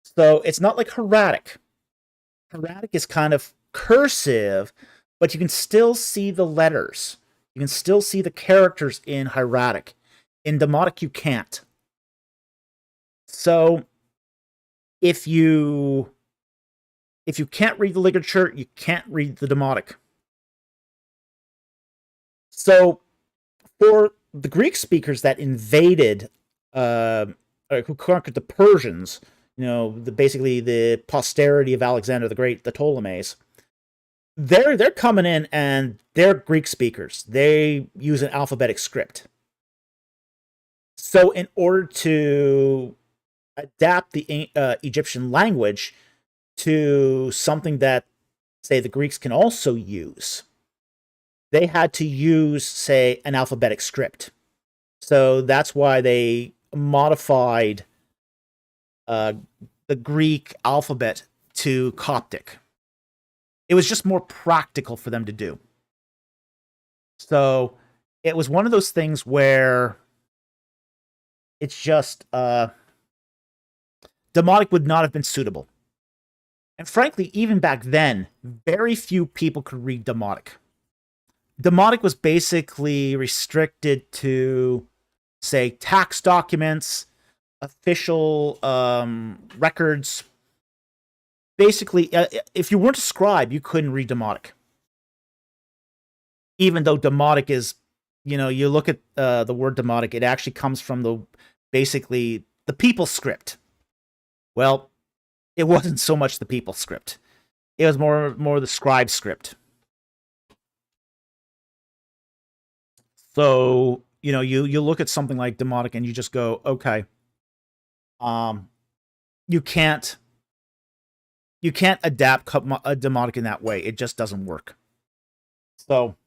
So it's not like Hieratic. Hieratic is kind of cursive, but you can still see the letters. You can still see the characters in Hieratic. In Demotic, you can't. So if you can't read the ligature, you can't read the Demotic. So for the Greek speakers that invaded, who conquered the Persians, basically the posterity of Alexander the Great, the Ptolemies, they're coming in and they're Greek speakers. They use an alphabetic script. So in order to adapt the Egyptian language to something that, say, the Greeks can also use, they had to use, say, an alphabetic script. So that's why they modified the Greek alphabet to Coptic. It was just more practical for them to do. So it was one of those things where it's just Demotic would not have been suitable. And frankly, even back then, very few people could read Demotic. Demotic was basically restricted to, say, tax documents, official records. Basically, if you weren't a scribe, you couldn't read Demotic. Even though Demotic is, you look at the word Demotic, it actually comes from basically the people script. Well, it wasn't so much the people script. It was more the scribe script. So, you look at something like Demotic and you just go, okay, you can't adapt a Demotic in that way. It just doesn't work. So,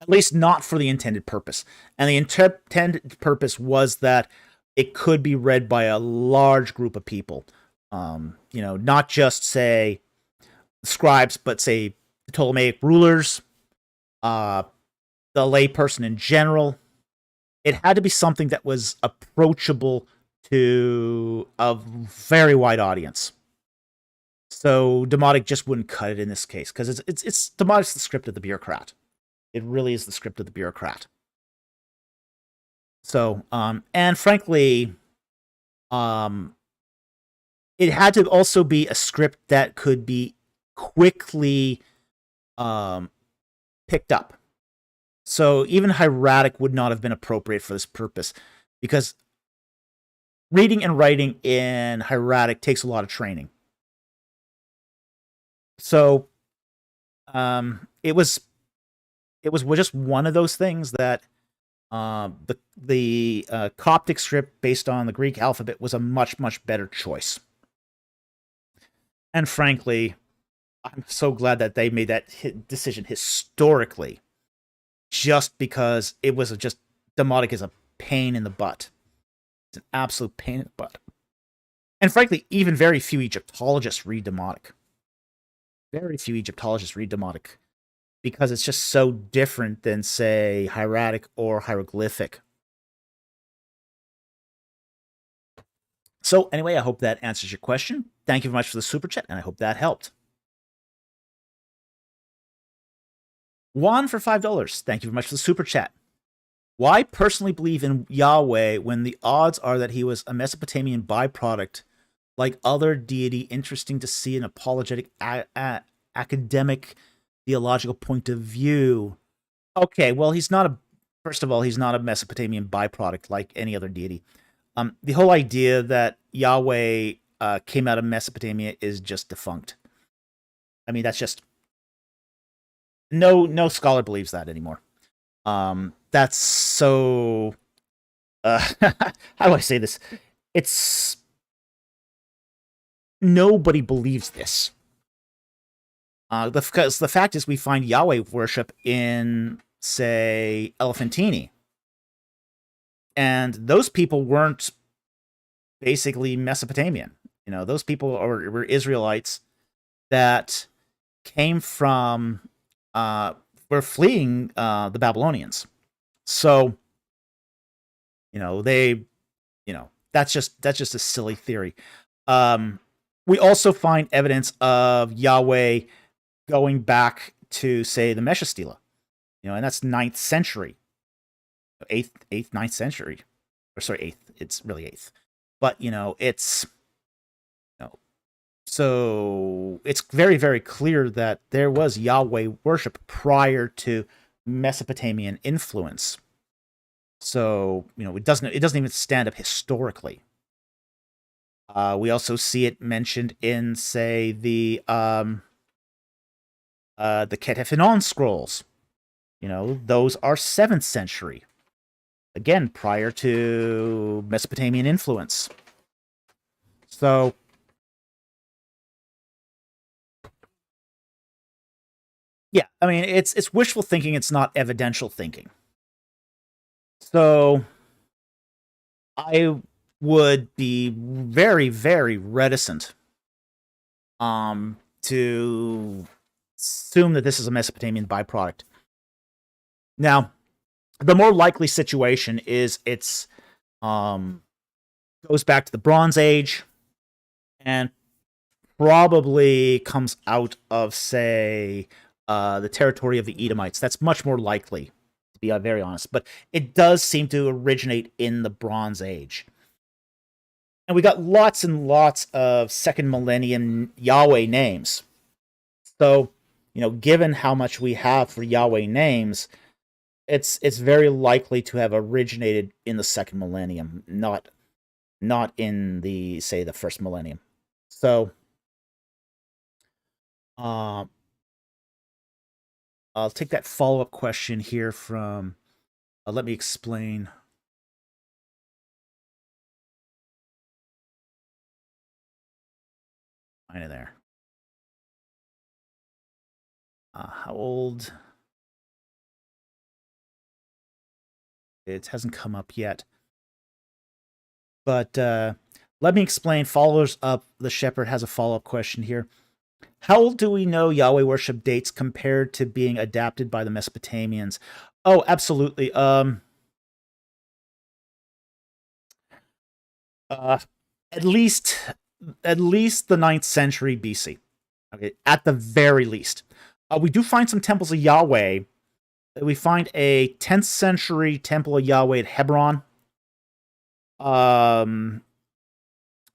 at least not for the intended purpose. And the intended purpose was that it could be read by a large group of people. Not just, say, scribes, but, say, the Ptolemaic rulers, the layperson in general. It had to be something that was approachable to a very wide audience. So Demotic just wouldn't cut it in this case, because it's Demotic's the script of the bureaucrat. It really is the script of the bureaucrat. So, and frankly, it had to also be a script that could be quickly picked up. So even hieratic would not have been appropriate for this purpose, because reading and writing in hieratic takes a lot of training. So it was just one of those things that the Coptic script based on the Greek alphabet was a much better choice. And frankly, I'm so glad that they made that decision historically, just because it was just Demotic is a pain in the butt. It's an absolute pain in the butt. And frankly, even very few Egyptologists read Demotic. Very few Egyptologists read Demotic because it's just so different than, say, hieratic or hieroglyphic. So anyway, I hope that answers your question. Thank you very much for the super chat, and I hope that helped. Juan for $5. Thank you very much for the super chat. Why personally believe in Yahweh when the odds are that he was a Mesopotamian byproduct, like other deity? Interesting to see an apologetic, academic, theological point of view. Okay, well, he's not a. First of all, he's not a Mesopotamian byproduct like any other deity. The whole idea that Yahweh came out of Mesopotamia is just defunct. I mean, that's just no scholar believes that anymore. That's so. How do I say this? It's nobody believes this. Because the fact is, we find Yahweh worship in, say, Elephantini, and those people weren't basically Mesopotamian. You know, those people were Israelites that came from, were fleeing the Babylonians. So, that's just a silly theory. We also find evidence of Yahweh going back to, say, the Mesha Stela, and that's 9th century, 8th, 9th century, or sorry, 8th. It's really 8th, but it's so it's very, very clear that there was Yahweh worship prior to Mesopotamian influence. So it doesn't even stand up historically. We also see it mentioned in, say, the Ketephinon scrolls. Those are 7th century. Again, prior to Mesopotamian influence. So, yeah, I mean, it's wishful thinking. It's not evidential thinking. So, I would be very, very reticent to assume that this is a Mesopotamian byproduct. Now, the more likely situation is it's goes back to the Bronze Age and probably comes out of, say, the territory of the Edomites. That's much more likely, to be very honest. But it does seem to originate in the Bronze Age. And we got lots and lots of second millennium Yahweh names. So, given how much we have for Yahweh names, it's very likely to have originated in the second millennium, not in the, say, the first millennium. So, I'll take that follow-up question here from. Let me explain. Find it there. How old? It hasn't come up yet. But let me explain. Followers up the Shepherd has a follow-up question here. How old do we know Yahweh worship dates compared to being adapted by the Mesopotamians? Oh, absolutely. At least the 9th century BC. Okay, at the very least. We do find some temples of Yahweh. We find a 10th century temple of Yahweh at Hebron.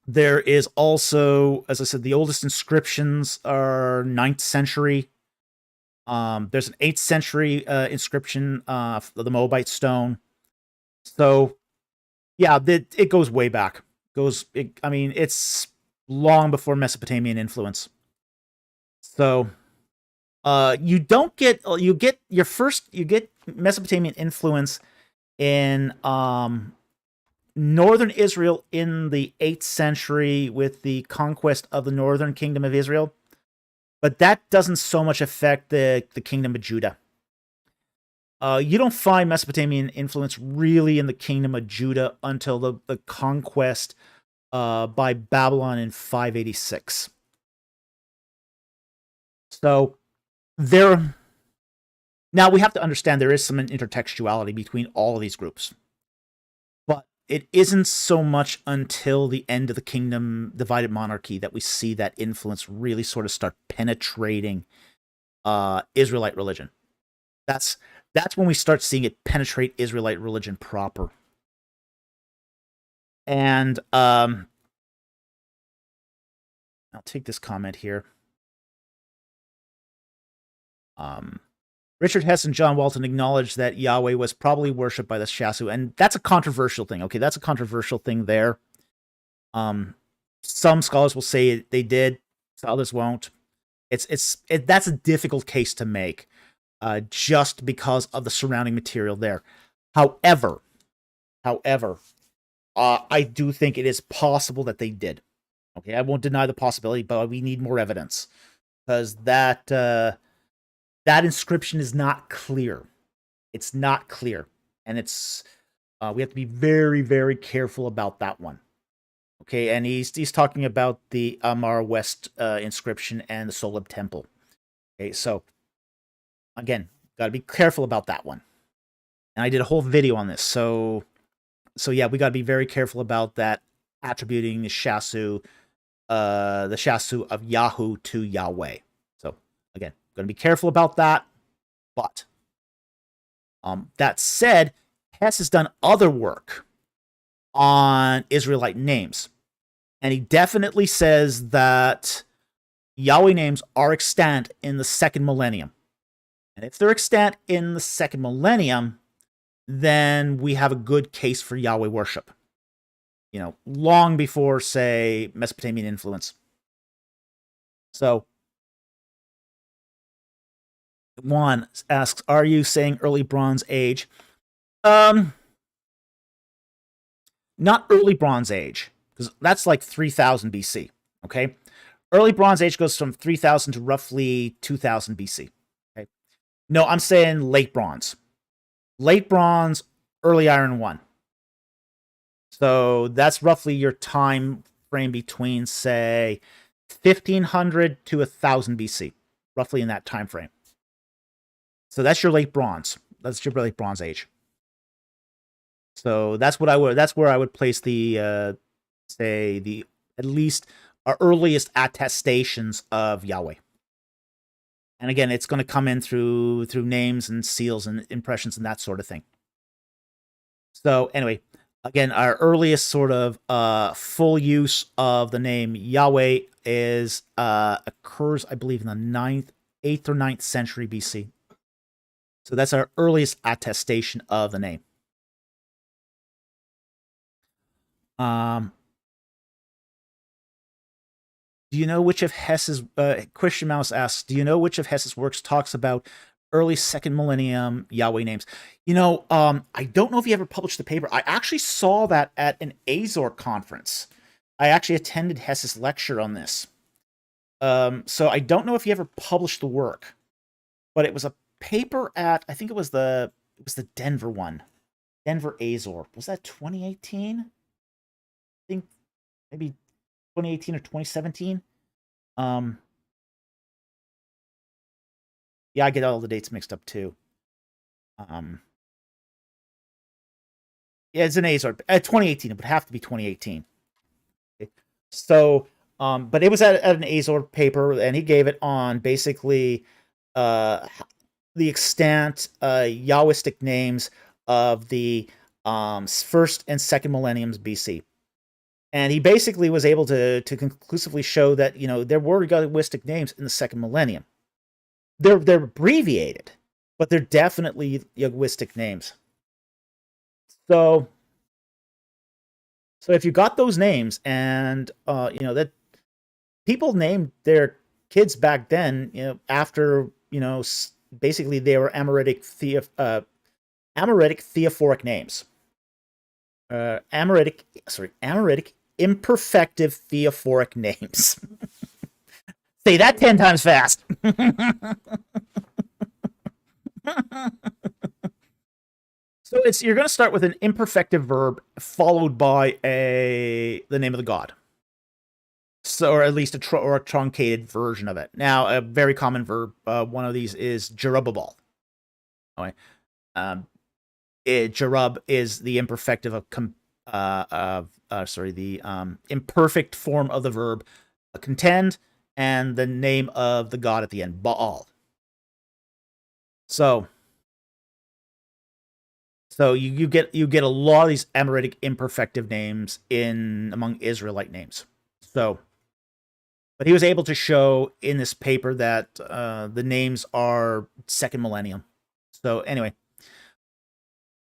There is also, as I said, the oldest inscriptions are 9th century. There's an 8th century inscription of the Moabite stone. So, yeah, it goes way back. It's long before Mesopotamian influence. So, you get Mesopotamian influence in northern Israel in the 8th century with the conquest of the northern kingdom of Israel, but that doesn't so much affect the kingdom of Judah. You don't find Mesopotamian influence really in the kingdom of Judah until the conquest by Babylon in 586. So there. Now we have to understand there is some intertextuality between all of these groups, but it isn't so much until the end of the Kingdom Divided Monarchy that we see that influence really sort of start penetrating Israelite religion. That's when we start seeing it penetrate Israelite religion proper. And I'll take this comment here. Richard Hess and John Walton acknowledged that Yahweh was probably worshipped by the Shasu, and that's a controversial thing. Okay, that's a controversial thing there. Some scholars will say they did, others won't. That's a difficult case to make, just because of the surrounding material there. However, I do think it is possible that they did. Okay, I won't deny the possibility, but we need more evidence, because that inscription is not clear. It's not clear, and it's we have to be very, very careful about that one. Okay, and he's talking about the Amar West inscription and the Soleb Temple. Okay, so again, got to be careful about that one. And I did a whole video on this, so yeah, we got to be very careful about that, attributing the Shasu of Yahoo to Yahweh. So again, going to be careful about that. But that said, Hess has done other work on Israelite names, and he definitely says that Yahweh names are extant in the second millennium. And if they're extant in the second millennium, then we have a good case for Yahweh worship. You know, long before, say, Mesopotamian influence. So, Juan asks, are you saying early Bronze Age? Not early Bronze Age, because that's like 3000 BC, okay? Early Bronze Age goes from 3000 to roughly 2000 BC, okay? No, I'm saying late Bronze. Late Bronze, early Iron 1. So that's roughly your time frame between, say, 1500 to 1000 BC, roughly in that time frame. So that's your late Bronze. That's your late Bronze Age. So that's where I would place the say the at least our earliest attestations of Yahweh. And again, it's going to come in through names and seals and impressions and that sort of thing. So anyway, again, our earliest sort of full use of the name Yahweh is occurs, I believe, in the 8th or 9th century BC. So that's our earliest attestation of the name. Do you know which of Hess's, Christian Mouse asks, do you know which of Hess's works talks about early second millennium Yahweh names? You know, I don't know if he ever published the paper. I actually saw that at an Azor conference. I actually attended Hess's lecture on this. So I don't know if he ever published the work, but it was a paper at, I think it was the Denver one. Denver Azor. Was that 2018? I think maybe 2018 or 2017. Yeah, I get all the dates mixed up too. Yeah, it's an Azor. 2018. It would have to be 2018. Okay. So, but it was at an Azor paper, and he gave it on basically the extant Yahwistic names of the first and second millenniums BC. And he basically was able to conclusively show that, you know, there were Yahwistic names in the second millennium. They're abbreviated, but they're definitely Yahwistic names. So if you got those names, and you know, that people named their kids back then, you know, after, you know, basically they were Amoritic theophoric names. Amoritic imperfective theophoric names. Say that 10 times fast. So you're going to start with an imperfective verb followed by the name of the god. So, or at least a truncated version of it. Now, a very common verb, one of these is Jerubbaal. Okay. Jerub is the imperfective of the imperfect form of the verb contend, and the name of the god at the end, Baal. So you get a lot of these Amoritic imperfective names among Israelite names. So, but he was able to show in this paper that the names are second millennium. So anyway,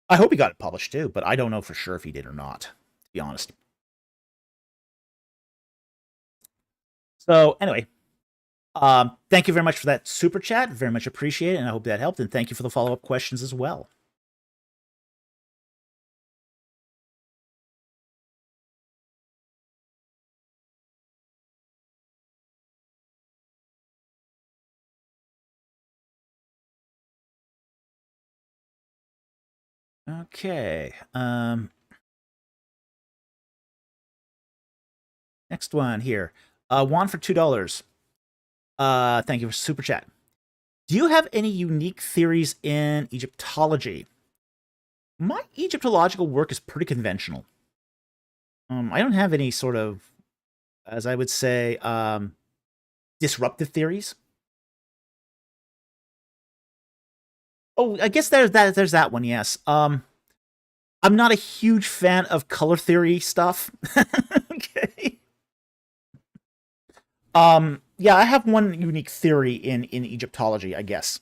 I hope he got it published too, but I don't know for sure if he did or not, to be honest. So anyway, thank you very much for that super chat. Very much appreciate it, and I hope that helped. And thank you for the follow-up questions as well. Okay. Next one here. Juan for $2. Thank you for super chat. Do you have any unique theories in Egyptology? My Egyptological work is pretty conventional. I don't have any sort of, as I would say, disruptive theories. Oh, I guess there's that one, yes. I'm not a huge fan of color theory stuff. Okay. Yeah, I have one unique theory in Egyptology, I guess,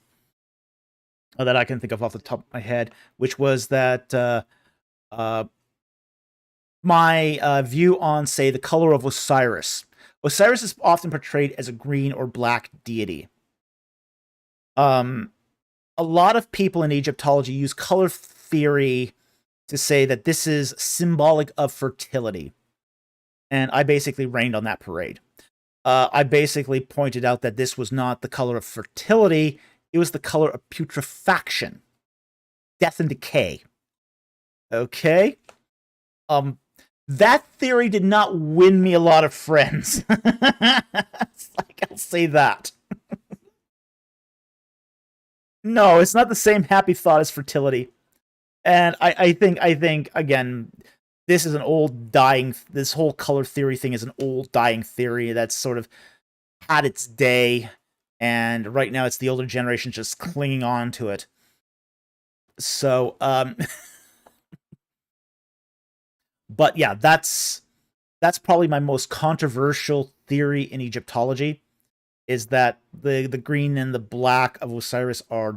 that I can think of off the top of my head, which was that my view on, say, the color of Osiris. Osiris is often portrayed as a green or black deity. A lot of people in Egyptology use color theory to say that this is symbolic of fertility. And I basically rained on that parade. I basically pointed out that this was not the color of fertility, it was the color of putrefaction, death and decay. Okay? That theory did not win me a lot of friends. I'll say that. No, it's not the same happy thought as fertility. And I think again, this is an old dying. This whole color theory thing is an old dying theory that's sort of had its day, and right now it's the older generation just clinging on to it. So, but yeah, that's probably my most controversial theory in Egyptology, is that the green and the black of Osiris are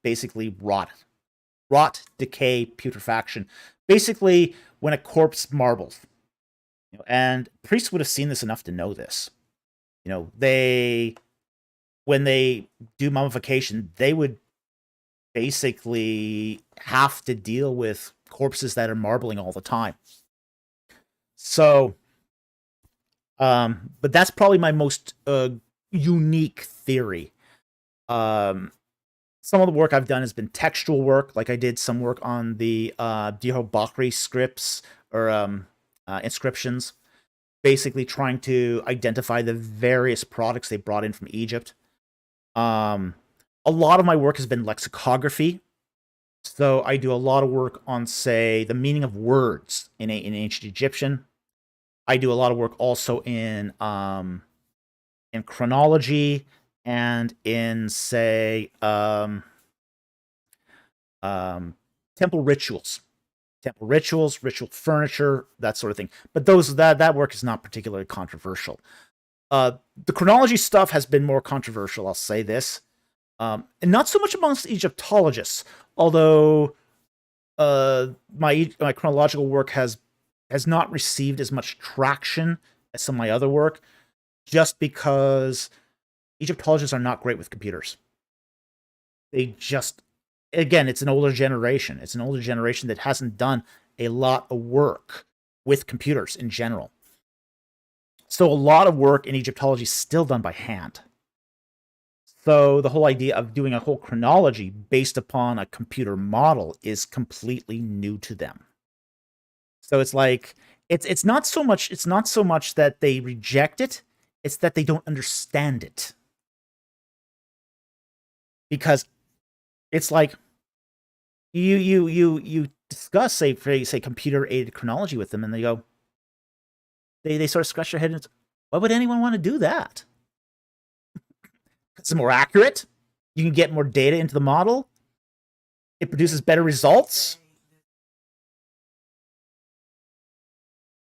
basically rot, decay, putrefaction. Basically, when a corpse marbles, and priests would have seen this enough to know this. When they do mummification, they would basically have to deal with corpses that are marbling all the time. So, but that's probably my most unique theory. Some of the work I've done has been textual work, like I did some work on the Dihobakri scripts or inscriptions, basically trying to identify the various products they brought in from Egypt. A lot of my work has been lexicography, so I do a lot of work on, say, the meaning of words in ancient Egyptian. I do a lot of work also in chronology and in, say, temple rituals, ritual furniture, that sort of thing. But that work is not particularly controversial. The chronology stuff has been more controversial, I'll say this, and not so much amongst Egyptologists, although my chronological work has not received as much traction as some of my other work, just because Egyptologists are not great with computers. They just, again, it's an older generation. It's an older generation that hasn't done a lot of work with computers in general. So a lot of work in Egyptology is still done by hand. So the whole idea of doing a whole chronology based upon a computer model is completely new to them. So it's like it's not so much that they reject it, it's that they don't understand it. Because it's like you discuss say computer aided chronology with them, and they go, they sort of scratch their head and why would anyone want to do that? It's more accurate. You can get more data into the model. It produces better results.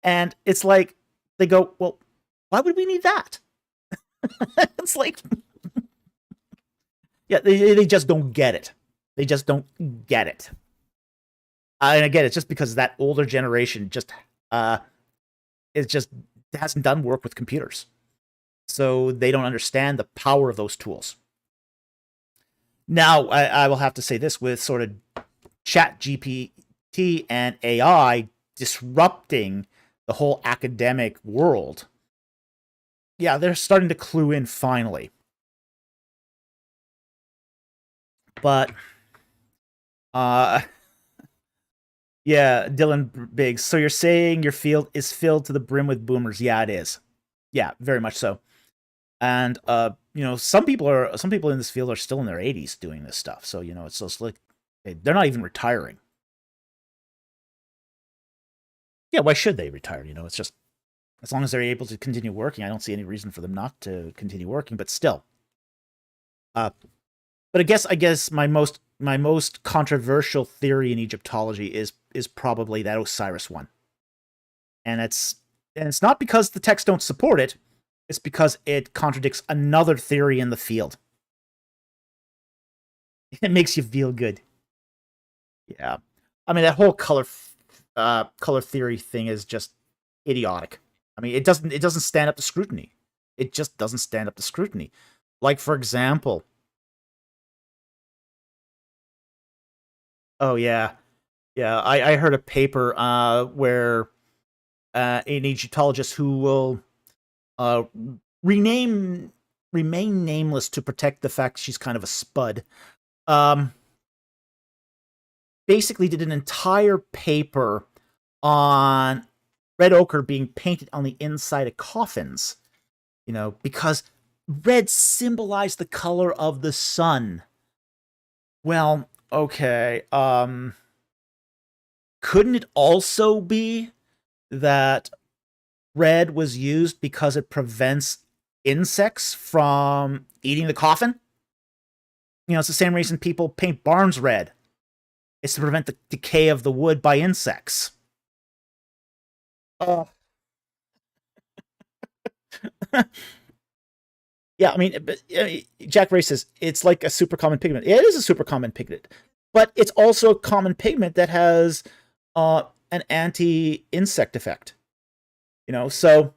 And it's like, they go, well, why would we need that? It's like, yeah, they just don't get it. They just don't get it. And again, it's just because that older generation just hasn't done work with computers. So they don't understand the power of those tools. Now, I will have to say this, with sort of Chat GPT and AI disrupting the whole academic world, yeah, they're starting to clue in finally. But, yeah, Dylan Biggs. So you're saying your field is filled to the brim with boomers? Yeah, it is. Yeah, very much so. And some people in this field are still in their 80s doing this stuff. So it's just like they're not even retiring. Yeah, why should they retire? It's just, as long as they're able to continue working, I don't see any reason for them not to continue working. But still, but I guess my most controversial theory in Egyptology is probably that Osiris one, and it's not because the texts don't support it. It's because it contradicts another theory in the field. It makes you feel good. Yeah, I mean, that whole color theory thing is just idiotic. I mean, it doesn't stand up to scrutiny. It just doesn't stand up to scrutiny. Like, for example, oh yeah, I heard a paper where an Egyptologist who will uh, remain nameless to protect the fact she's kind of a spud, um, basically did an entire paper on red ochre being painted on the inside of coffins, because red symbolized the color of the sun. Well, okay, couldn't it also be that red was used because it prevents insects from eating the coffin? It's the same reason people paint barns red. It's to prevent the decay of the wood by insects. Oh. Yeah, I mean, Jack Ray says it's like a super common pigment. It is a super common pigment, but it's also a common pigment that has an anti-insect effect. So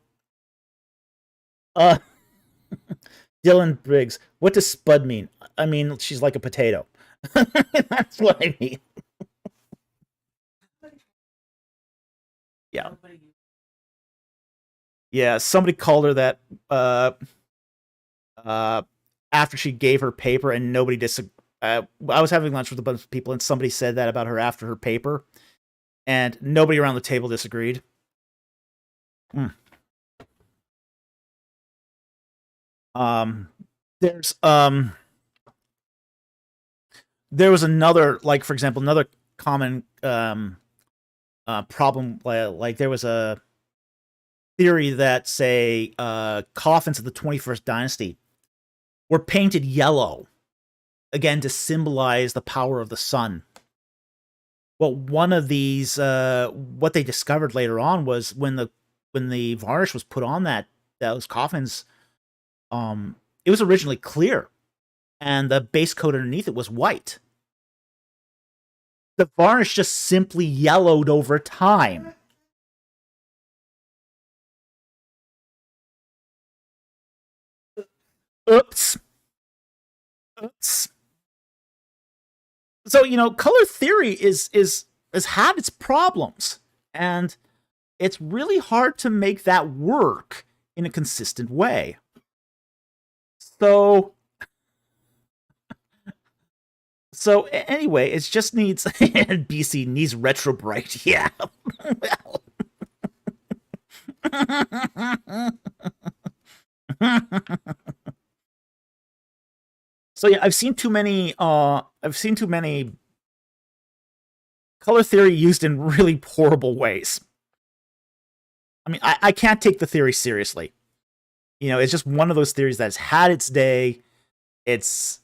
Dylan Briggs, what does spud mean? I mean, she's like a potato. That's what I mean. Yeah. Yeah, somebody called her that after she gave her paper, and nobody disagreed. I was having lunch with a bunch of people, and somebody said that about her after her paper, and nobody around the table disagreed. Mm. There's there was another, like, for example, another common problem, like there was a theory that, say, coffins of the 21st dynasty were painted yellow, again, to symbolize the power of the sun. Well, one of these, what they discovered later on was when the varnish was put on those coffins, it was originally clear, and the base coat underneath it was white. The varnish just simply yellowed over time. Oops. So, color theory has had its problems, and it's really hard to make that work in a consistent way. So So anyway, it just needs BC needs retro bright. Yeah. So yeah, I've seen too many color theory used in really horrible ways. I mean, I can't take the theory seriously. You know, it's just one of those theories that's had its day. It's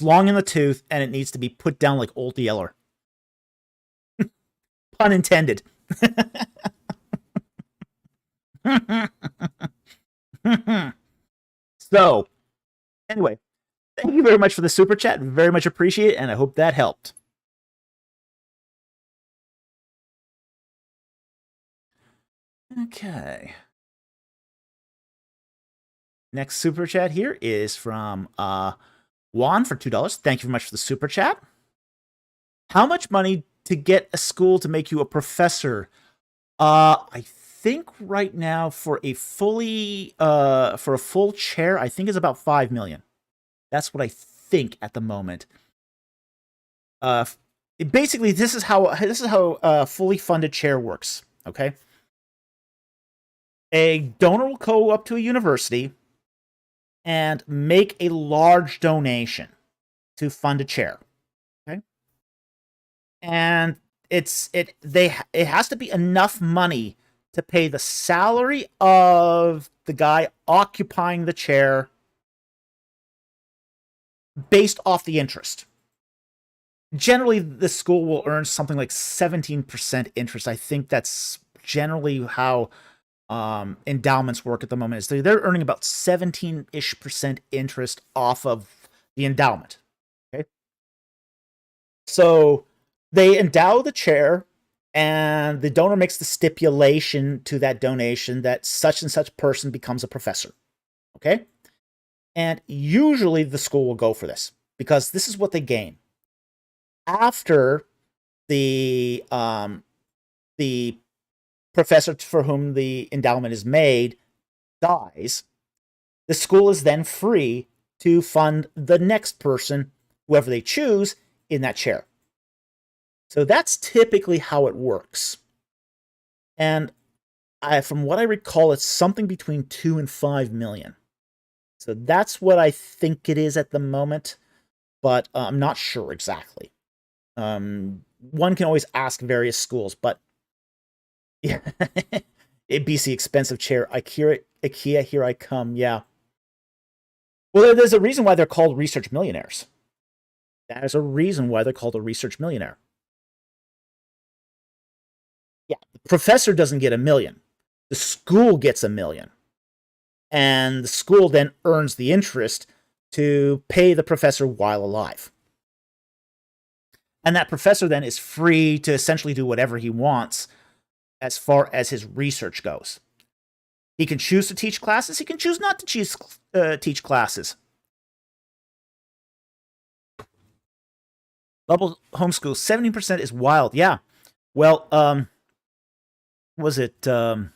long in the tooth, and it needs to be put down like Old Yeller. Pun intended. So, anyway, thank you very much for the super chat. Very much appreciate it, and I hope that helped. Okay. Next super chat here is from Juan for $2. Thank you very much for the super chat. How much money to get a school to make you a professor? I think right now for a full chair, I think is about 5 million. That's what I think at the moment. Basically, this is how a fully funded chair works. Okay, a donor will go up to a university and make a large donation to fund a chair. Okay, and it has to be enough money to pay the salary of the guy occupying the chair based off the interest. Generally, the school will earn something like 17% interest. I think that's generally how endowments work at the moment. Is they're earning about 17-ish% interest off of the endowment. Okay, so they endow the chair, and the donor makes the stipulation to that donation that such and such person becomes a professor. Okay, and usually the school will go for this because this is what they gain after the professor for whom the endowment is made dies. The school is then free to fund the next person, whoever they choose, in that chair. So that's typically how it works. And from what I recall, it's something between 2 and 5 million. So that's what I think it is at the moment, but I'm not sure exactly. One can always ask various schools, but yeah, BC expensive chair. IKEA, here I come. Yeah. Well, there's a reason why they're called research millionaires. There's a reason why they're called a research millionaire. Yeah, the professor doesn't get $1 million. The school gets $1 million. And the school then earns the interest to pay the professor while alive. And that professor then is free to essentially do whatever he wants as far as his research goes. He can choose to teach classes. He can choose not to teach classes. Bubble homeschool, 70% is wild. Yeah. Well, was it? It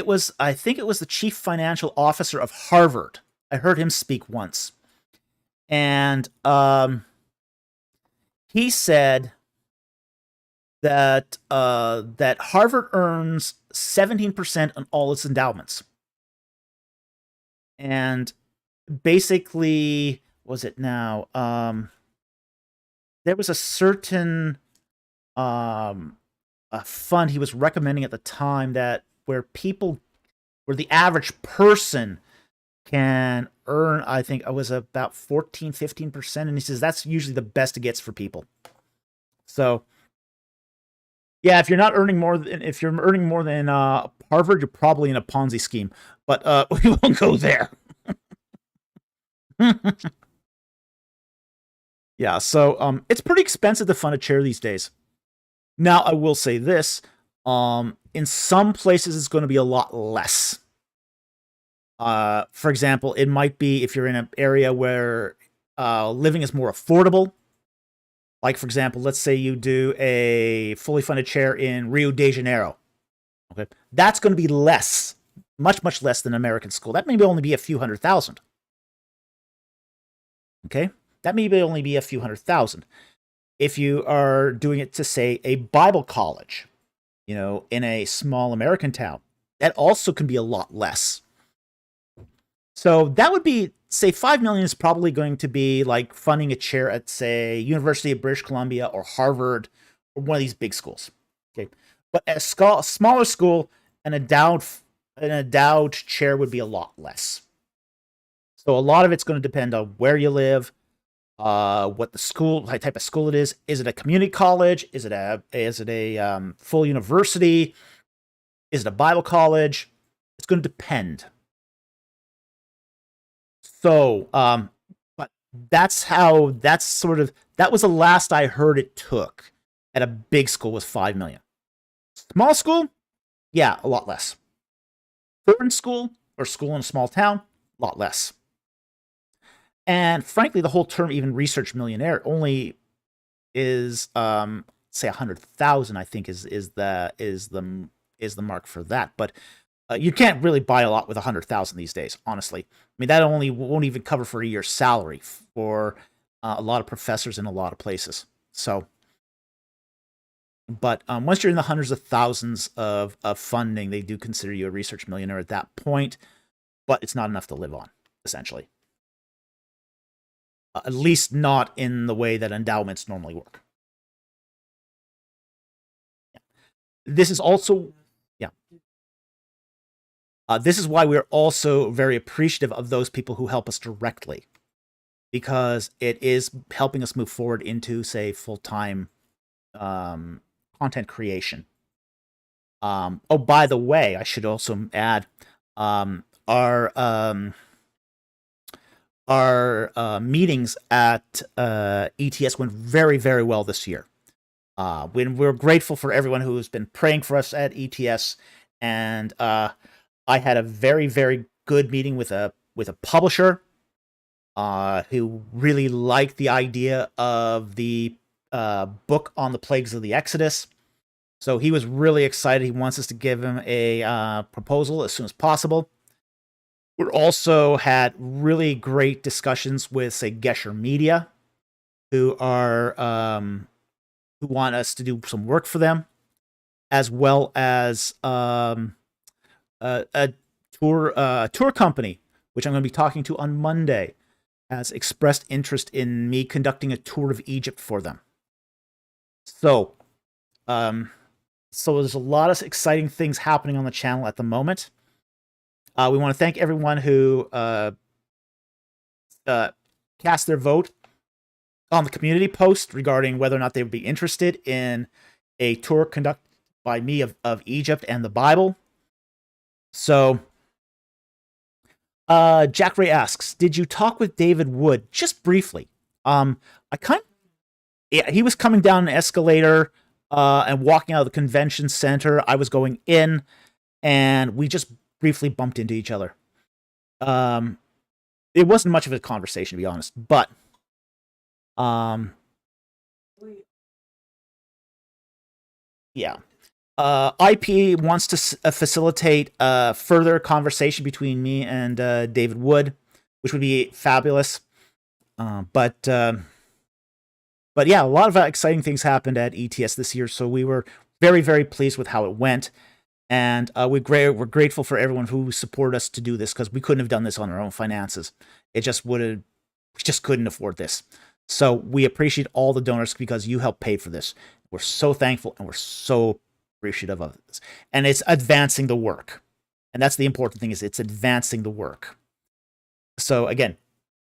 was, I think it was the chief financial officer of Harvard. I heard him speak once. And he said that that Harvard earns 17% on all its endowments. And basically, was it now? There was a certain a fund he was recommending at the time that where the average person can earn, I think it was about 14-15%, and he says that's usually the best it gets for people. So yeah, if you're earning more than Harvard, you're probably in a Ponzi scheme. But we won't go there. Yeah, so it's pretty expensive to fund a chair these days. Now, I will say this: in some places, it's going to be a lot less. For example, it might be if you're in an area where living is more affordable. Like, for example, let's say you do a fully funded chair in Rio de Janeiro. Okay, that's going to be less, much less than American school. That may only be a few $100,000. Okay, that may only be a few $100,000. If you are doing it to, say, a Bible college, in a small American town, that also can be a lot less. So that would be, say, 5 million is probably going to be like funding a chair at, say, University of British Columbia or Harvard or one of these big schools. Okay, but at a smaller school, an endowed chair would be a lot less. So a lot of it's going to depend on where you live, what the school, what type of school it is. Is it a community college? Is it a full university? Is it a Bible college? It's going to depend. So, but that was the last I heard it took at a big school was 5 million. Small school, yeah, a lot less. Urban school or school in a small town, a lot less. And frankly, the whole term, even research millionaire, only is say 100,000. I think is the mark for that. But you can't really buy a lot with 100,000 these days. Honestly, I mean that only won't even cover for a year's salary for a lot of professors in a lot of places. So, but once you're in the hundreds of thousands of funding, they do consider you a research millionaire at that point. But it's not enough to live on, essentially. At least not in the way that endowments normally work. Yeah. This is also, yeah. This is why we're also very appreciative of those people who help us directly, because it is helping us move forward into, say, full-time content creation. Oh, by the way, I should also add, our meetings at ETS went very, very well this year. We're grateful for everyone who's been praying for us at ETS, and I had a very, very good meeting with a publisher who really liked the idea of the book on the plagues of the Exodus. So he was really excited. He wants us to give him a proposal as soon as possible. We also had really great discussions with, say, Gesher Media, who want us to do some work for them, as well as a tour company, which I'm going to be talking to on Monday, has expressed interest in me conducting a tour of Egypt for them. So there's a lot of exciting things happening on the channel at the moment. We want to thank everyone who cast their vote on the community post regarding whether or not they would be interested in a tour conducted by me of Egypt and the Bible. So, Jack Ray asks, did you talk with David Wood? Just briefly. He was coming down an escalator and walking out of the convention center. I was going in, and we just briefly bumped into each other. It wasn't much of a conversation, to be honest, but yeah. IP wants to facilitate further conversation between me and David Wood, which would be fabulous. But yeah, a lot of exciting things happened at ETS this year, so we were very, very pleased with how it went. And we're grateful for everyone who supported us to do this, because we couldn't have done this on our own finances. We just couldn't afford this. So we appreciate all the donors, because you helped pay for this. We're so thankful, and we're so appreciative of this. And it's advancing the work. And that's the important thing, is it's advancing the work. So again,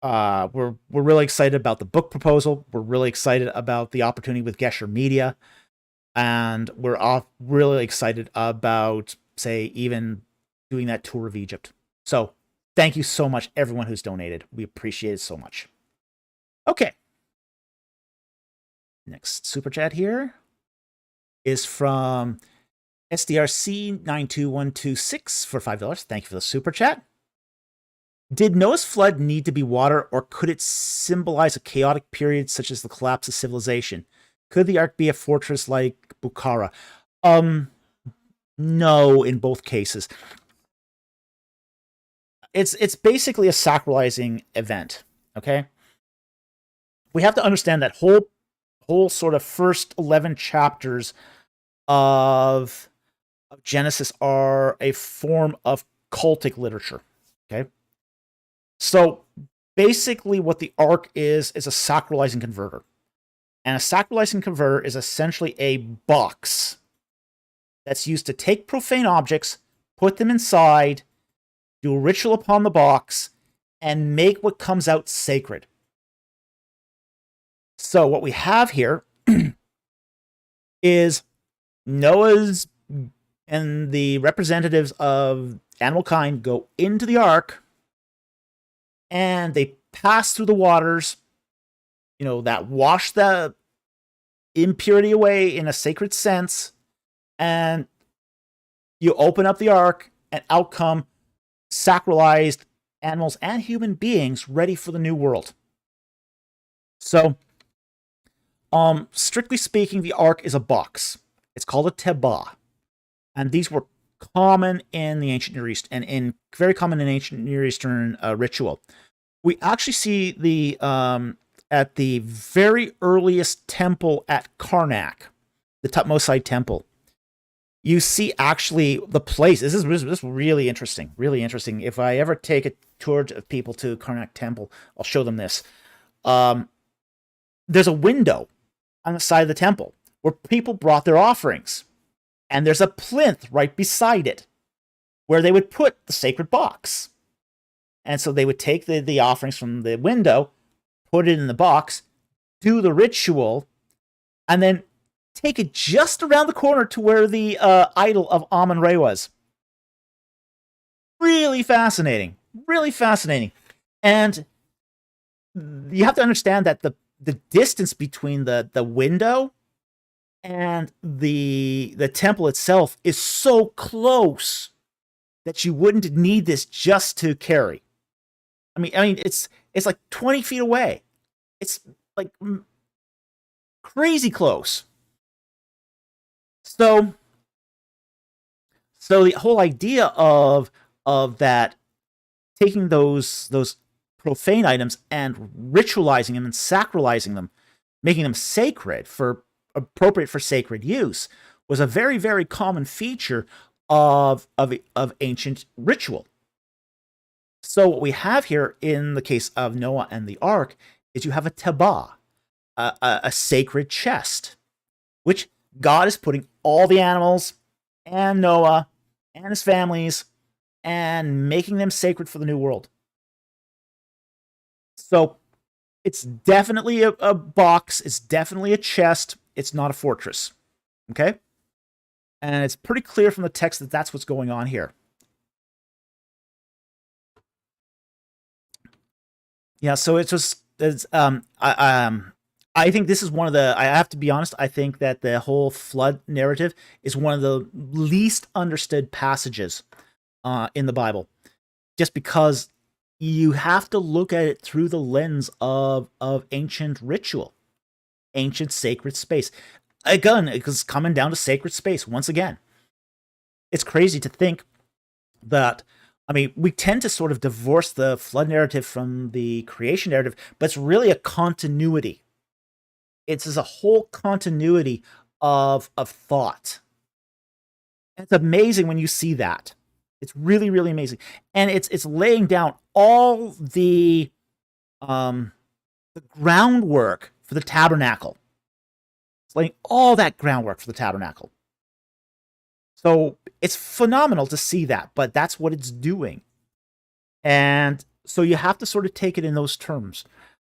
we're really excited about the book proposal. We're really excited about the opportunity with Gesher Media. And we're really excited about, say, even doing that tour of Egypt. So thank you so much, everyone who's donated. We appreciate it so much. Okay. Next super chat here is from SDRC92126 for $5. Thank you for the super chat. Did Noah's flood need to be water, or could it symbolize a chaotic period such as the collapse of civilization? Could the ark be a fortress like Bukhara? No, in both cases. It's basically a sacralizing event, okay? we have to understand that whole sort of first 11 chapters of Genesis are a form of cultic literature. Okay, so basically, what the Ark is a sacralizing converter, and a sacralizing converter is essentially a box that's used to take profane objects, put them inside, do a ritual upon the box, and make what comes out sacred. So what we have here is Noah's and the representatives of animal kind go into the ark and they pass through the waters, that wash the impurity away in a sacred sense. And you open up the ark and out come sacralized animals and human beings ready for the new world. So, strictly speaking, the ark is a box. It's called a tebah. And these were common in the ancient Near East and very common in ancient Near Eastern ritual. We actually see the at the very earliest temple at Karnak, the Tutmoside temple. You see actually the place. This is really interesting. Really interesting. If I ever take a tour of people to Karnak temple, I'll show them this. There's a window on the side of the temple where people brought their offerings. And there's a plinth right beside it where they would put the sacred box. And so they would take the offerings from the window, put it in the box, do the ritual, and then take it just around the corner to where the idol of Amun-Re was. Really fascinating. Really fascinating. And you have to understand that the distance between the window and the temple itself is so close that you wouldn't need this just to carry. I mean, it's like 20 feet away. It's like crazy close. So the whole idea of that, taking those profane items and ritualizing them and sacralizing them, making them sacred appropriate for sacred use, was a very, very common feature of ancient ritual. So what we have here in the case of Noah and the ark is you have a tebah, a sacred chest, which God is putting all the animals and Noah and his families and making them sacred for the new world. So it's definitely a box. It's definitely a chest. It's not a fortress. Okay? And it's pretty clear from the text that that's what's going on here. Yeah, so I think this is one of the, I have to be honest, I think that the whole flood narrative is one of the least understood passages in the Bible. Just because you have to look at it through the lens of ancient ritual, ancient sacred space. Again, it's coming down to sacred space once again. It's crazy to think that, I mean, we tend to sort of divorce the flood narrative from the creation narrative, but it's really a continuity. It's a whole continuity of thought. And it's amazing when you see that. It's really, really amazing. And it's laying down all the groundwork for the tabernacle. It's laying all that groundwork for the tabernacle. So it's phenomenal to see that, but that's what it's doing. And so you have to sort of take it in those terms.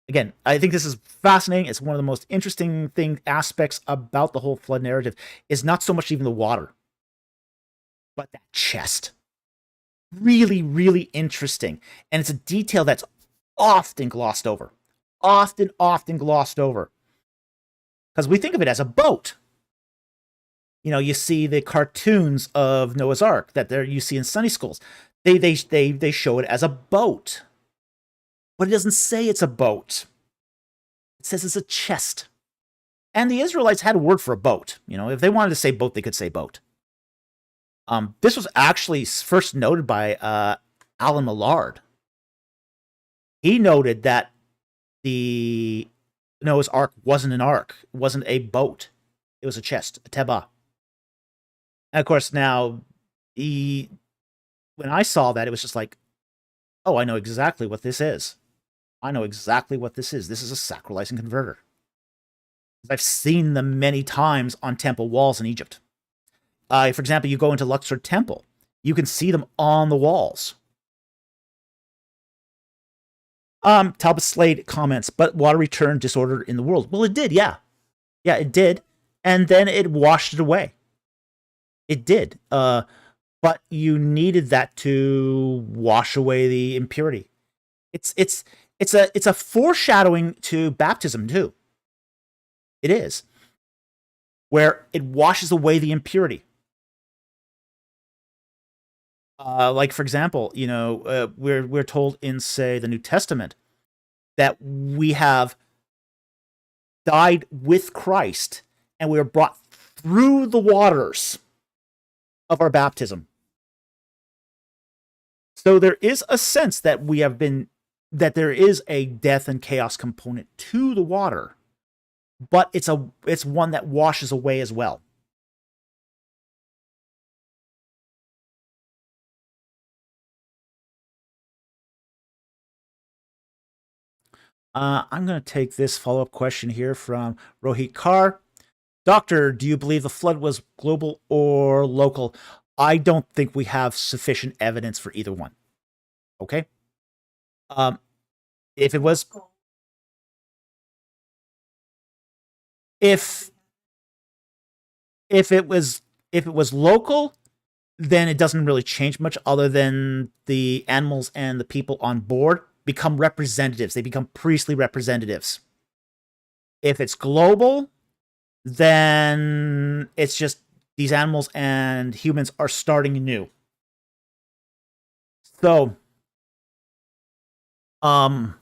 Again, I think this is fascinating. It's one of the most interesting aspects about the whole flood narrative is not so much even the water, but that chest. Really, really interesting. And it's a detail that's often glossed over. Often glossed over. Because we think of it as a boat. You know, you see the cartoons of Noah's Ark that you see in Sunday schools. They show it as a boat. But it doesn't say it's a boat. It says it's a chest. And the Israelites had a word for a boat. You know, if they wanted to say boat, they could say boat. This was actually first noted by Alan Millard. He noted that the Noah's Ark wasn't an ark. It wasn't a boat. It was a chest, a teba. And of course, now, he, when I saw that, it was just like, oh, I know exactly what this is. I know exactly what this is. This is a sacralizing converter. I've seen them many times on temple walls in Egypt. For example, you go into Luxor Temple, you can see them on the walls. Talbot Slade comments, but water returned disorder in the world. Well, it did, yeah. Yeah, it did. And then it washed it away. It did. But you needed that to wash away the impurity. It's a foreshadowing to baptism too. It is. Where it washes away the impurity. Like, for example, we're told in, say, the New Testament that we have died with Christ and we are brought through the waters of our baptism. So there is a sense that that there is a death and chaos component to the water, but it's one that washes away as well. I'm going to take this follow-up question here from Rohit Kaur. Doctor, do you believe the flood was global or local? I don't think we have sufficient evidence for either one. Okay? If it was... If it was local, then it doesn't really change much other than the animals and the people on board become representatives. They become priestly representatives. If it's global, then it's just these animals and humans are starting new. So, I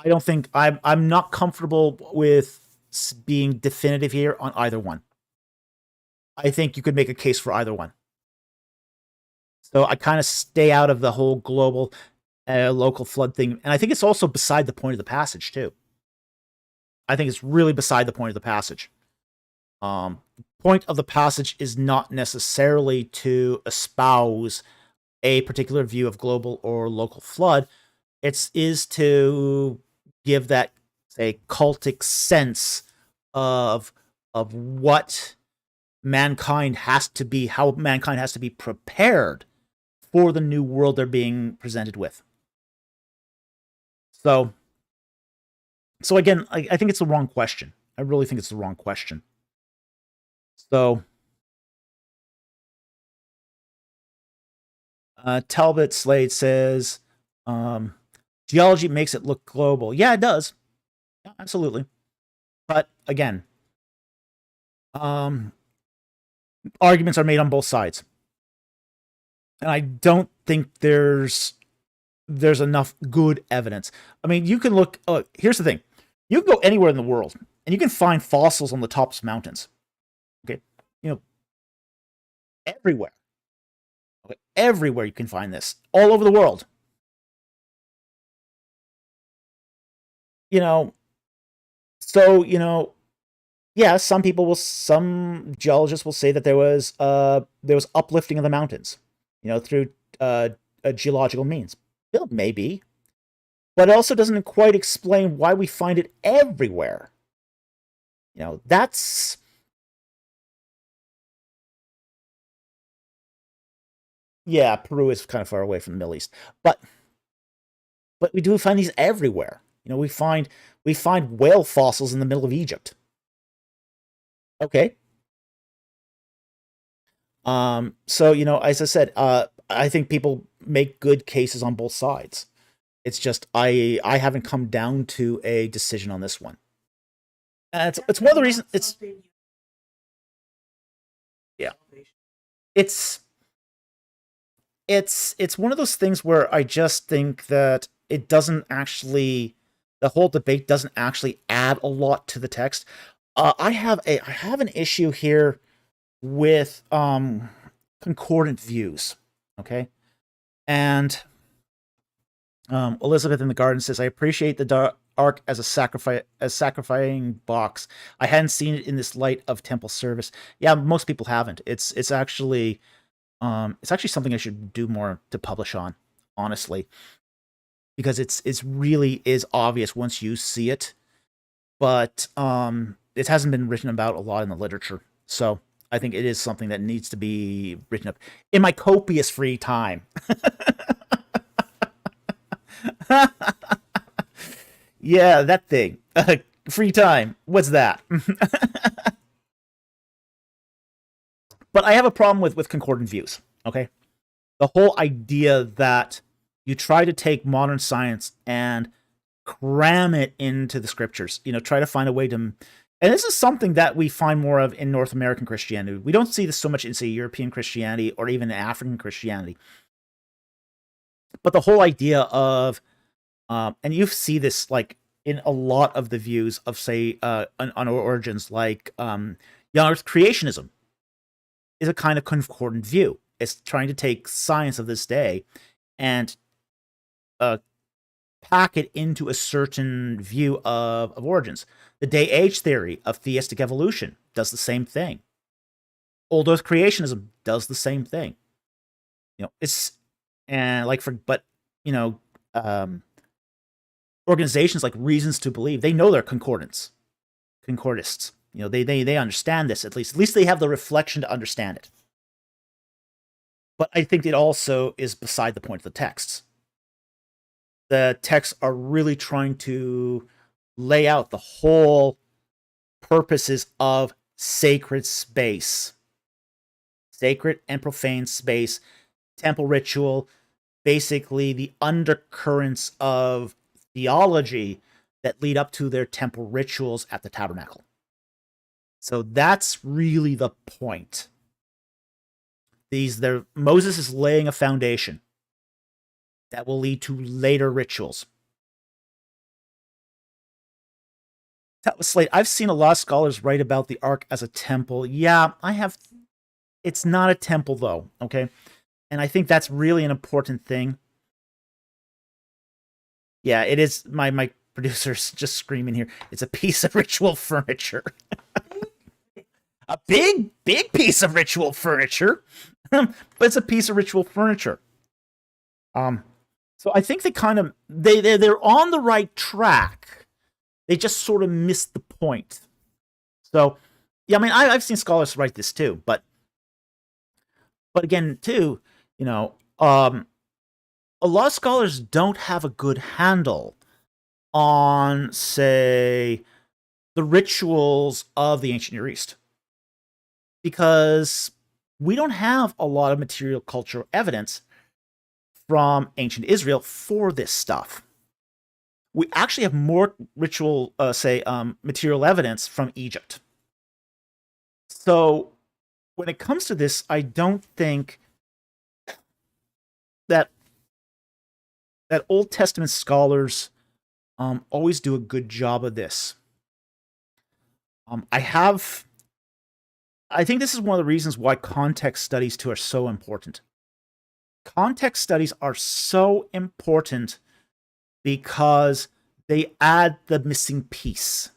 don't think I'm not comfortable with being definitive here on either one. I think you could make a case for either one. So I kind of stay out of the whole global local flood thing. And I think it's also beside the point of the passage, too. I think it's really beside the point of the passage. Point of the passage is not necessarily to espouse a particular view of global or local flood. It is to give that, say, cultic sense of what mankind has to be, how mankind has to be prepared for the new world they're being presented with. So again, I think it's the wrong question. I really think it's the wrong question. So, Talbot Slade says, geology makes it look global. Yeah, it does. Yeah, absolutely. But again, arguments are made on both sides. And I don't think there's enough good evidence. I mean, you can look... here's the thing. You can go anywhere in the world, and you can find fossils on the tops of mountains. Okay? Everywhere. Okay? Everywhere you can find this. All over the world. So, yeah, some geologists will say that there was uplifting of the mountains, through geological means. Well, maybe. But it also doesn't quite explain why we find it everywhere. That's... Yeah, Peru is kind of far away from the Middle East. But we do find these everywhere. We find whale fossils in the middle of Egypt. Okay. So, as I said, I think people make good cases on both sides. It's just I haven't come down to a decision on this one. It's one of the reasons. Yeah. It's one of those things where I just think that it doesn't actually... the whole debate doesn't actually add a lot to the text. I have an issue here with concordant views. Okay, and Elizabeth in the Garden says, I appreciate the ark as a sacrificing box. I hadn't seen it in this light of temple service. Yeah, most people haven't. It's actually something I should do more to publish on, honestly, because it's really is obvious once you see it, but it hasn't been written about a lot in the literature. So I think it is something that needs to be written up in my copious free time. Yeah, that thing. Free time. What's that? But I have a problem with concordant views. Okay, the whole idea that you try to take modern science and cram it into the scriptures. Try to find a way to. And this is something that we find more of in North American Christianity. We don't see this so much in, say, European Christianity or even African Christianity. But the whole idea of, and you see this like in a lot of the views of, say, on origins, like young Earth creationism is a kind of concordant view. It's trying to take science of this day and pack it into a certain view of origins. The day-age theory of theistic evolution does the same thing. Old Earth creationism does the same thing. It's and like for but organizations like Reasons to Believe, they know they're concordists. They understand this at least. At least they have the reflection to understand it. But I think it also is beside the point of the texts. The texts are really trying to lay out the whole purposes of sacred space. Sacred and profane space, temple ritual, basically the undercurrents of theology that lead up to their temple rituals at the tabernacle. So that's really the point. Moses is laying a foundation that will lead to later rituals. Slate, I've seen a lot of scholars write about the ark as a temple. Yeah, I have. It's not a temple, though, okay? And I think that's really an important thing. Yeah, it is. My producer's just screaming here. It's a piece of ritual furniture. A big piece of ritual furniture. But it's a piece of ritual furniture. So I think they're on the right track. They just sort of missed the point. So, yeah, I mean, I've seen scholars write this too, but again, too, a lot of scholars don't have a good handle on, say, the rituals of the ancient Near East, because we don't have a lot of material cultural evidence from ancient Israel for this stuff. We actually have more ritual, material evidence from Egypt. So when it comes to this, I don't think that Old Testament scholars always do a good job of this. I think this is one of the reasons why context studies too are so important. Context studies are so important because they add the missing piece.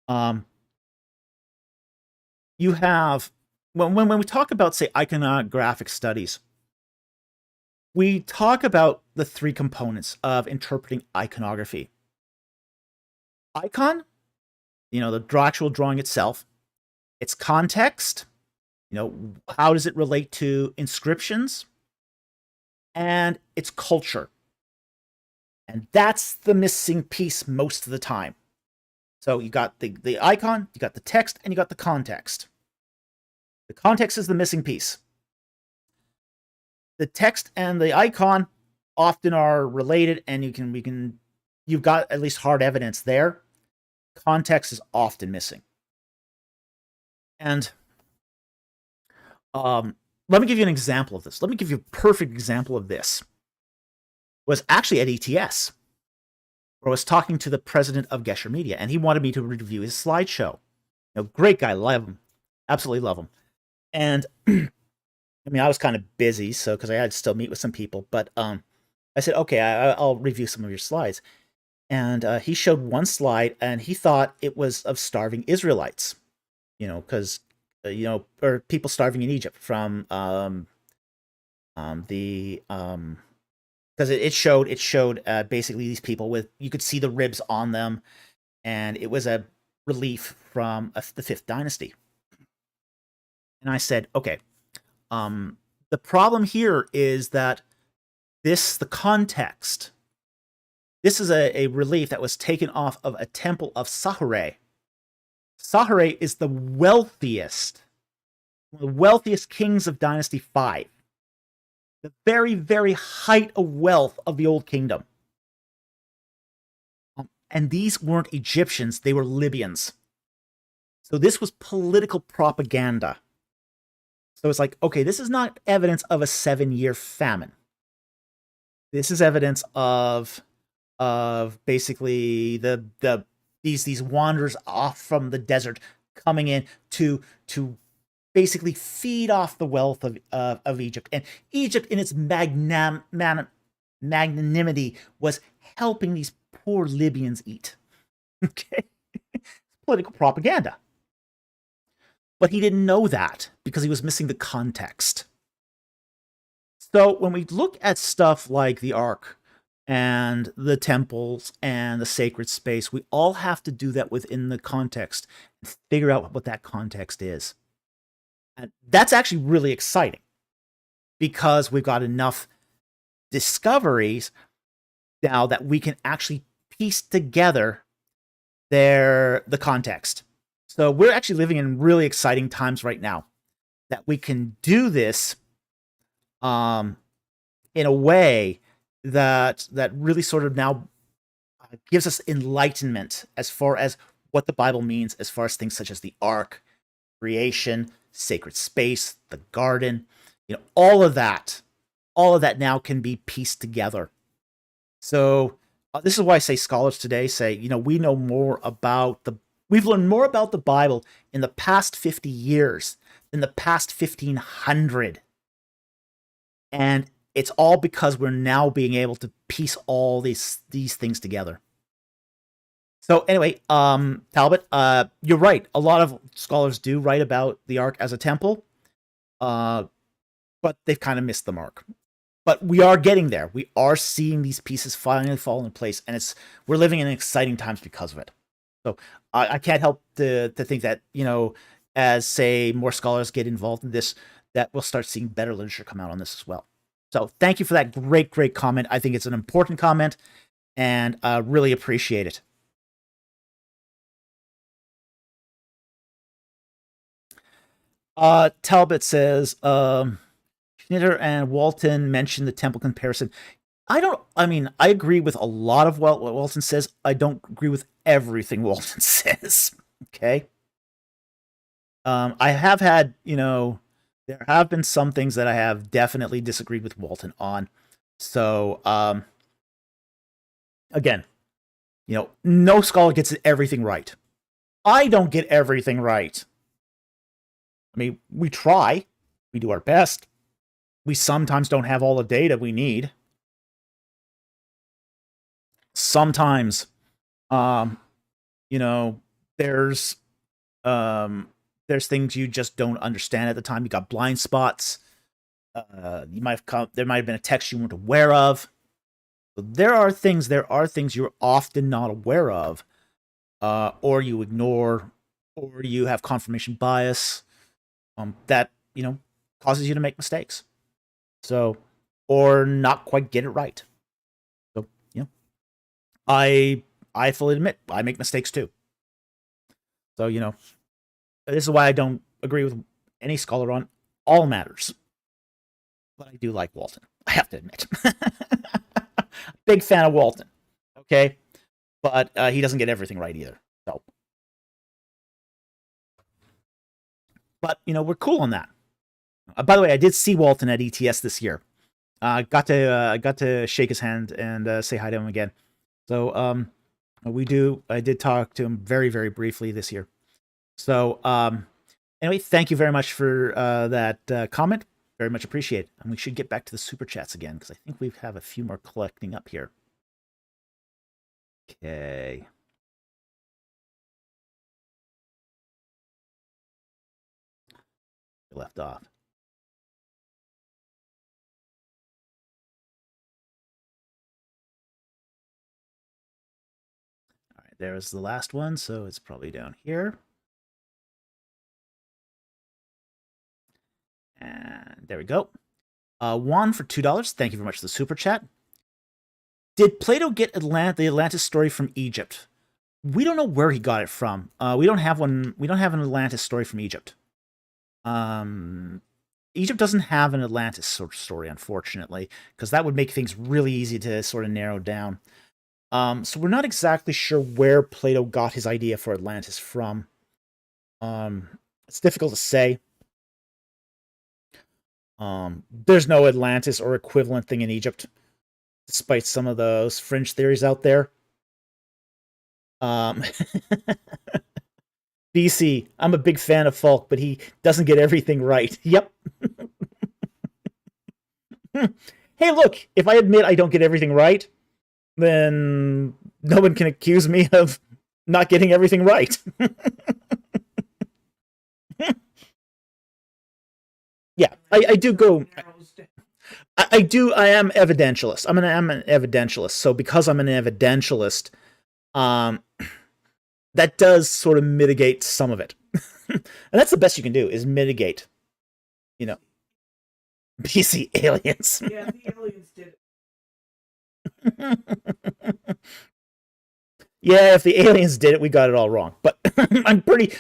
You have, when we talk about, say, iconographic studies, we talk about the three components of interpreting iconography. Icon, the actual drawing itself, its context, how does it relate to inscriptions, and its culture. And that's the missing piece most of the time. So you got the icon, you got the text, and you got the context. The context is the missing piece. The text and the icon often are related, and you've got at least hard evidence there. Context is often missing. And let me give you an example of this. Let me give you a perfect example of this. Was actually at ETS, where I was talking to the president of Gesher Media, and he wanted me to review his slideshow. Great guy, love him, absolutely love him. And I mean, I was kind of busy, so because I had to still meet with some people, but I said, okay, I'll review some of your slides. And he showed one slide, and he thought it was of starving Israelites, because or people starving in Egypt from the because it showed basically these people with, you could see the ribs on them, and it was a relief from the fifth dynasty. And I said, okay, the problem here is that the context. This is a relief that was taken off of a temple of Sahure. Sahure is one of the wealthiest kings of Dynasty 5. The very, very height of wealth of the Old Kingdom. And these weren't Egyptians, they were Libyans. So this was political propaganda. So it's like, okay, this is not evidence of a 7-year famine. This is evidence of basically these wanderers off from the desert coming in to basically feed off the wealth of Egypt. And Egypt, in its magnanimity, was helping these poor Libyans eat. Okay, political propaganda. But he didn't know that because he was missing the context. So when we look at stuff like the Ark and the temples and the sacred space, we all have to do that within the context and figure out what that context is. And that's actually really exciting because we've got enough discoveries now that we can actually piece together the context. So we're actually living in really exciting times right now that we can do this in a way that really sort of now gives us enlightenment as far as what the Bible means, as far as things such as the Ark, creation, sacred space, the garden, all of that now can be pieced together. So this is why I say scholars today say, we know more about we've learned more about the Bible in the past 50 years than the past 1500. And it's all because we're now being able to piece all these things together. So anyway, Talbot, you're right. A lot of scholars do write about the Ark as a temple, but they've kind of missed the mark. But we are getting there. We are seeing these pieces finally fall in place, and we're living in exciting times because of it. So I can't help to think that, as, say, more scholars get involved in this, that we'll start seeing better literature come out on this as well. So thank you for that great comment. I think it's an important comment, and really appreciate it. Talbot says, Schnitter and Walton mentioned the temple comparison. I agree with a lot of what Walton says. I don't agree with everything Walton says. Okay. I have had, there have been some things that I have definitely disagreed with Walton on. So, again, no scholar gets everything right. I don't get everything right. I mean, we try. We do our best. We sometimes don't have all the data we need. Sometimes, there's things you just don't understand at the time. You got blind spots. There might have been a text you weren't aware of. So there are things you're often not aware of, or you ignore, or you have confirmation bias, that causes you to make mistakes. So, or not quite get it right. So, I fully admit I make mistakes too. So, this is why I don't agree with any scholar on all matters. But I do like Walton, I have to admit. Big fan of Walton. Okay? But he doesn't get everything right either. So, but we're cool on that. By the way, I did see Walton at ETS this year. Got to shake his hand and say hi to him again. So I did talk to him very, very briefly this year. So anyway, thank you very much for that comment. Very much appreciated. And we should get back to the super chats again because I think we have a few more collecting up here. Okay. Left off. All right, there's the last one, so it's probably down here. And there we go. Juan for $2. Thank you very much for the super chat. Did Plato get the Atlantis story from Egypt? We don't know where he got it from. We don't have one. We don't have an Atlantis story from Egypt. Egypt doesn't have an Atlantis sort of story, unfortunately, because that would make things really easy to sort of narrow down. So we're not exactly sure where Plato got his idea for Atlantis from. It's difficult to say. There's no Atlantis or equivalent thing in Egypt, despite some of those fringe theories out there. BC, I'm a big fan of Falk, but he doesn't get everything right. Yep. Hey, look, if I admit I don't get everything right, then no one can accuse me of not getting everything right. Yeah, I do go. I am evidentialist. I'm an evidentialist. So because I'm an evidentialist, that does sort of mitigate some of it. And that's the best you can do, is mitigate. You know, BC aliens. Yeah, the aliens did it. Yeah, if the aliens did it, we got it all wrong. But I'm pretty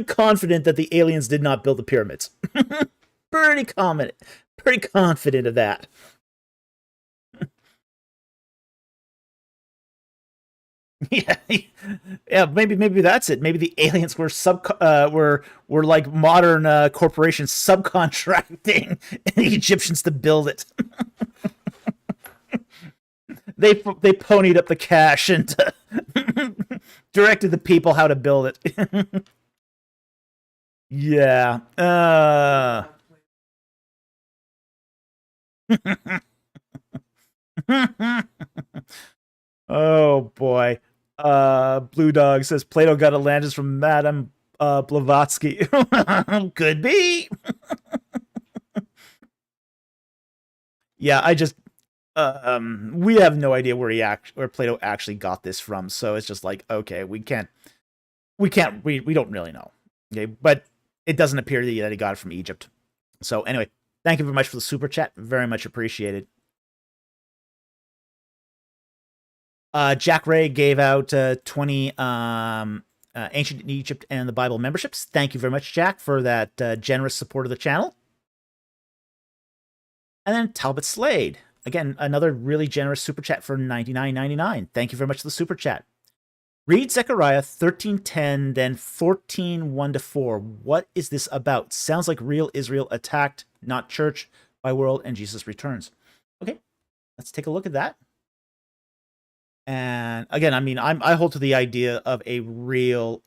confident that the aliens did not build the pyramids. pretty confident of that. Yeah, maybe that's it. Maybe the aliens were were like modern corporations subcontracting the Egyptians to build it. They ponied up the cash and directed the people how to build it. Yeah. Oh boy. Blue Dog says Plato got Atlantis from Madame Blavatsky. Could be. Yeah, I just we have no idea where Plato actually got this from, so it's just like, okay, we don't really know. Okay, but it doesn't appear that he got it from Egypt. So anyway, thank you very much for the super chat. Very much appreciated. Jack Ray gave out 20 Ancient Egypt and the Bible memberships. Thank you very much, Jack, for that generous support of the channel. And then Talbot Slade. Again, another really generous super chat for $99.99. Thank you very much for the super chat. Read Zechariah 13:10, then 14:1-4. What is this about? Sounds like real Israel attacked, not church, by world, and Jesus returns. Okay, let's take a look at that. And again, I mean, I hold to the idea of a real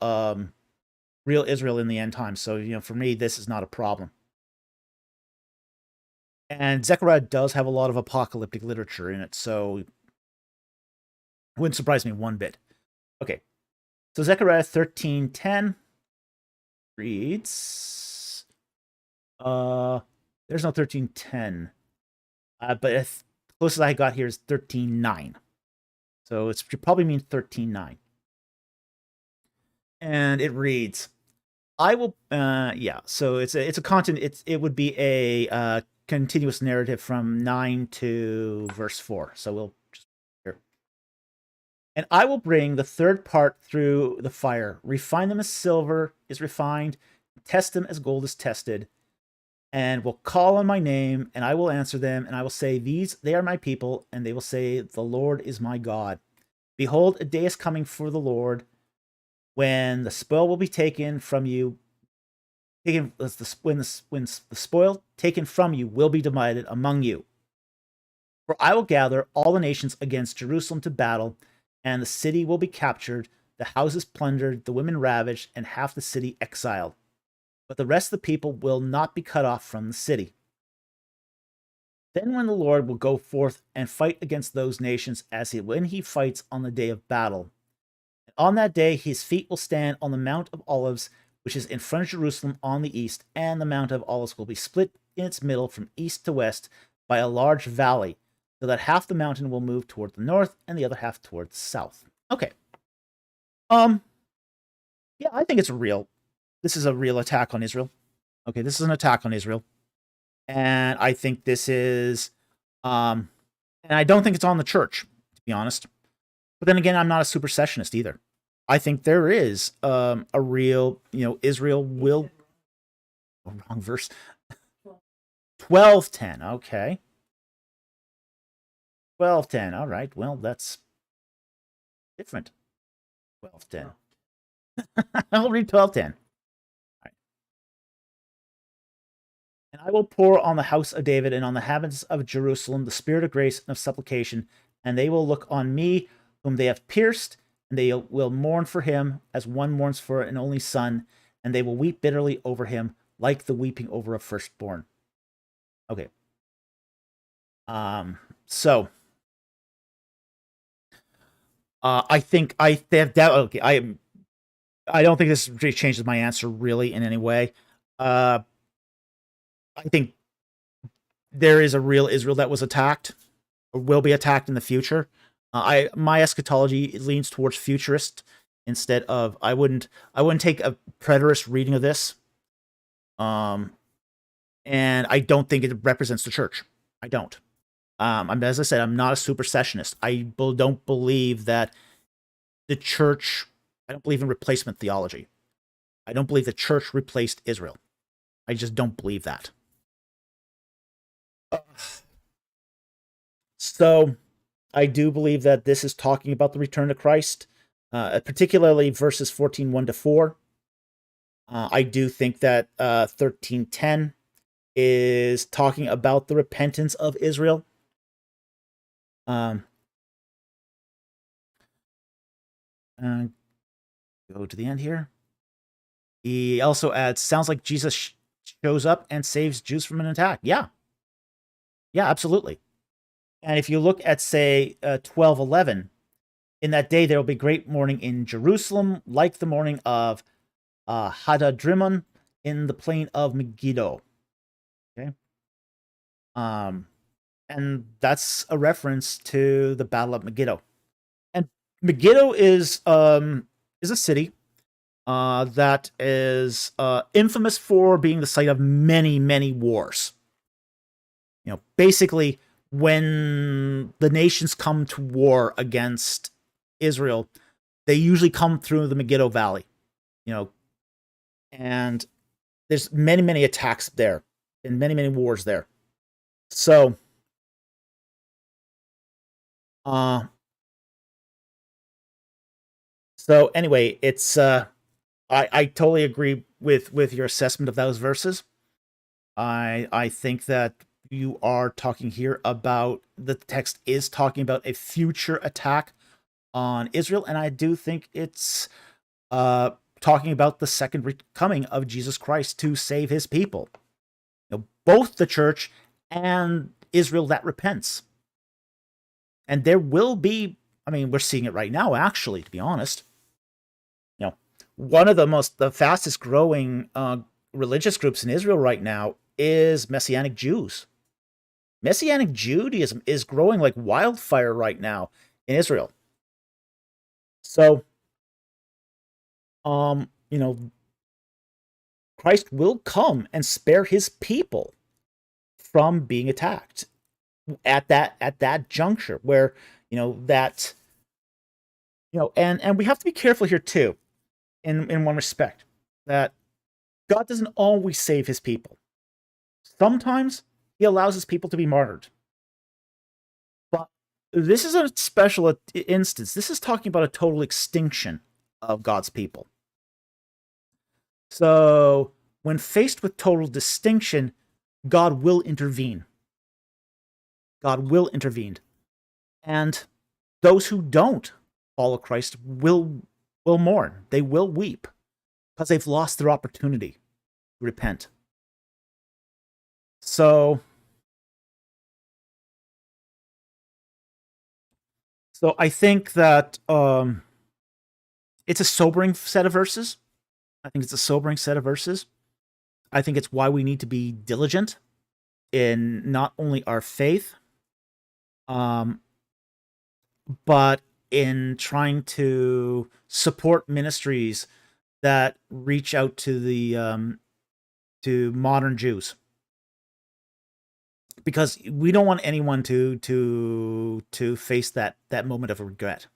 Israel in the end times. So, for me, this is not a problem. And Zechariah does have a lot of apocalyptic literature in it, so it wouldn't surprise me one bit. Okay, so Zechariah 13:10 reads, there's no 13:10, but the closest I got here is 13:9. So it probably means 13:9. And it reads, I will, yeah, so it's a content, it would be a continuous narrative from 9 to verse 4. So we'll just here. And I will bring the third part through the fire, refine them as silver is refined, test them as gold is tested, and will call on my name, and I will answer them, and I will say, they are my people, and they will say, the Lord is my God. Behold, a day is coming for the Lord, when the spoil will be taken from you. When the spoil taken from you will be divided among you. For I will gather all the nations against Jerusalem to battle, and the city will be captured, the houses plundered, the women ravaged, and half the city exiled. But the rest of the people will not be cut off from the city. Then when the Lord will go forth and fight against those nations when he fights on the day of battle. And on that day his feet will stand on the Mount of Olives, which is in front of Jerusalem on the east, and the Mount of Olives will be split in its middle from east to west by a large valley, so that half the mountain will move toward the north and the other half toward the south. Okay. Yeah, I think this is a real attack on Israel. Okay, this is an attack on Israel. And I think this is and I don't think it's on the church, to be honest. But then again, I'm not a supersessionist either. I think there is a real, Israel will. Oh, wrong verse. 12:10. Okay. 12:10. All right. Well, that's different. 12:10. I'll read 12:10. Right. And I will pour on the house of David and on the inhabitants of Jerusalem the spirit of grace and of supplication, and they will look on me, whom they have pierced, and they will mourn for him as one mourns for an only son, and they will weep bitterly over him, like the weeping over a firstborn. Okay. So I think they have doubt. Okay, I don't think this really changes my answer really in any way. I think there is a real Israel that was attacked or will be attacked in the future. My eschatology leans towards futurist instead of I wouldn't take a preterist reading of this. And I don't think it represents the church. I don't. As I said, I'm not a supersessionist. I don't believe that the church. I don't believe in replacement theology. I don't believe the church replaced Israel. I just don't believe that. So, I do believe that this is talking about the return of Christ, particularly verses 14:1-4. I do think that 13:10 is talking about the repentance of Israel. Go to the end here. He also adds, sounds like Jesus shows up and saves Jews from an attack. Yeah, absolutely. And if you look at, say, 12:11, in that day there will be great mourning in Jerusalem, like the mourning of Hadadrimmon in the plain of Megiddo. Okay. And that's a reference to the Battle of Megiddo. And Megiddo is a city that is infamous for being the site of many, many wars. Basically, when the nations come to war against Israel, they usually come through the Megiddo Valley, and there's many, many attacks there and many, many wars there. So, anyway, it's I totally agree with your assessment of those verses. I think that you are talking here about the text is talking about a future attack on Israel, and I do think it's talking about the second coming of Jesus Christ to save his people. Both the church and Israel that repents. And there will be, we're seeing it right now, actually, to be honest. One of the fastest growing religious groups in Israel right now is Messianic Jews. Messianic Judaism is growing like wildfire right now in Israel. So, Christ will come and spare his people from being attacked at that juncture where, and we have to be careful here too, in one respect, that God doesn't always save his people. Sometimes he allows his people to be martyred. But this is a special instance. This is talking about a total extinction of God's people. So, when faced with total distinction, God will intervene. God will intervene. And those who don't follow Christ will mourn. They will weep because they've lost their opportunity to repent. So, So I think that it's a sobering set of verses. I think it's a sobering set of verses. I think it's why we need to be diligent in not only our faith, um, but in trying to support ministries that reach out to modern Jews, because we don't want anyone to face that moment of regret.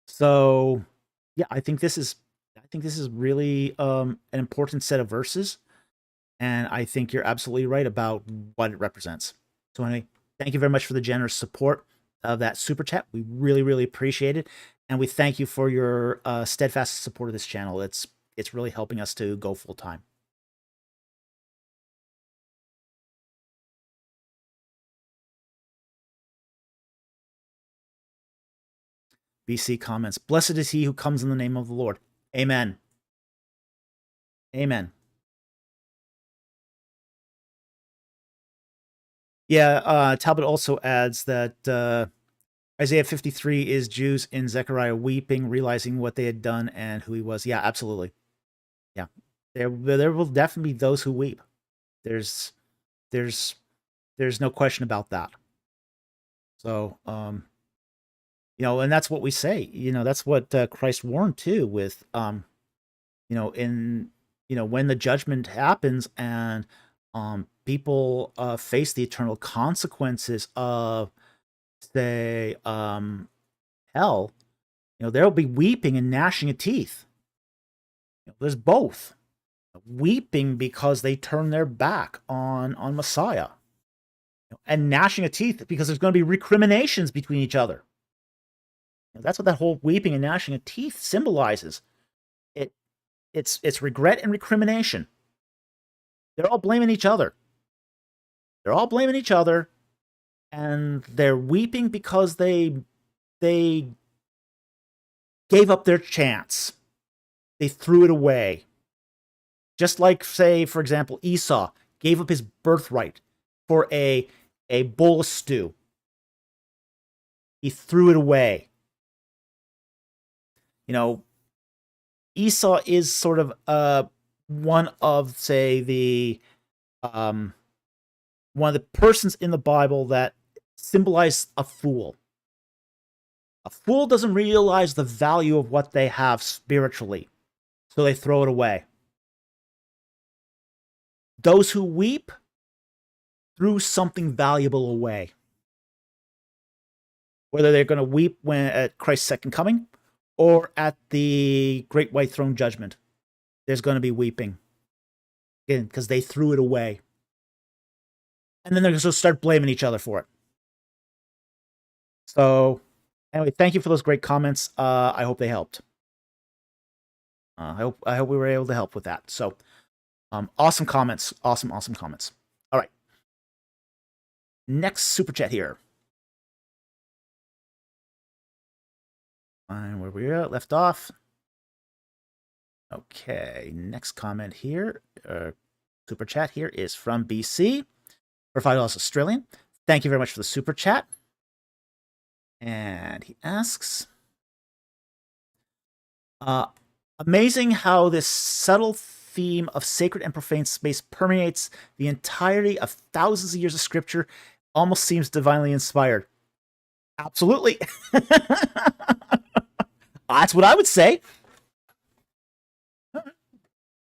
So, yeah, I think this is really an important set of verses, and I think you're absolutely right about what it represents. So anyway, thank you very much for the generous support of that super chat. We really, really appreciate it, and we thank you for your steadfast support of this channel. It's really helping us to go full time. BC comments, "Blessed is he who comes in the name of the Lord." Amen. Amen. Yeah, Talbot also adds that Isaiah 53 is Jews in Zechariah weeping, realizing what they had done and who he was. Yeah, absolutely. Yeah, there will definitely be those who weep. There's there's there's no question about that. So and that's what we say. That's what Christ warned too. With in when the judgment happens and people face the eternal consequences of, say, hell. There'll be weeping and gnashing of teeth. There's both. Weeping because they turn their back on Messiah, and gnashing of teeth because there's going to be recriminations between each other. That's what that whole weeping and gnashing of teeth symbolizes. It's regret and recrimination. They're all blaming each other. They're all blaming each other, and they're weeping because they gave up their chance. They threw it away. Just like, say, for example, Esau gave up his birthright for a bowl of stew. He threw it away. Esau is sort of one of, say, the one of the persons in the Bible that symbolize a fool. A fool doesn't realize the value of what they have spiritually, so they throw it away. Those who weep threw something valuable away. Whether they're going to weep at Christ's second coming or at the great white throne judgment, there's going to be weeping. Again, because they threw it away. And then they're going to start blaming each other for it. So, anyway, thank you for those great comments. I hope they helped. I hope we were able to help with that. So, awesome comments. Awesome comments. All right. Next super chat here. Find where we left off. Okay, next comment here, super chat here is from BC for $5 Australian. Thank you very much for the super chat. And he asks, amazing how this subtle theme of sacred and profane space permeates the entirety of thousands of years of scripture. Almost seems divinely inspired. Absolutely. That's what I would say.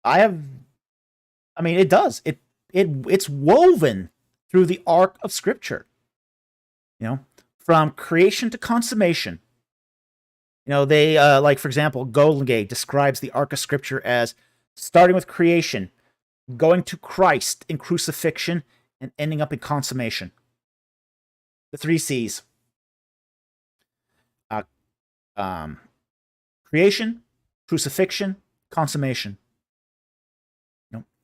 It does. It's woven through the arc of scripture. From creation to consummation. They like, for example, Golden Gate describes the arc of scripture as starting with creation, going to Christ in crucifixion, and ending up in consummation. The 3 C's. Creation, crucifixion, consummation.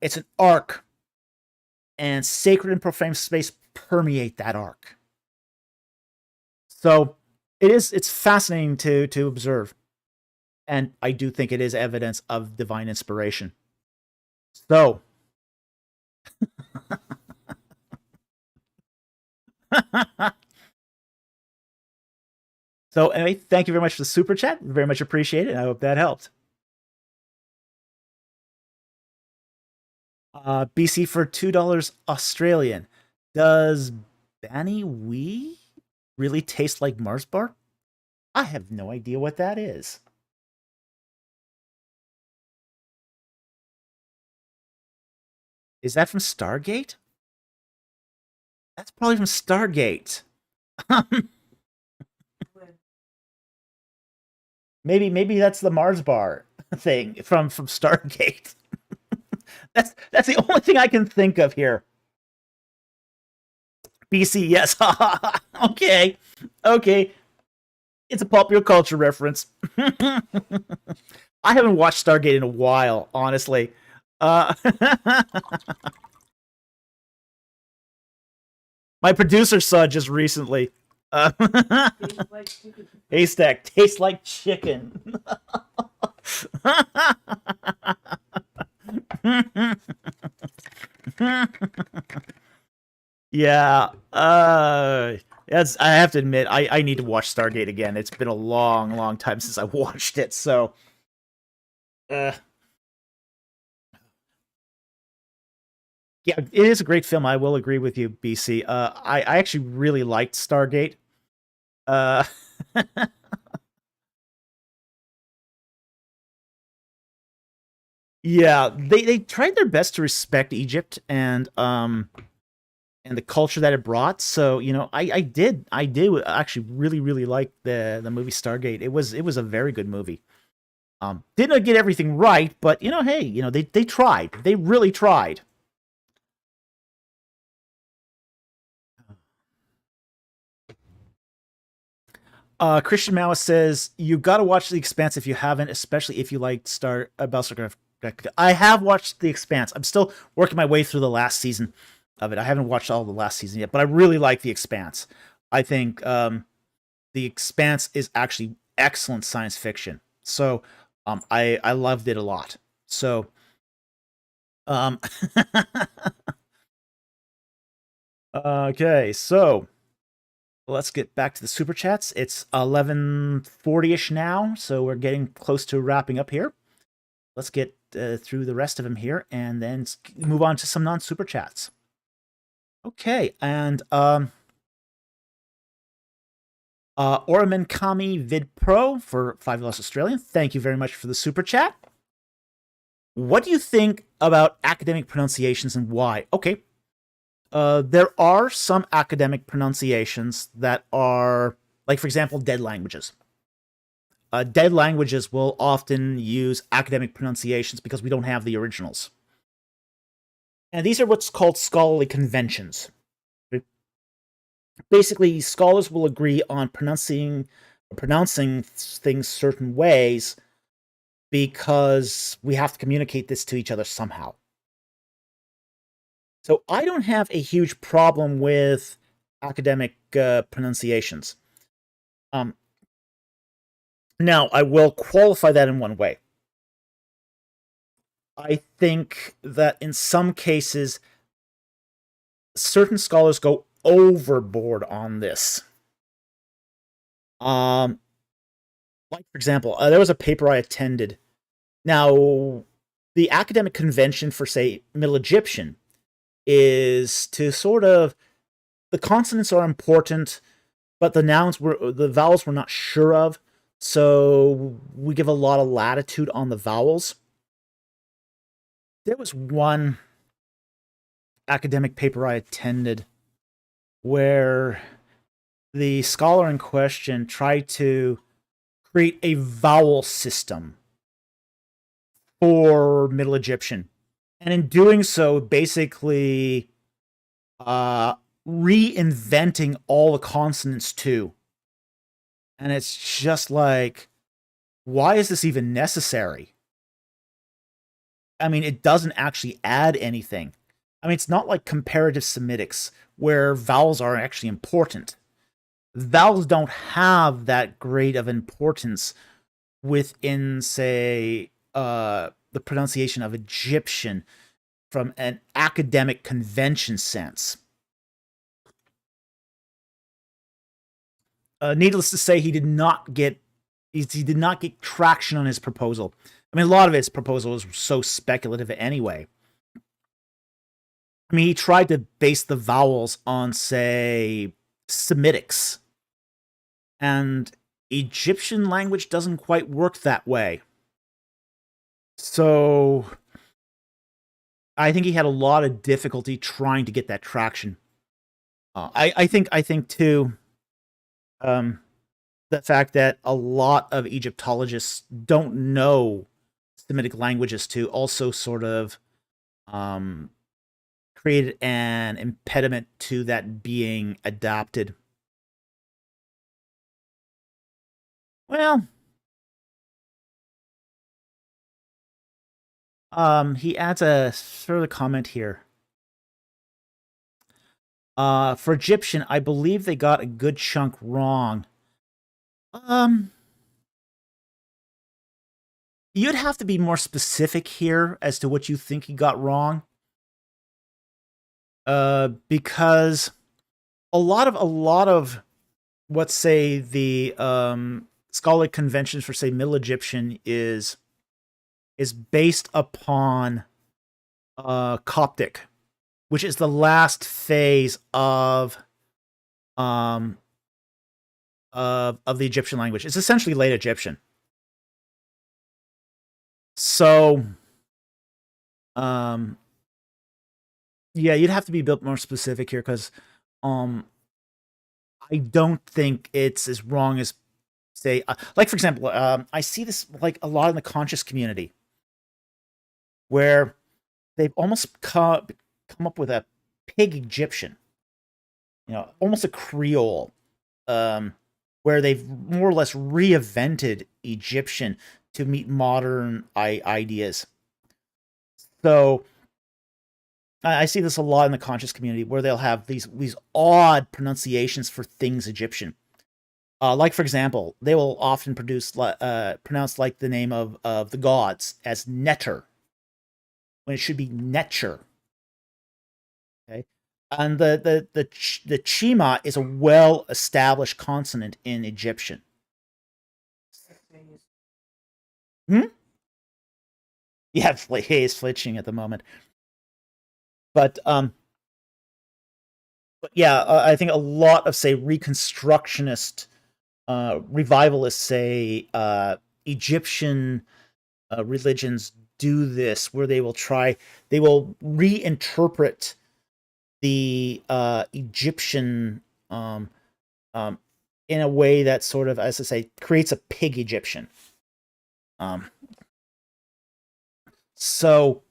It's an arc, and sacred and profane space permeate that arc. So it's fascinating to observe, and I do think it is evidence of divine inspiration. So So anyway, thank you very much for the super chat. Very much appreciated. I hope that helped. BC for $2 Australian. Does Banny Wee really taste like Mars bar? I have no idea what that is. Is that from Stargate? That's probably from Stargate. maybe that's the Mars bar thing from Stargate. that's the only thing I can think of here. BC, yes. Okay. Okay. It's a popular culture reference. I haven't watched Stargate in a while, honestly. My producer saw just recently. Haystack tastes like chicken. Yeah. That's, I have to admit, I need to watch Stargate again. It's been a long time since I watched it, so yeah, it is a great film. I will agree with you, BC. I actually really liked Stargate. Uh yeah, they tried their best to respect Egypt and the culture that it brought. So, you know, I did actually really like the movie Stargate. It was a very good movie. Didn't get everything right, but you know, hey, you know, they tried. They really tried. Christian Mao says you got to watch The Expanse if you haven't, especially if you like Star Battlestar. I have watched The Expanse. I'm still working my way through the last season of it. I haven't watched all the last season yet, but I really like The Expanse. I think The Expanse is actually excellent science fiction. So I loved it a lot. So um, okay, so let's get back to the super chats. It's 11:40ish now, so we're getting close to wrapping up here. Let's get through the rest of them here, and then move on to some non-super chats. Okay, and Oraman Kami Vid Pro for $5 Australian. Thank you very much for the super chat. What do you think about academic pronunciations and why? Okay, there are some academic pronunciations that are, like, for example, dead languages. Dead languages will often use academic pronunciations because we don't have the originals. And these are what's called scholarly conventions. Basically, scholars will agree on pronouncing things certain ways because we have to communicate this to each other somehow. So I don't have a huge problem with academic pronunciations. Now, I will qualify that in one way. I think that in some cases, certain scholars go overboard on this. Like, for example, there was a paper I attended. Now, the academic convention for, say, Middle Egyptian is to sort of, the consonants are important, but the vowels we're not sure of, so we give a lot of latitude on the vowels. There was one academic paper I attended where the scholar in question tried to create a vowel system for Middle Egyptian. And in doing so, basically reinventing all the consonants too. And it's just like, why is this even necessary? I mean, it doesn't actually add anything. I mean, it's not like comparative Semitics where vowels are actually important. Vowels don't have that great of importance within, say, the pronunciation of Egyptian from an academic convention sense. Needless to say, he did not get traction on his proposal. I mean, a lot of his proposal was so speculative anyway. I mean, he tried to base the vowels on, say, Semitics, and Egyptian language doesn't quite work that way. So I think he had a lot of difficulty trying to get that traction. I think too, the fact that a lot of Egyptologists don't know Semitic languages too also sort of created an impediment to that being adopted. Well, he adds a further comment here. For Egyptian, I believe they got a good chunk wrong. You'd have to be more specific here as to what you think he got wrong. Because a lot of what, say, the scholarly conventions for, say, Middle Egyptian is based upon Coptic, which is the last phase of the Egyptian language. It's essentially late Egyptian. So, yeah, you'd have to be a bit more specific here, because I don't think it's as wrong as, say, like, for example, I see this like a lot in the conscious community, where they've almost come up with a pig Egyptian, almost a Creole, where they've more or less reinvented Egyptian to meet modern ideas. So I see this a lot in the conscious community, where they'll have these odd pronunciations for things Egyptian. Like, for example, they will often pronounce like the name of the gods as Neter, when it should be Netcher. Okay, and the chima is a well-established consonant in Egyptian. Hmm? Yeah, he is flinching at the moment. But yeah, I think a lot of, say, Reconstructionist, revivalists, say, Egyptian religions do this, where they will reinterpret the Egyptian in a way that sort of, as I say, creates a pig Egyptian. So,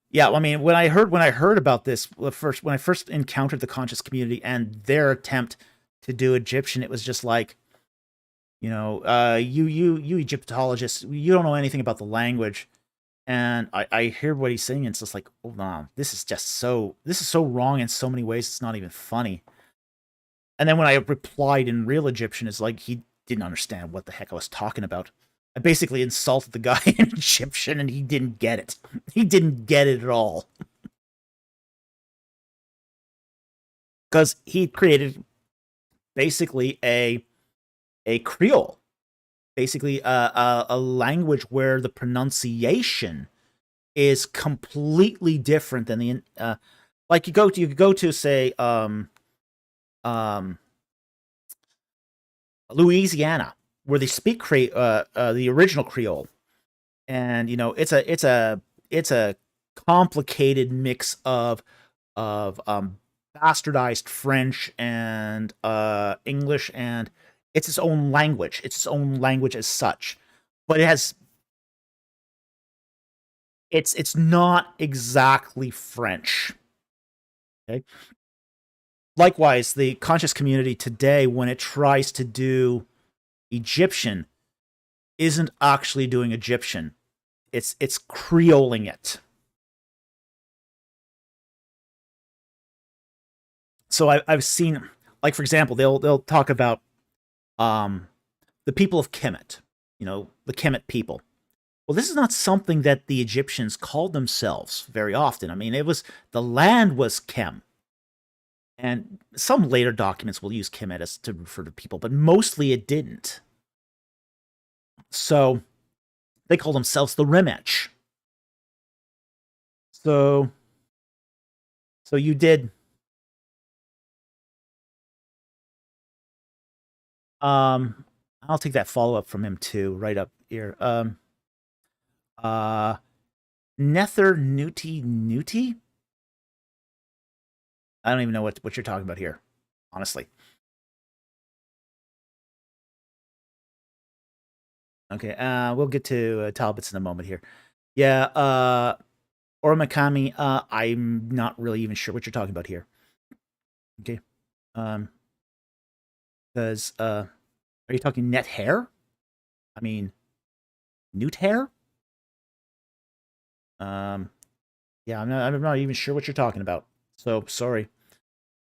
yeah, I mean, when I heard about this when I first encountered the conscious community and their attempt to do Egyptian, it was just like, you Egyptologists, you don't know anything about the language. And I hear what he's saying, and it's just like, oh no, this is so wrong in so many ways, it's not even funny. And then when I replied in real Egyptian, it's like he didn't understand what the heck I was talking about. I basically insulted the guy in Egyptian, and he didn't get it. He didn't get it at all. Because he created basically a Creole, basically a language where the pronunciation is completely different than the like you could go to, say, Louisiana, where they speak the original Creole, and it's a complicated mix of bastardized French and English, and it's its own language. It's its own language as such, but it's not exactly French. Okay. Likewise, the conscious community today, when it tries to do Egyptian, isn't actually doing Egyptian. It's Creoling it. So I've seen, like, for example, they'll talk about the people of Kemet, the Kemet people. Well, this is not something that the Egyptians called themselves very often. I mean, the land was Kem. And some later documents will use Kemet to refer to people, but mostly it didn't. So they call themselves the Remech. So you did. I'll take that follow up from him too, right up here. Nether Newty. I don't even know what you're talking about here, honestly. Okay, we'll get to Talbots in a moment here. Yeah, Ormakami, I'm not really even sure what you're talking about here. Okay. Because, are you talking net hair? I mean, newt hair? Yeah, I'm not even sure what you're talking about. So, sorry.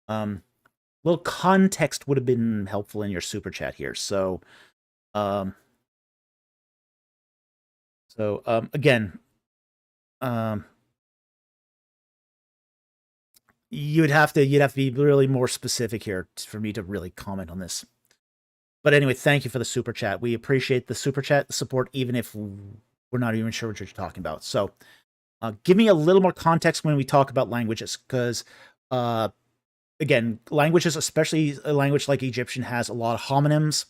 Little context would have been helpful in your super chat here. So, again, you'd have to be really more specific here for me to really comment on this. But anyway, thank you for the super chat. We appreciate the super chat support, even if we're not even sure what you're talking about. So, give me a little more context when we talk about languages, because, again, languages, especially a language like Egyptian, has a lot of homonyms,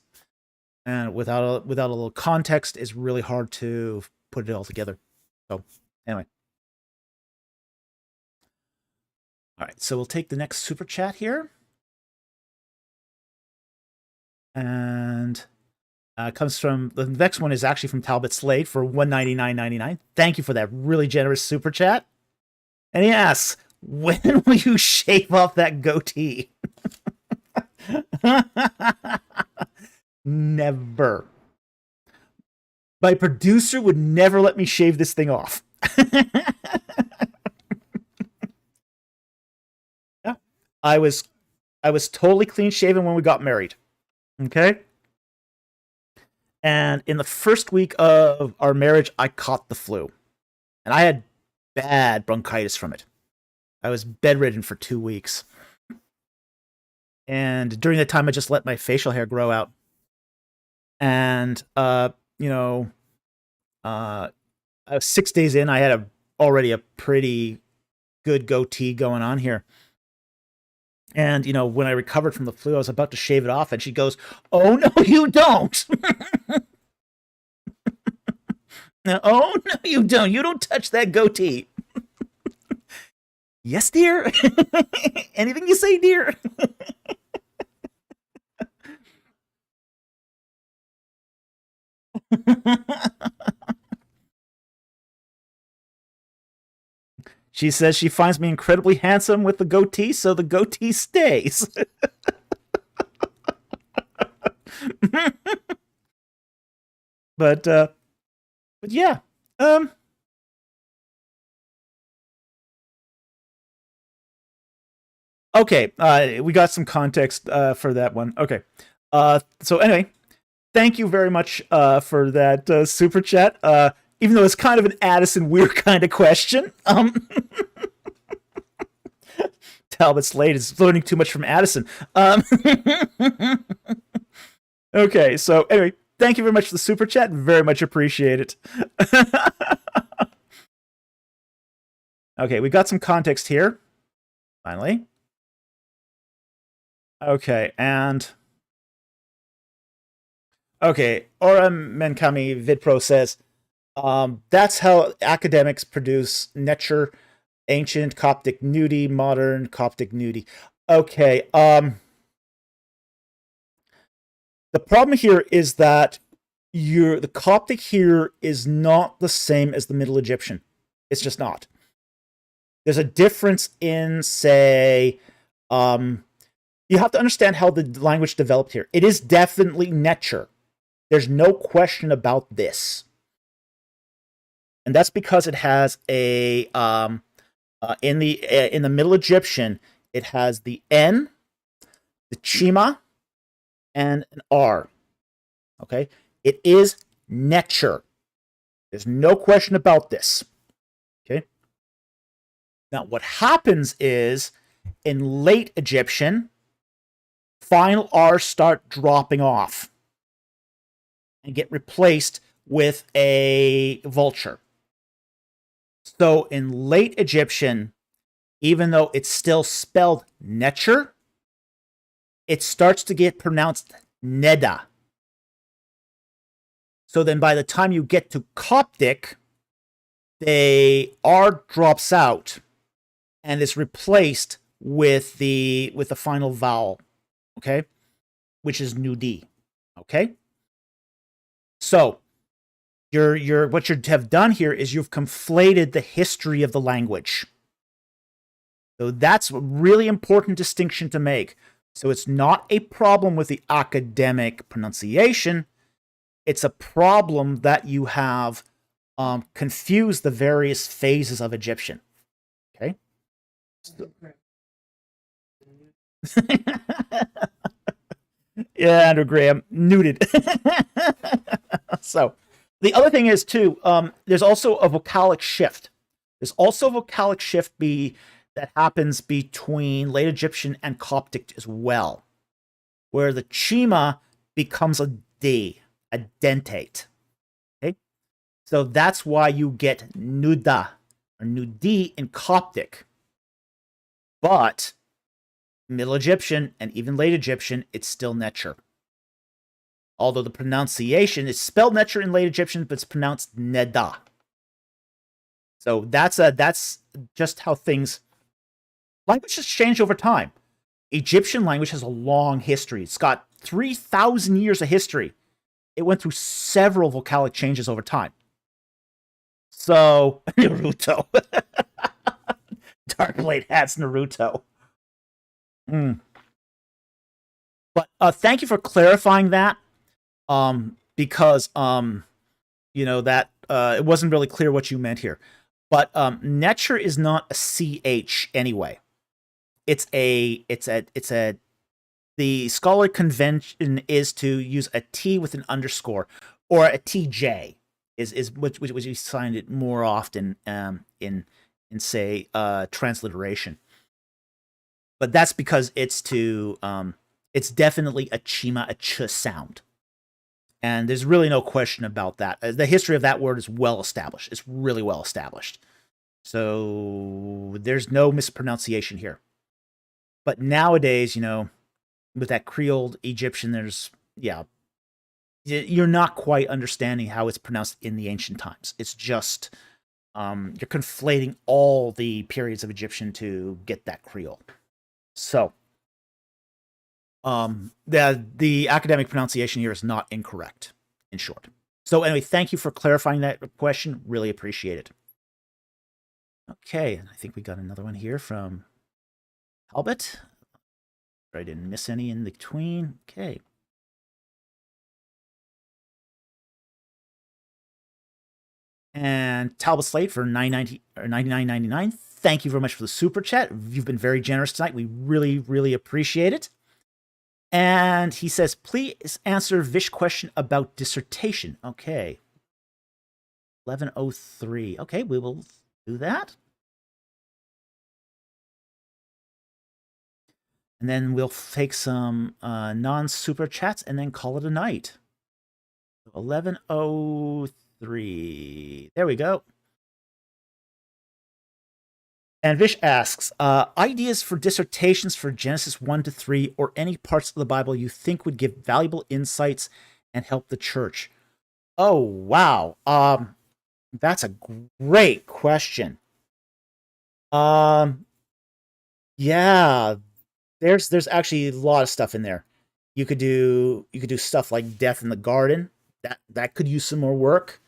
and without a little context, it's really hard to put it all together. So, anyway. All right, so we'll take the next super chat here. And comes from, the next one is actually from Talbot Slade for $199.99. Thank you for that really generous super chat. And he asks, when will you shave off that goatee? Never. My producer would never let me shave this thing off. Yeah. I was totally clean shaven when we got married. Okay? And in the first week of our marriage, I caught the flu. And I had bad bronchitis from it. I was bedridden for 2 weeks. And during that time, I just let my facial hair grow out. And, 6 days in, I had already a pretty good goatee going on here. And, when I recovered from the flu, I was about to shave it off, and she goes, "Oh, no, you don't." "Oh, no, you don't. You don't touch that goatee." "Yes, dear." "Anything you say, dear." She says she finds me incredibly handsome with the goatee, so the goatee stays. But yeah. Okay, we got some context for that one. Okay. So anyway, thank you very much for that super chat. Even though it's kind of an Addison weird kind of question. Talbot Slade is learning too much from Addison. Okay, so anyway, thank you very much for the super chat. Very much appreciate it. Okay, we got some context here. Finally. Okay, and okay, Ora Menkami VidPro says, that's how academics produce Netcher, ancient Coptic nudity, modern Coptic nudity. Okay, the problem here is that the Coptic here is not the same as the Middle Egyptian. It's just not. There's a difference in, say, you have to understand how the language developed here. It is definitely Netcher. There's no question about this. And that's because it has a in the Middle Egyptian, it has the N, the Chima, and an R. Okay? It is Netcher. There's no question about this. Okay? Now, what happens is In late Egyptian, final R's start dropping off and get replaced with a vulture. So in late Egyptian, even though it's still spelled Netcher, it starts to get pronounced Neda. So then by the time you get to Coptic, the R drops out and is replaced with the final vowel, okay, which is Nudi, okay. So what you have done here is you've conflated the history of the language. So that's a really important distinction to make. So it's not a problem with the academic pronunciation. It's a problem that you have confused the various phases of Egyptian. Okay. Yeah, Andrew Graham, nuded. So the other thing is too, there's also a vocalic shift. There's also a vocalic shift that happens between late Egyptian and Coptic as well, where the chima becomes a d, a dentate. Okay, so that's why you get nuda or nudi in Coptic, but Middle Egyptian and even late Egyptian, it's still Netcher. Although the pronunciation is spelled Netcher in late Egyptian, but it's pronounced Neda. So that's just how languages change over time. Egyptian language has a long history. It's got 3,000 years of history. It went through several vocalic changes over time. So, Naruto. Dark Blade hats Naruto. But thank you for clarifying that. Because that it wasn't really clear what you meant here. But Netcher is not a CH anyway. The scholarly convention is to use a T with an underscore, or a TJ is which you find it more often in say transliteration. But that's because it's definitely a chima, a ch sound. And there's really no question about that. The history of that word is well established. It's really well established. So there's no mispronunciation here. But nowadays, with that Creole Egyptian, you're not quite understanding how it's pronounced in the ancient times. It's just, you're conflating all the periods of Egyptian to get that Creole. So, the academic pronunciation here is not incorrect, in short. So anyway, thank you for clarifying that question. Really appreciate it. Okay, I think we got another one here from Talbot. I didn't miss any in between. Okay. And Talbot Slate for $99.99. Thank you very much for the super chat. You've been very generous tonight. We really, really appreciate it. And he says, please answer Vish question about dissertation. Okay. 1103. Okay, we will do that. And then we'll take some non-super chats and then call it a night. 1103. There we go. And Vish asks, ideas for dissertations for Genesis 1 to 3 or any parts of the Bible you think would give valuable insights and help the church? Oh, wow. That's a great question. Yeah, there's actually a lot of stuff in there. You could do stuff like death in the garden. That could use some more work.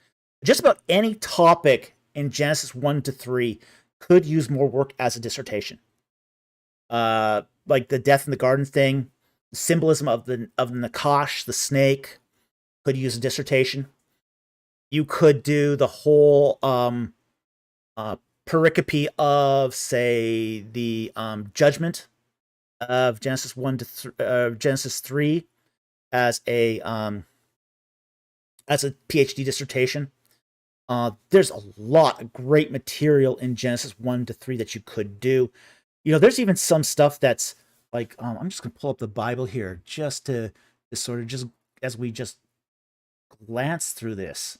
Just about any topic in Genesis 1 to 3 could use more work as a dissertation. Like the death in the garden thing, the symbolism of the Nakash, the snake, could use a dissertation. You could do the whole pericope of, say, the judgment of Genesis 1 to Genesis 3 as a PhD dissertation. There's a lot of great material in Genesis 1 to 3 that you could do. there's even some stuff that's like, I'm just gonna pull up the Bible here just to sort of just as we just glance through this,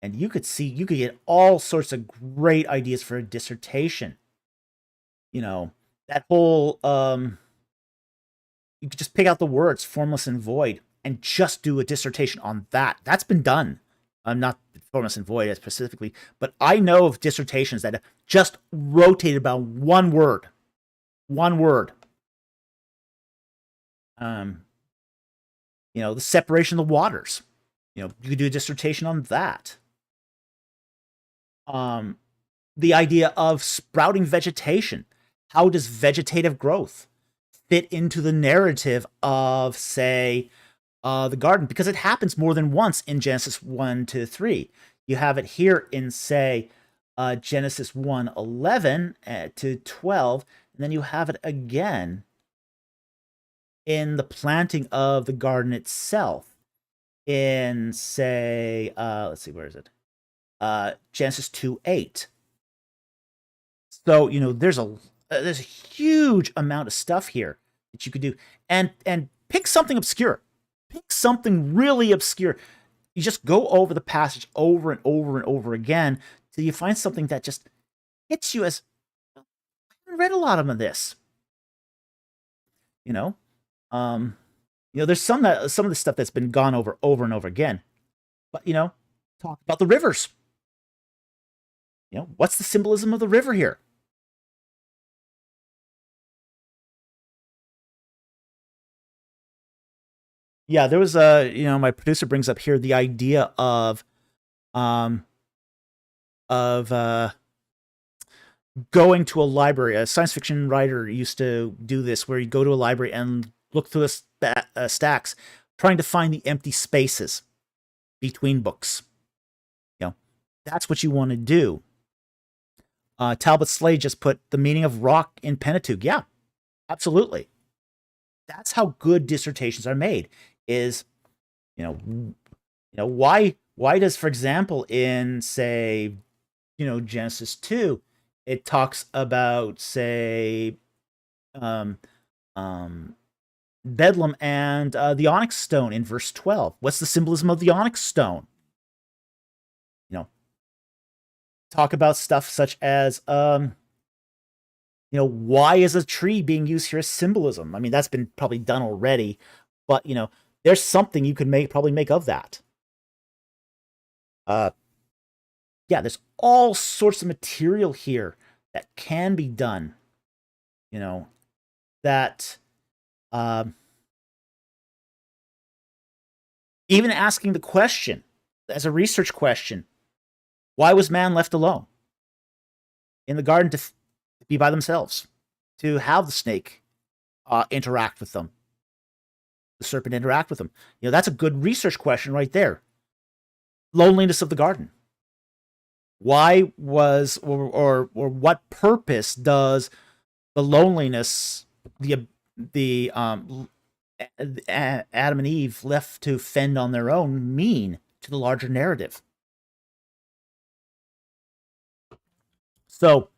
and you could get all sorts of great ideas for a dissertation. That whole you could just pick out the words formless and void and just do a dissertation on that. That's been done. I'm not formless and void specifically, but I know of dissertations that just rotated about one word. One word. The separation of the waters. You could do a dissertation on that. The idea of sprouting vegetation. How does vegetative growth fit into the narrative of, say, the garden? Because it happens more than once in Genesis 1 to 3. You have it here in, say, Genesis 1:11 to 12, and then you have it again in the planting of the garden itself in, say, let's see, where is it? Genesis 2:8. So, there's a huge amount of stuff here that you could do, and pick something obscure. Pick something really obscure. You just go over the passage over and over and over again till you find something that just hits you as, I haven't read a lot of this. There's some of the stuff that's been gone over and over again. But talk about the rivers. What's the symbolism of the river here? Yeah, there was my producer brings up here the idea of going to a library. A science fiction writer used to do this, where you go to a library and look through the stacks, trying to find the empty spaces between books. That's what you want to do. Talbot Slade just put the meaning of rock in Pentateuch. Yeah, absolutely. That's how good dissertations are made. Is why does, for example, in, say, Genesis 2, it talks about, say, Bedlam and the onyx stone in verse 12. What's the symbolism of the onyx stone? Talk about stuff such as, why is a tree being used here as symbolism? I mean, that's been probably done already, but, there's something you could probably make of that. Yeah, there's all sorts of material here that can be done. That even asking the question as a research question, why was man left alone in the garden to be by themselves, to have the snake interact with them, the serpent interact with them? That's a good research question right there. Loneliness of the garden. Why was, or what purpose does the loneliness, the Adam and Eve left to fend on their own, mean to the larger narrative? So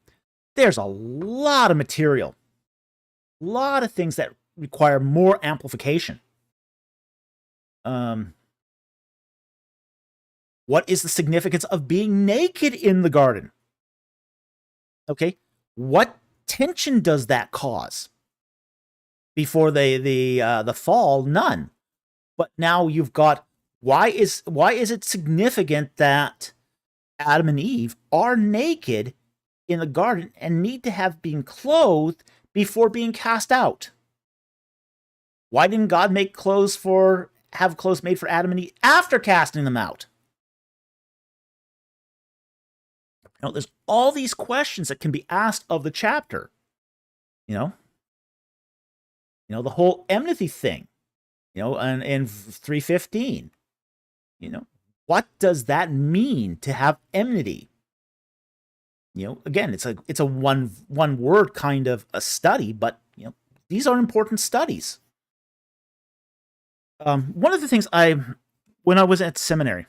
there's a lot of material, a lot of things that require more amplification. What is the significance of being naked in the garden? Okay, what tension does that cause? Before the fall, none. But now you've got, why is it significant that Adam and Eve are naked in the garden and need to have been clothed before being cast out? Why didn't God have clothes made for Adam and Eve after casting them out? There's all these questions that can be asked of the chapter. The whole enmity thing, and in 3:15, what does that mean to have enmity? Again, it's a one word kind of a study, but these are important studies. One of the things when I was at seminary,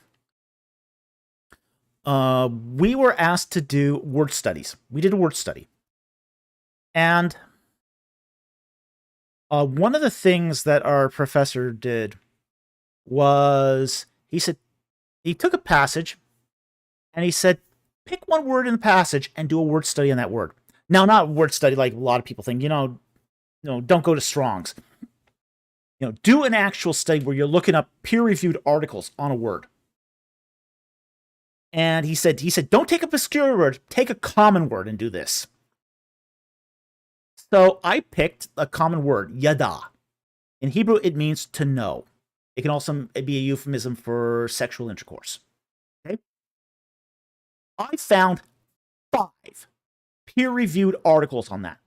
we were asked to do word studies. We did a word study, and One of the things that our professor did was he said he took a passage and he said, pick one word in the passage and do a word study on that word. Now, not word study like a lot of people think, don't go to Strong's. Do an actual study where you're looking up peer-reviewed articles on a word. And he said, don't take a obscure word, take a common word and do this. So I picked a common word, yada. In Hebrew, it means to know. It can also be a euphemism for sexual intercourse. Okay? I found 5 peer-reviewed articles on that.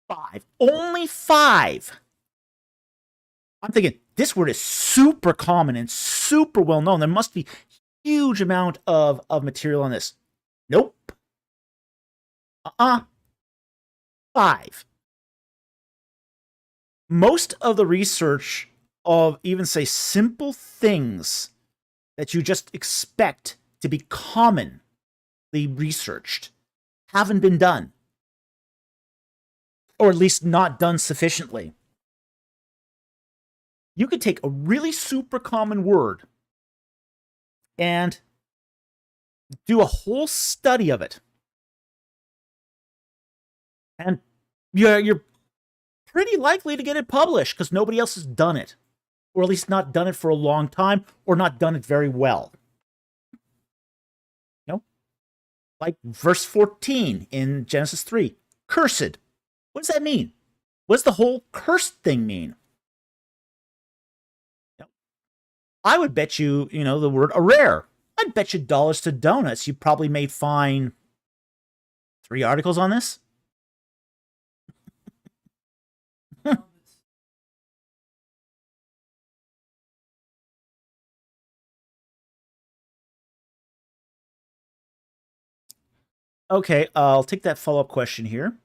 5. Only 5. I'm thinking, this word is super common and super well known. There must be a huge amount of material on this. Nope. 5. Most of the research of even, say, simple things that you just expect to be commonly researched haven't been done. Or at least not done sufficiently. You could take a really super common word and do a whole study of it. And you're pretty likely to get it published because nobody else has done it. Or at least not done it for a long time, or not done it very well. Like verse 14 in Genesis 3. Cursed. What does that mean? What does the whole cursed thing mean? I would bet you, the word rare. I'd bet you dollars to donuts you probably may find 3 articles on this. Okay, I'll take that follow-up question here.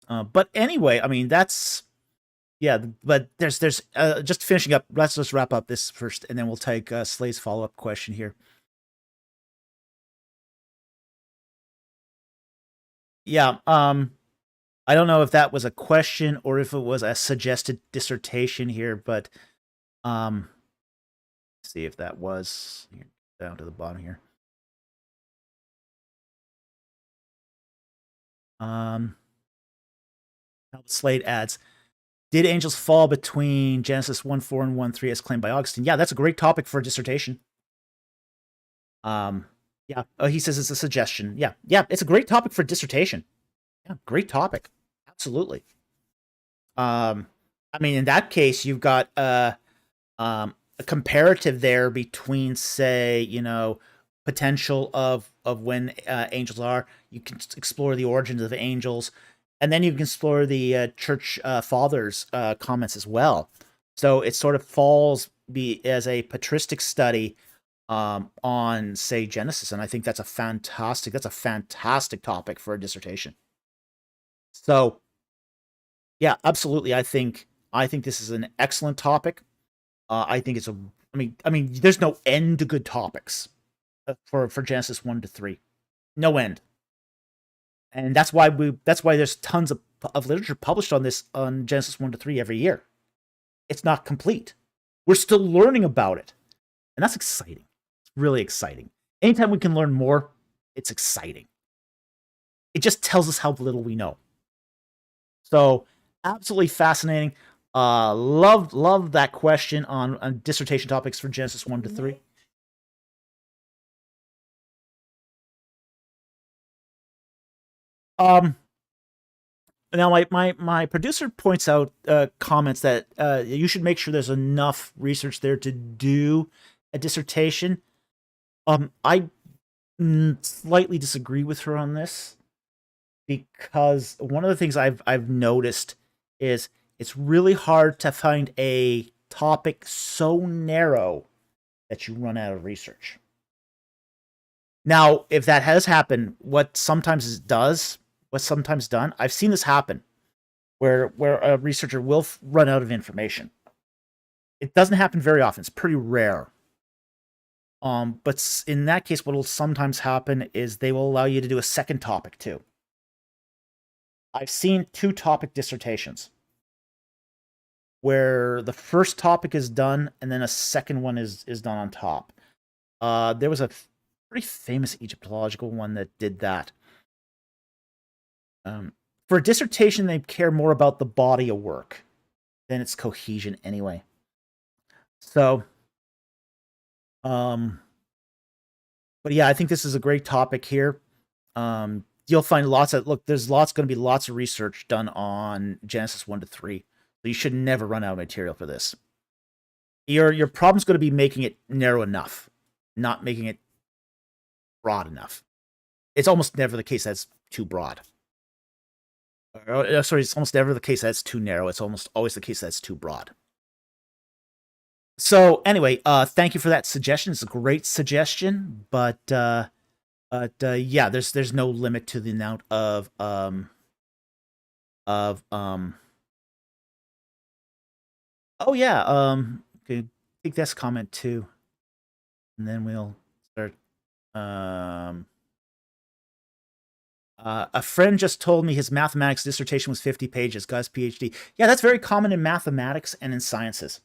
But anyway, I mean, that's... Yeah, but there's just finishing up. Let's just wrap up this first, and then we'll take Slade's follow-up question here. Yeah, I don't know if that was a question or if it was a suggested dissertation here, but see if that was down to the bottom here. Slade adds, did angels fall between Genesis 1:4 and 1:3 as claimed by Augustine? Yeah, that's a great topic for a dissertation. Yeah. Oh, he says it's a suggestion. Yeah, it's a great topic for dissertation. Yeah, great topic. Absolutely. I mean, in that case, you've got a comparative there between, say, potential of when angels are. You can explore the origins of angels, and then you can explore the church fathers' comments as well. So it sort of falls as a patristic study on, say, Genesis, and I think that's a fantastic topic for a dissertation. So, yeah, absolutely. I think this is an excellent topic. I think it's I mean, there's no end to good topics for Genesis 1 to 3, no end, and that's why there's tons of literature published on this on Genesis 1 to 3 every year. It's not complete. We're still learning about it, and that's exciting. It's really exciting. Anytime we can learn more, it's exciting. It just tells us how little we know. So, absolutely fascinating. Love that question on dissertation topics for Genesis 1 to 3. Now my producer points out comments that you should make sure there's enough research there to do a dissertation. I slightly disagree with her on this, because one of the things I've noticed is it's really hard to find a topic so narrow that you run out of research. Now, if that has happened, what's sometimes done, I've seen this happen, where a researcher will run out of information. It doesn't happen very often. It's pretty rare. But in that case, what will sometimes happen is they will allow you to do a second topic too. I've seen 2-topic dissertations where the first topic is done and then a second one is done on top. There was a pretty famous Egyptological one that did that. For a dissertation, they care more about the body of work than its cohesion anyway. So, but yeah, I think this is a great topic here. You'll find there's going to be lots of research done on Genesis 1 to 3. So you should never run out of material for this. Your problem's going to be making it narrow enough, not making it broad enough. It's almost never the case that's too broad. Sorry, it's almost never the case that's too narrow. It's almost always the case that's too broad. So anyway, thank you for that suggestion. It's a great suggestion, but yeah, there's no limit to the amount of oh yeah, okay, take this comment too, and then we'll start. A friend just told me his mathematics dissertation was 50 pages. Guy's PhD. Yeah, that's very common in mathematics and in sciences.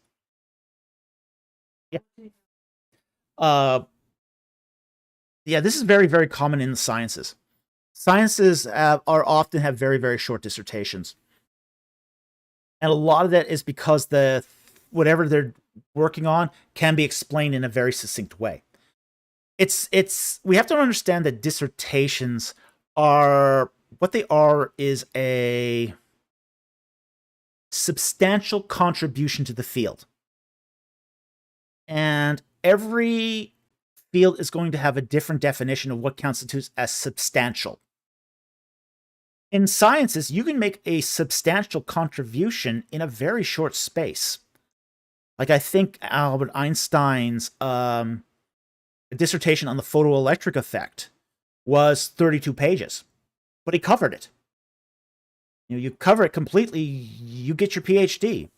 Yeah. Yeah, this is very, very common in the sciences. Sciences often have very, very short dissertations. And a lot of that is because whatever they're working on can be explained in a very succinct way. We have to understand that dissertations what they are is a substantial contribution to the field. And every field is going to have a different definition of what constitutes as substantial. In sciences, you can make a substantial contribution in a very short space. Like I think Albert Einstein's dissertation on the photoelectric effect was 32 pages, but he covered it. You cover it completely, you get your PhD.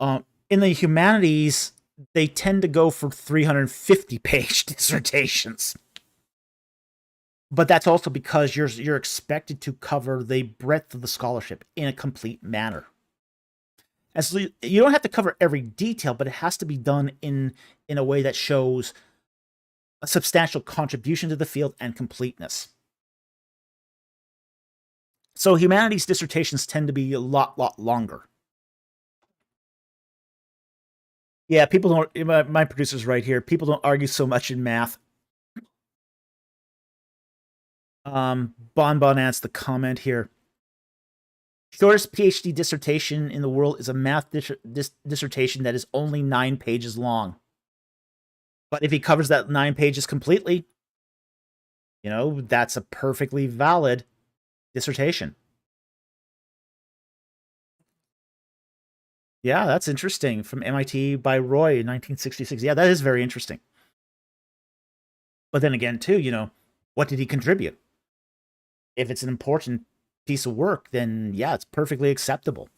In the humanities, they tend to go for 350-page dissertations. But that's also because you're expected to cover the breadth of the scholarship in a complete manner. And so you don't have to cover every detail, but it has to be done in a way that shows a substantial contribution to the field and completeness. So humanities dissertations tend to be a lot longer. Yeah, people don't. My producer's right here. People don't argue so much in math. Bon adds the comment here. Shortest PhD dissertation in the world is a math dissertation that is only 9 pages long. But if he covers that 9 pages completely, that's a perfectly valid dissertation. Yeah, that's interesting. From MIT by Roy in 1966. Yeah, that is very interesting. But then again, too, what did he contribute? If it's an important piece of work, then yeah, it's perfectly acceptable.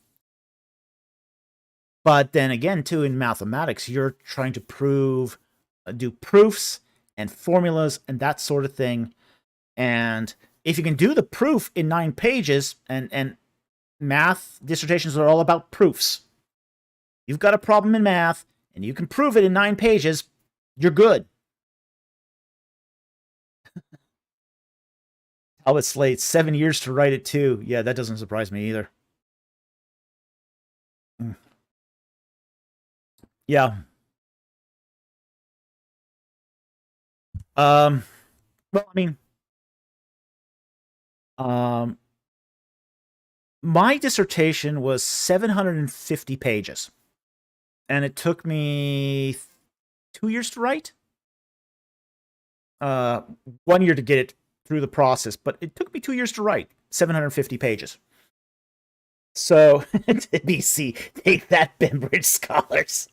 But then again, too, in mathematics, you're trying to do proofs and formulas and that sort of thing. And if you can do the proof in 9 pages, and math dissertations are all about proofs. You've got a problem in math, and you can prove it in 9 pages, you're good. Albert Slate, 7 years to write it too. Yeah, that doesn't surprise me either. Yeah. Well, I mean, my dissertation was 750 pages, and it took me 2 years to write. 1 year to get it through the process, but it took me 2 years to write 750 pages. So, BC, take that, Bembridge scholars.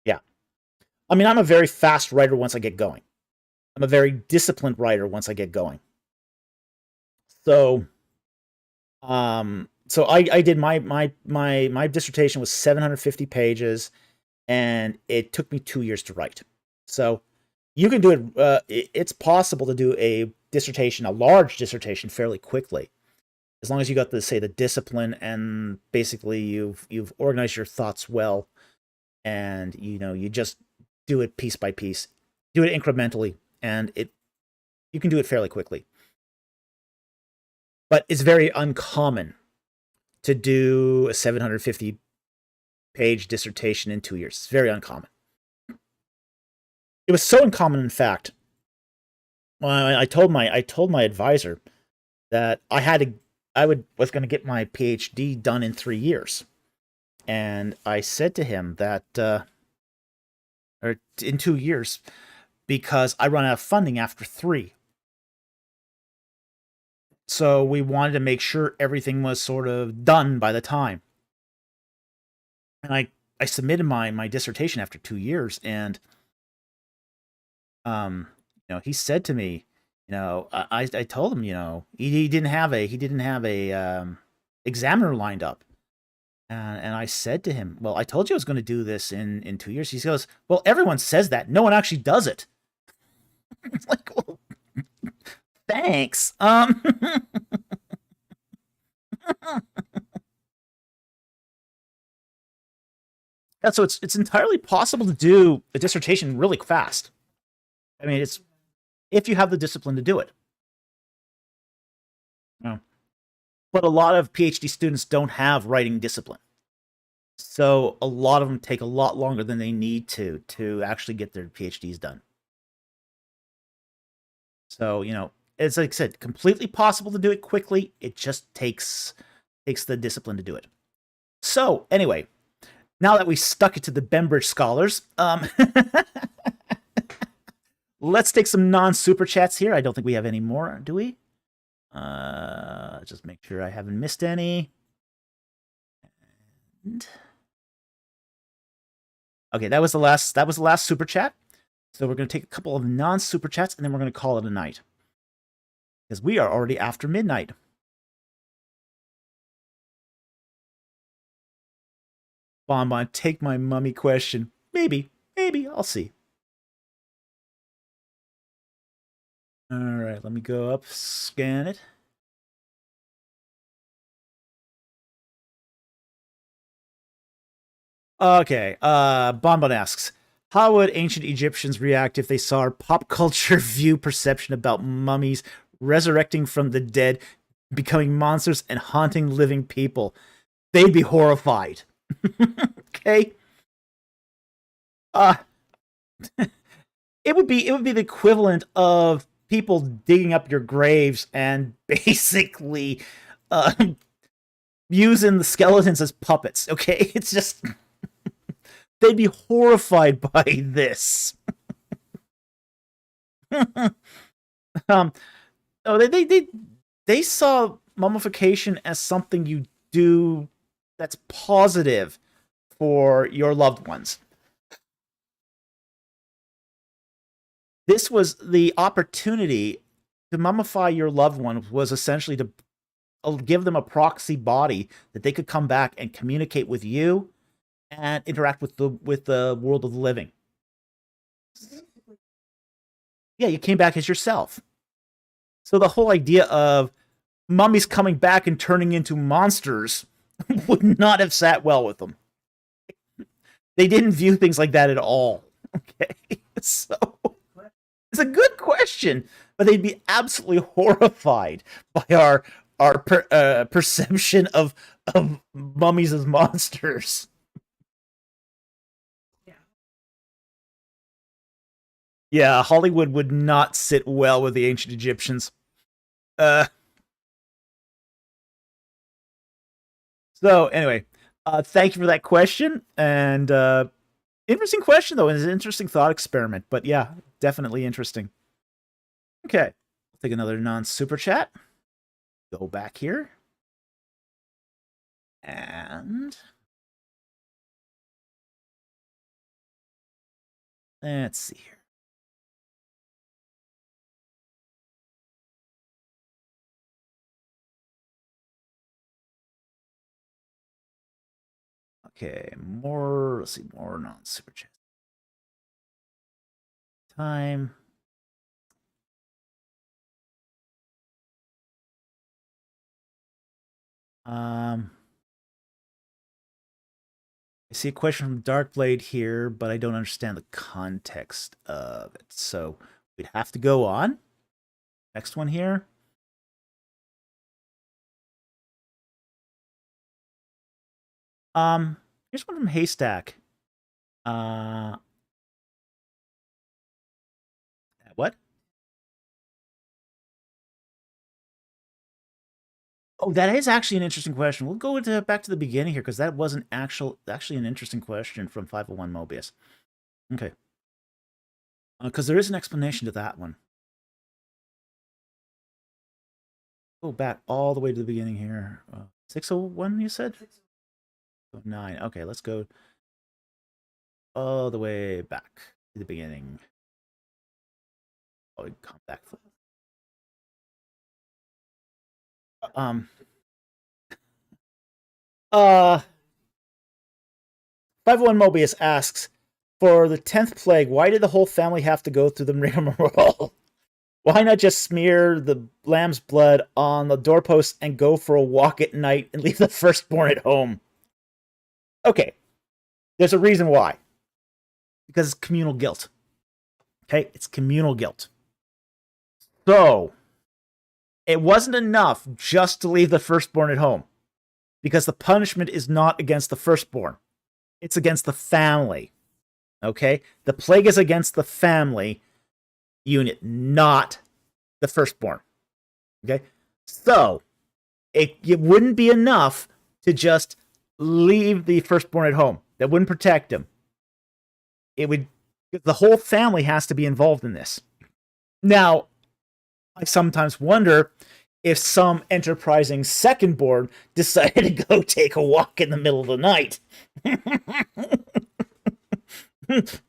Yeah. I mean, I'm a very fast writer once I get going. I'm a very disciplined writer once I get going. So, I did my dissertation was 750 pages, and it took me 2 years to write. So you can do it. It's possible to do a dissertation, a large dissertation, fairly quickly, as long as you got the say the discipline and basically you've organized your thoughts well, and you just do it piece by piece, do it incrementally, and you can do it fairly quickly. But it's very uncommon to do a 750-page dissertation in 2 years. It's very uncommon. It was so uncommon, in fact. Well, I told my advisor that was going to get my PhD done in 3 years, and I said to him that or in 2 years, because I run out of funding after 3. So we wanted to make sure everything was sort of done by the time. And I submitted my dissertation after 2 years, and he said to me, I told him, he didn't have a examiner lined up. And I said to him, well, I told you I was going to do this in 2 years. He goes, well, everyone says that. No one actually does it. It's like, well, thanks. Yeah, so it's entirely possible to do a dissertation really fast. I mean, it's if you have the discipline to do it. Yeah. But a lot of PhD students don't have writing discipline. So a lot of them take a lot longer than they need to actually get their PhDs done. So, it's like I said, completely possible to do it quickly. It just takes the discipline to do it. So, anyway, now that we stuck it to the Bembridge scholars, let's take some non-super chats here. I don't think we have any more, do we? Just make sure I haven't missed any. And... okay, that was the last super chat. So we're going to take a couple of non-super chats, and then we're going to call it a night, because we are already after midnight. Bonbon, take my mummy question. Maybe, I'll see. All right, let me go up, scan it. Okay, Bonbon asks, how would ancient Egyptians react if they saw our pop culture view perception about mummies resurrecting from the dead, becoming monsters, and haunting living people? They'd be horrified. Okay? It would be the equivalent of people digging up your graves and basically using the skeletons as puppets. Okay? It's just they'd be horrified by this. They saw mummification as something you do that's positive for your loved ones. This was the opportunity to mummify your loved one, was essentially to give them a proxy body that they could come back and communicate with you and interact with the world of the living. Yeah, you came back as yourself. So the whole idea of mummies coming back and turning into monsters would not have sat well with them. They didn't view things like that at all. Okay, so it's a good question, but they'd be absolutely horrified by our perception of mummies as monsters. Yeah, Hollywood would not sit well with the ancient Egyptians. So anyway, thank you for that question, and interesting question though. It's an interesting thought experiment, but yeah, definitely interesting. Okay, I'll take another non-super chat. Go back here, and let's see here. Okay, more. Let's see, more non-super chat time. I see a question from Darkblade here, but I don't understand the context of it. So we'd have to go on. Next one here. Here's one from Haystack. What? Oh, that is actually an interesting question. We'll go back to the beginning here because that was actually an interesting question from 501 Mobius. Okay. Because there is an explanation to that one. Go back all the way to the beginning here. 601, you said? 609. Okay, let's go all the way back to the beginning. Oh, come back. 501 Mobius asks, for the 10th plague, why did the whole family have to go through the rigmarole? Why not just smear the lamb's blood on the doorpost and go for a walk at night and leave the firstborn at home? Okay, there's a reason why. Because it's communal guilt. Okay, it's communal guilt. So, it wasn't enough just to leave the firstborn at home. Because the punishment is not against the firstborn. It's against the family. Okay? The plague is against the family unit, not the firstborn. Okay? So, it wouldn't be enough to just leave the firstborn at home. That wouldn't protect him. The whole family has to be involved in this. Now, I sometimes wonder if some enterprising secondborn decided to go take a walk in the middle of the night.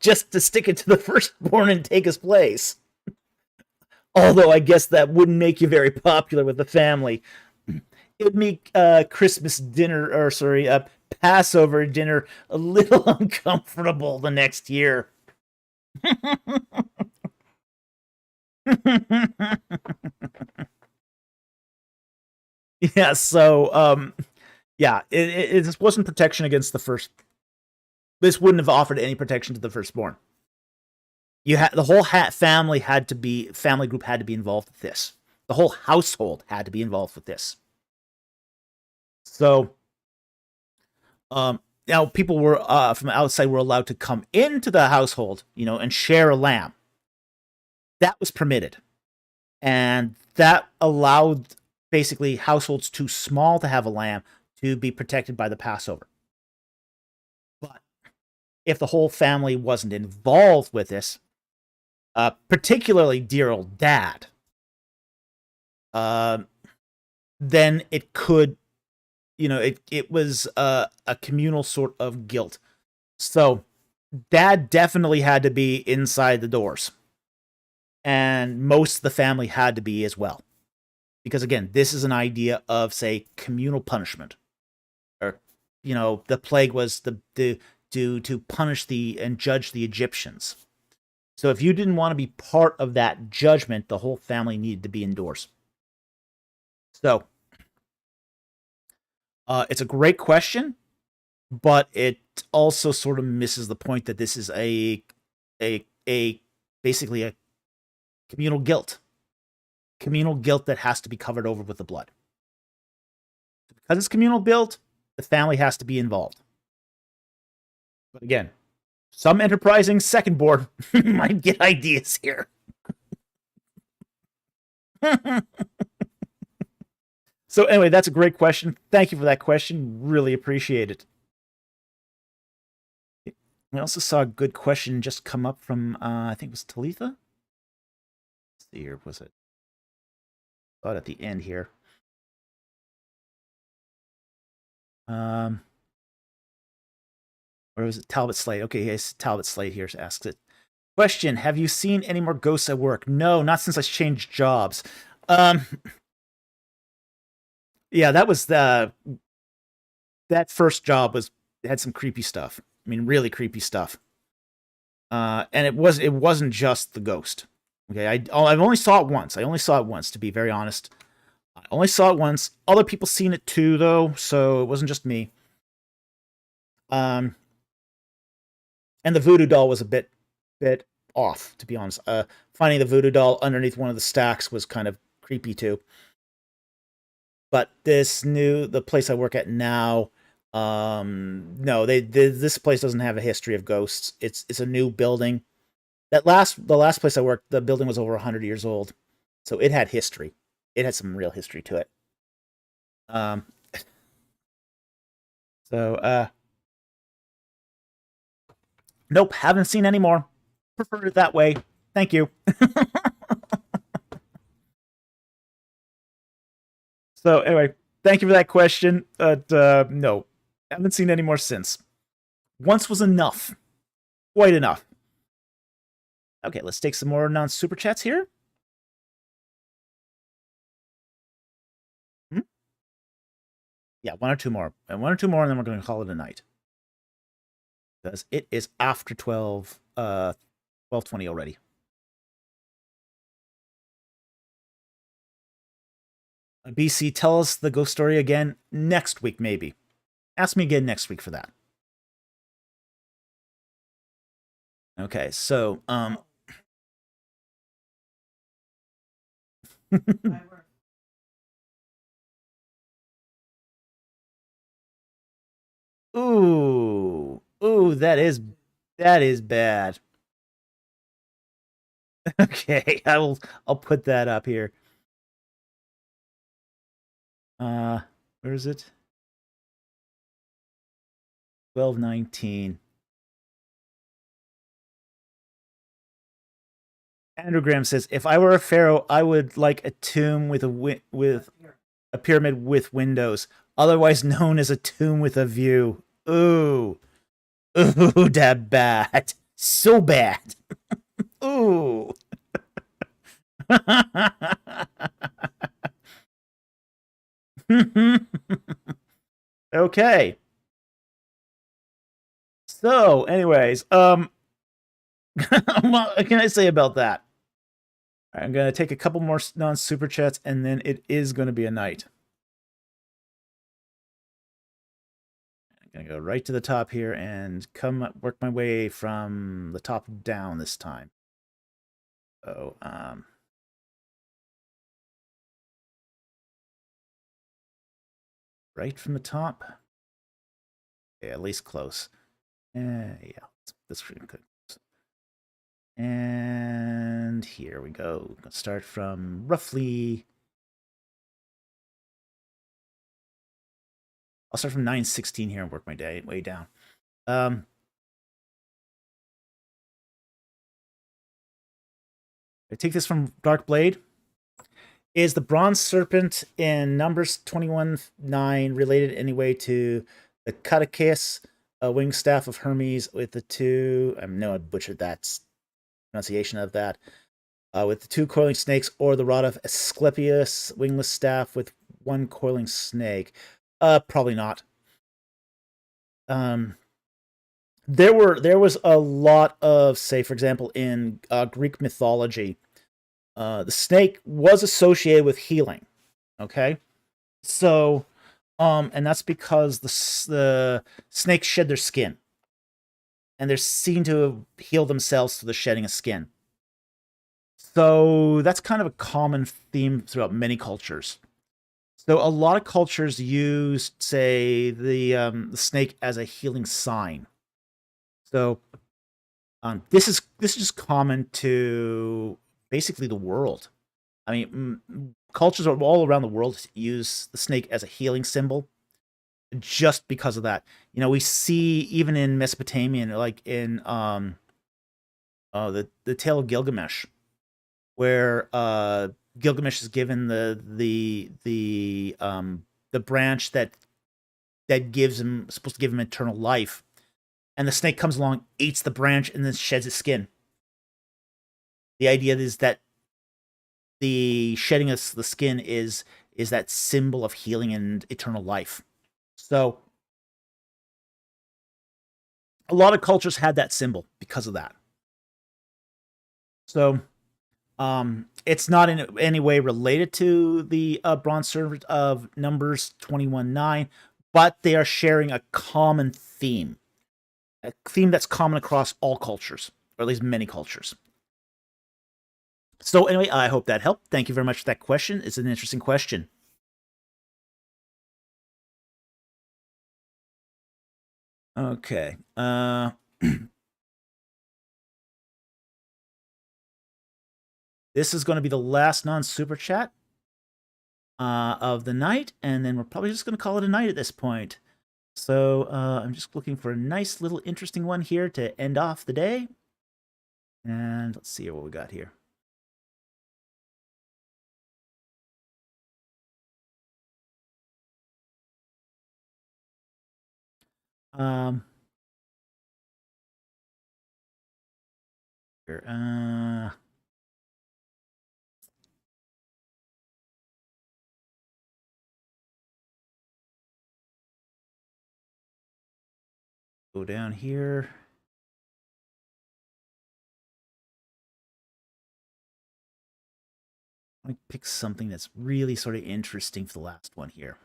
Just to stick it to the firstborn and take his place. Although I guess that wouldn't make you very popular with the family. It would make Christmas dinner, or sorry, Passover dinner a little uncomfortable the next year. Yeah, so yeah, it wasn't protection against the first. This wouldn't have offered any protection to the firstborn. The whole family group had to be involved with this. The whole household had to be involved with this. So, now people were from outside were allowed to come into the household, and share a lamb. That was permitted, and that allowed basically households too small to have a lamb to be protected by the Passover. But if the whole family wasn't involved with this, particularly dear old dad, then it could, it was a communal sort of guilt. So dad definitely had to be inside the doors. And most of the family had to be as well. Because again, this is an idea of, say, communal punishment. Or, the plague was to punish and judge the Egyptians. So if you didn't want to be part of that judgment, the whole family needed to be indoors. So, it's a great question, but it also sort of misses the point that this is basically a communal guilt. Communal guilt that has to be covered over with the blood. Because it's communal guilt, the family has to be involved. But again, some enterprising secondborn might get ideas here. So anyway, that's a great question. Thank you for that question. Really appreciate it. I also saw a good question just come up from, I think it was Talitha? Let's see here, was it? I saw it at the end here. Or was it Talbot Slate? Okay, yes, Talbot Slate here asks it. Question, have you seen any more ghosts at work? No, not since I changed jobs. Yeah, that was that first job was had some creepy stuff. I mean, really creepy stuff. And it wasn't just the ghost. Okay, I've only saw it once. I only saw it once, to be very honest. I only saw it once. Other people seen it too, though, so it wasn't just me. And the voodoo doll was a bit off, to be honest. Finding the voodoo doll underneath one of the stacks was kind of creepy too. But the place I work at now, no, this place doesn't have a history of ghosts. It's a new building. The last place I worked, the building was over 100 years old, so it had history. It had some real history to it. So nope, haven't seen any more. Prefer it that way. Thank you. So anyway, thank you for that question. But no, haven't seen any more since. Once was enough. Quite enough. Okay, let's take some more non-super chats here. Yeah, one or two more. And one or two more, and then we're going to call it a night. Because it is after 12:20 already. BC, tell us the ghost story again next week, maybe. Ask me again next week for that. Okay, so ooh, that is bad. Okay, I'll put that up here. Where is it? 12:19. Andrew Graham says, "If I were a pharaoh, I would like a tomb with a pyramid with windows, otherwise known as a tomb with a view." Ooh, that bad, so bad. Ooh. Okay. So, anyways, what can I say about that? I'm going to take a couple more non-super chats, and then it is going to be a night. I'm going to go right to the top here and work my way from the top down this time. So, right from the top. Okay, at least close. Yeah, that's pretty good. And here we go. Let's start from roughly. I'll start from 9:16 here and work my way down. I take this from Dark Blade. Is the bronze serpent in Numbers 21:9 related in any way to the Caduceus, a winged staff of Hermes with the two? I know I butchered that pronunciation of that. With the two coiling snakes, or the rod of Asclepius, wingless staff with one coiling snake? Probably not. There was a lot of, say, for example, in Greek mythology, the snake was associated with healing. Okay, so and that's because the snakes shed their skin, and they're seen to heal themselves through the shedding of skin. So that's kind of a common theme throughout many cultures. So a lot of cultures use, say, the snake as a healing sign. So this is just common to basically the world. I mean, cultures all around the world use the snake as a healing symbol, just because of that. You know, we see even in Mesopotamia, like in the Tale of Gilgamesh, where Gilgamesh is given the branch that gives him, supposed to give him eternal life, and the snake comes along, eats the branch, and then sheds its skin. The idea is that the shedding of the skin is that symbol of healing and eternal life. So A lot of cultures had that symbol because of that. So it's not in any way related to the bronze servant of Numbers 21:9, but they are sharing a common theme, a theme that's common across all cultures, or at least many cultures. So anyway, I hope that helped. Thank you very much for that question. It's an interesting question. Okay. This is going to be the last non-super chat of the night, and then we're probably just going to call it a night at this point. So I'm just looking for a nice little interesting one here to end off the day. And let's see what we got here. Here, go down here. Let me pick something that's really sort of interesting for the last one here.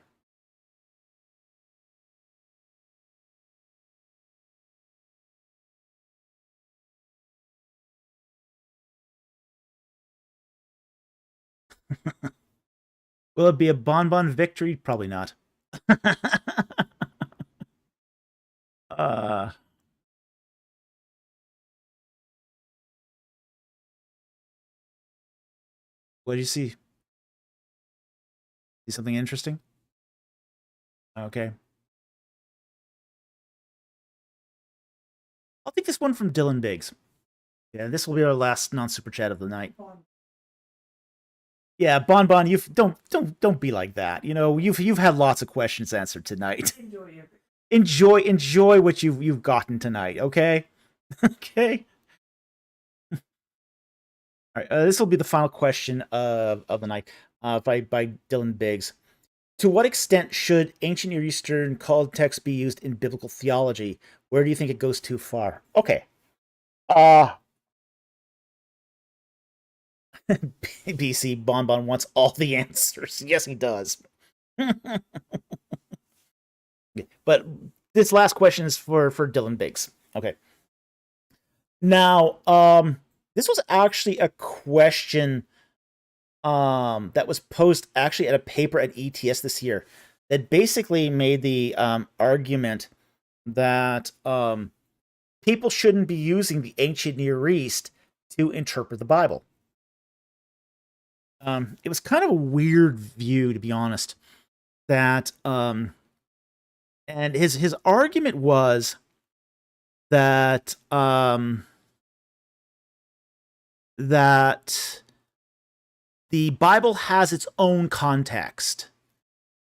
Will it be a bonbon victory? Probably not. uh, what did you see? See something interesting? Okay. I'll take this one from Dylan Biggs. Yeah, this will be our last non-super chat of the night. Yeah, Bonbon, you don't be like that. You know, you've had lots of questions answered tonight. Enjoy what you've gotten tonight. Okay, okay. All right, this will be the final question of the night by Dylan Biggs. To what extent should ancient Near Eastern context be used in biblical theology? Where do you think it goes too far? Okay. BC Bonbon wants all the answers. Yes, he does. But this last question is for Dylan Biggs. Okay. Now, this was actually a question that was posed actually at a paper at ETS this year that basically made the argument that people shouldn't be using the ancient Near East to interpret the Bible. It was kind of a weird view, to be honest. That and his argument was that that the Bible has its own context,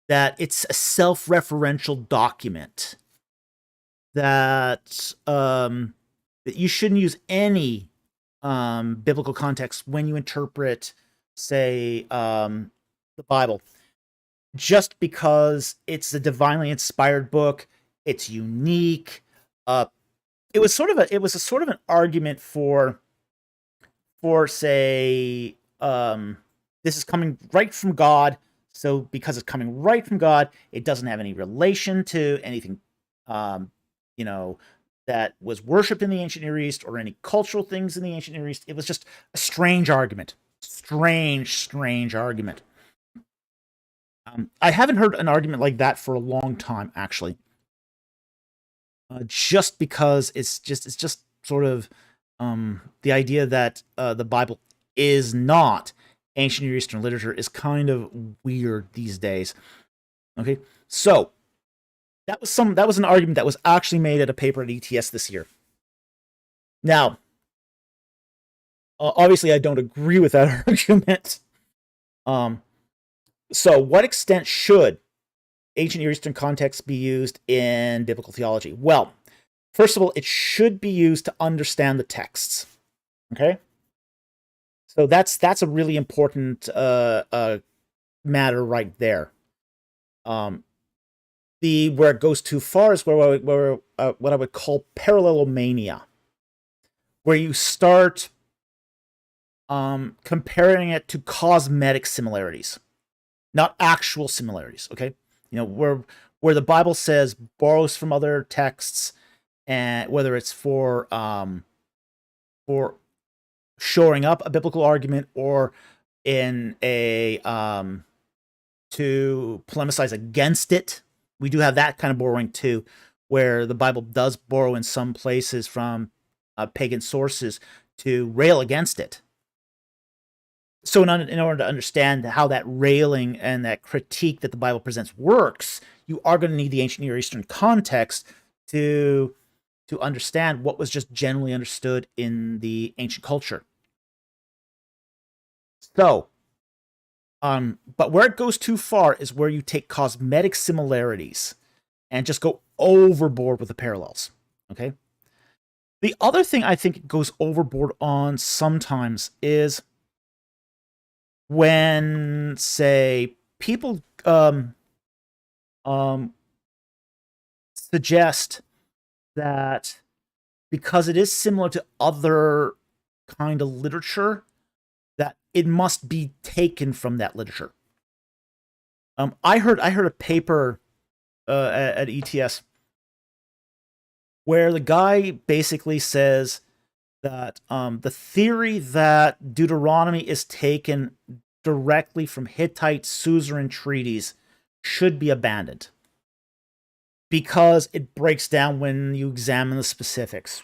that it's a self-referential document, that that you shouldn't use any biblical context when you interpret, say, the Bible, just because it's a divinely inspired book. It's unique. It was sort of an argument for say, this is coming right from God. So because it's coming right from God, it doesn't have any relation to anything, you know, that was worshipped in the ancient Near East or any cultural things in the ancient Near East. It was just a strange argument. Strange argument. I haven't heard an argument like that for a long time, actually. Just because it's just sort of the idea that the Bible is not ancient Near Eastern literature is kind of weird these days. Okay, so that was an argument that was actually made at a paper at ETS this year. Now, obviously, I don't agree with that argument. So, what extent should ancient Near Eastern context be used in biblical theology? Well, first of all, it should be used to understand the texts. Okay, so that's a really important matter right there. where it goes too far is where what I would call parallelomania, where you start comparing it to cosmetic similarities, not actual similarities. Okay, where the Bible says borrows from other texts, and whether it's for shoring up a biblical argument or in a to polemicize against it. We do have that kind of borrowing too, where the Bible does borrow in some places from pagan sources to rail against it. So in order to understand how that railing and that critique that the Bible presents works, you are going to need the ancient Near Eastern context to understand what was just generally understood in the ancient culture. So, but where it goes too far is where you take cosmetic similarities and just go overboard with the parallels. Okay. The other thing I think it goes overboard on sometimes is when, say, people suggest that because it is similar to other kind of literature, that it must be taken from that literature. I heard a paper at ETS where the guy basically says that the theory that Deuteronomy is taken directly from Hittite suzerain treaties should be abandoned because it breaks down when you examine the specifics.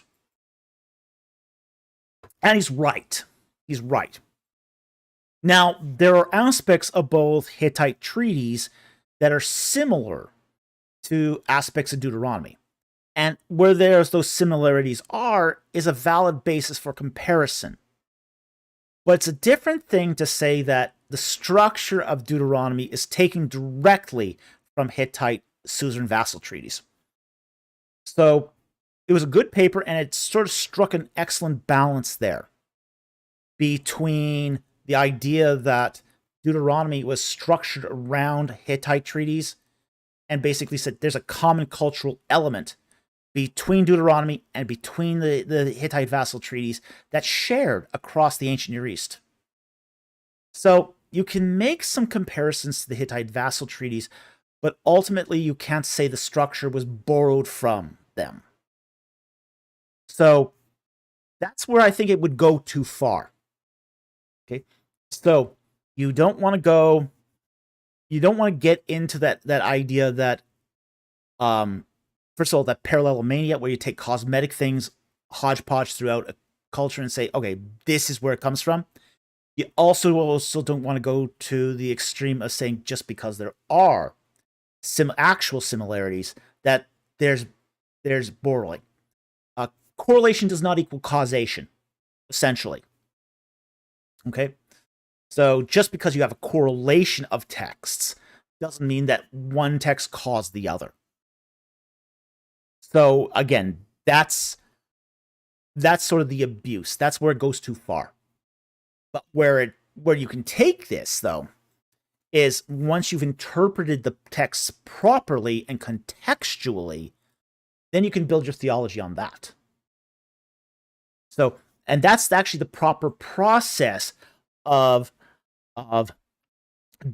And he's right. He's right. Now, there are aspects of both Hittite treaties that are similar to aspects of Deuteronomy. And where those similarities is a valid basis for comparison. But it's a different thing to say that the structure of Deuteronomy is taken directly from Hittite suzerain vassal treaties. So it was a good paper, and it sort of struck an excellent balance there between the idea that Deuteronomy was structured around Hittite treaties and basically said there's a common cultural element between Deuteronomy and between the Hittite vassal treaties that's shared across the ancient Near East. So you can make some comparisons to the Hittite vassal treaties, but ultimately you can't say the structure was borrowed from them. So that's where I think it would go too far. Okay, so you don't want to get into that idea that first of all, that parallelomania, where you take cosmetic things, hodgepodge throughout a culture and say, okay, this is where it comes from. You also don't want to go to the extreme of saying just because there are actual similarities that there's borrowing. Correlation does not equal causation, essentially. Okay? So just because you have a correlation of texts doesn't mean that one text caused the other. So again, that's sort of the abuse. That's where it goes too far. But where you can take this, though, is once you've interpreted the texts properly and contextually, then you can build your theology on that. So, and that's actually the proper process of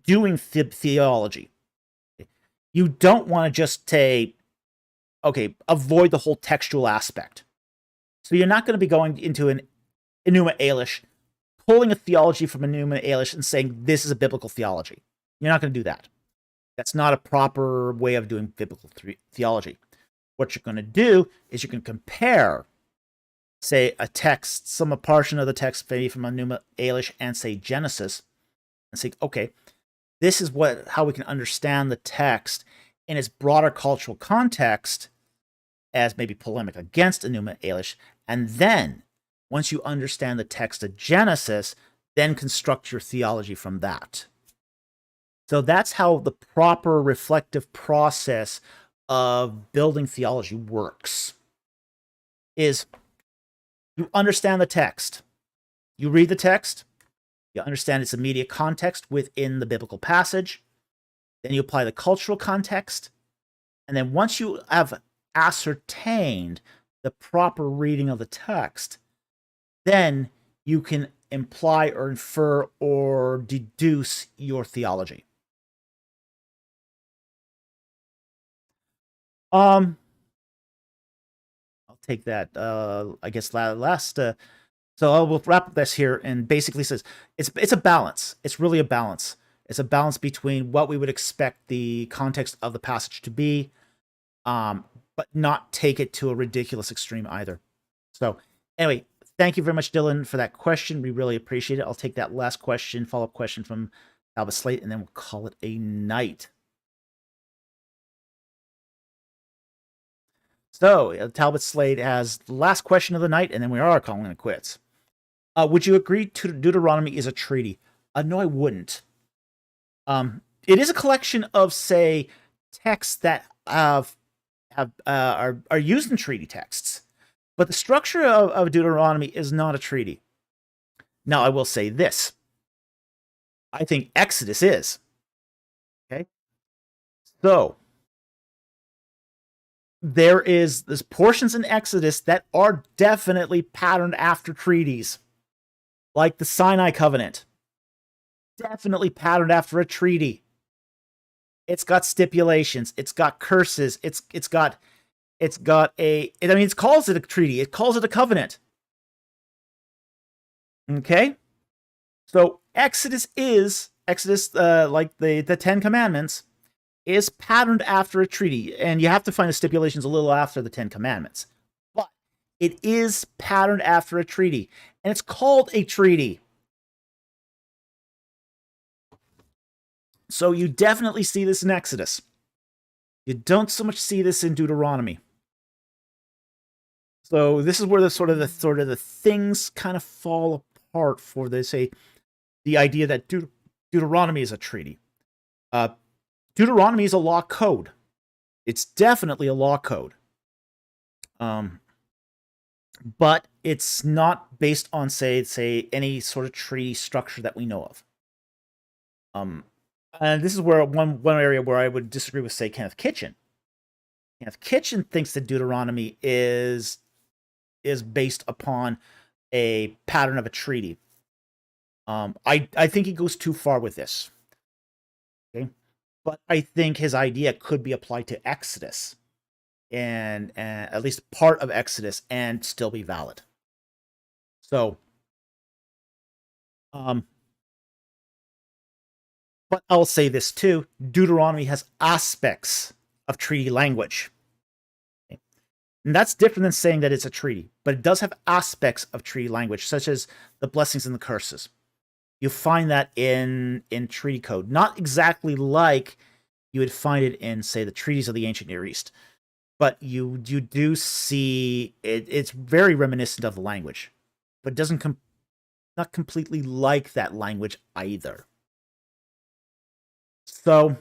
doing theology. You don't want to just say, okay, avoid the whole textual aspect. So you're not going to be going into an Enuma Elish, pulling a theology from Enuma Elish and saying this is a biblical theology. You're not going to do that. That's not a proper way of doing biblical theology. What you're going to do is you can compare, say, a text, some portion of the text maybe from Enuma Elish and say Genesis, and say, okay, this is how we can understand the text in its broader cultural context as maybe polemic against Enuma Elish, and then once you understand the text of Genesis, then construct your theology from that. So that's how the proper reflective process of building theology works. Is you understand the text. You read the text. You understand its immediate context within the biblical passage. Then you apply the cultural context. And then once you have ascertained the proper reading of the text, then you can imply or infer or deduce your theology. I'll take that. I guess last. So I will wrap up this here, and basically says it's a balance. It's really a balance. It's a balance between what we would expect the context of the passage to be, but not take it to a ridiculous extreme either. So anyway, thank you very much, Dylan, for that question. We really appreciate it. I'll take that last question, follow-up question from Albus Slate, and then we'll call it a night. So Talbot Slade has the last question of the night, and then we are calling it quits. Would you agree Deuteronomy is a treaty? No, I wouldn't. It is a collection of, say, texts that are used in treaty texts, but the structure of Deuteronomy is not a treaty. Now, I will say this. I think Exodus is. Okay? So, there's portions in Exodus that are definitely patterned after treaties, like the Sinai Covenant. Definitely patterned after a treaty. It's got stipulations. It's got curses. It calls it a treaty. It calls it a covenant. Okay? So Exodus, like the Ten Commandments, is patterned after a treaty, and you have to find the stipulations a little after the Ten Commandments. But it is patterned after a treaty, and it's called a treaty. So you definitely see this in Exodus. You don't so much see this in Deuteronomy. So this is where the things kind of fall apart for this, the idea that Deuteronomy is a treaty. Deuteronomy is a law code. It's definitely a law code. But it's not based on, say, any sort of treaty structure that we know of. And this is where one area where I would disagree with, say, Kenneth Kitchen. Kenneth Kitchen thinks that Deuteronomy is based upon a pattern of a treaty. I think he goes too far with this. Okay, but I think his idea could be applied to Exodus, and at least part of Exodus, and still be valid. So, but I'll say this too: Deuteronomy has aspects of treaty language. Okay? And that's different than saying that it's a treaty, but it does have aspects of treaty language, such as the blessings and the curses. You find that in treaty code, not exactly like you would find it in, say, the treaties of the ancient Near East, but you do see it. It's very reminiscent of the language, but doesn't not completely like that language either. So,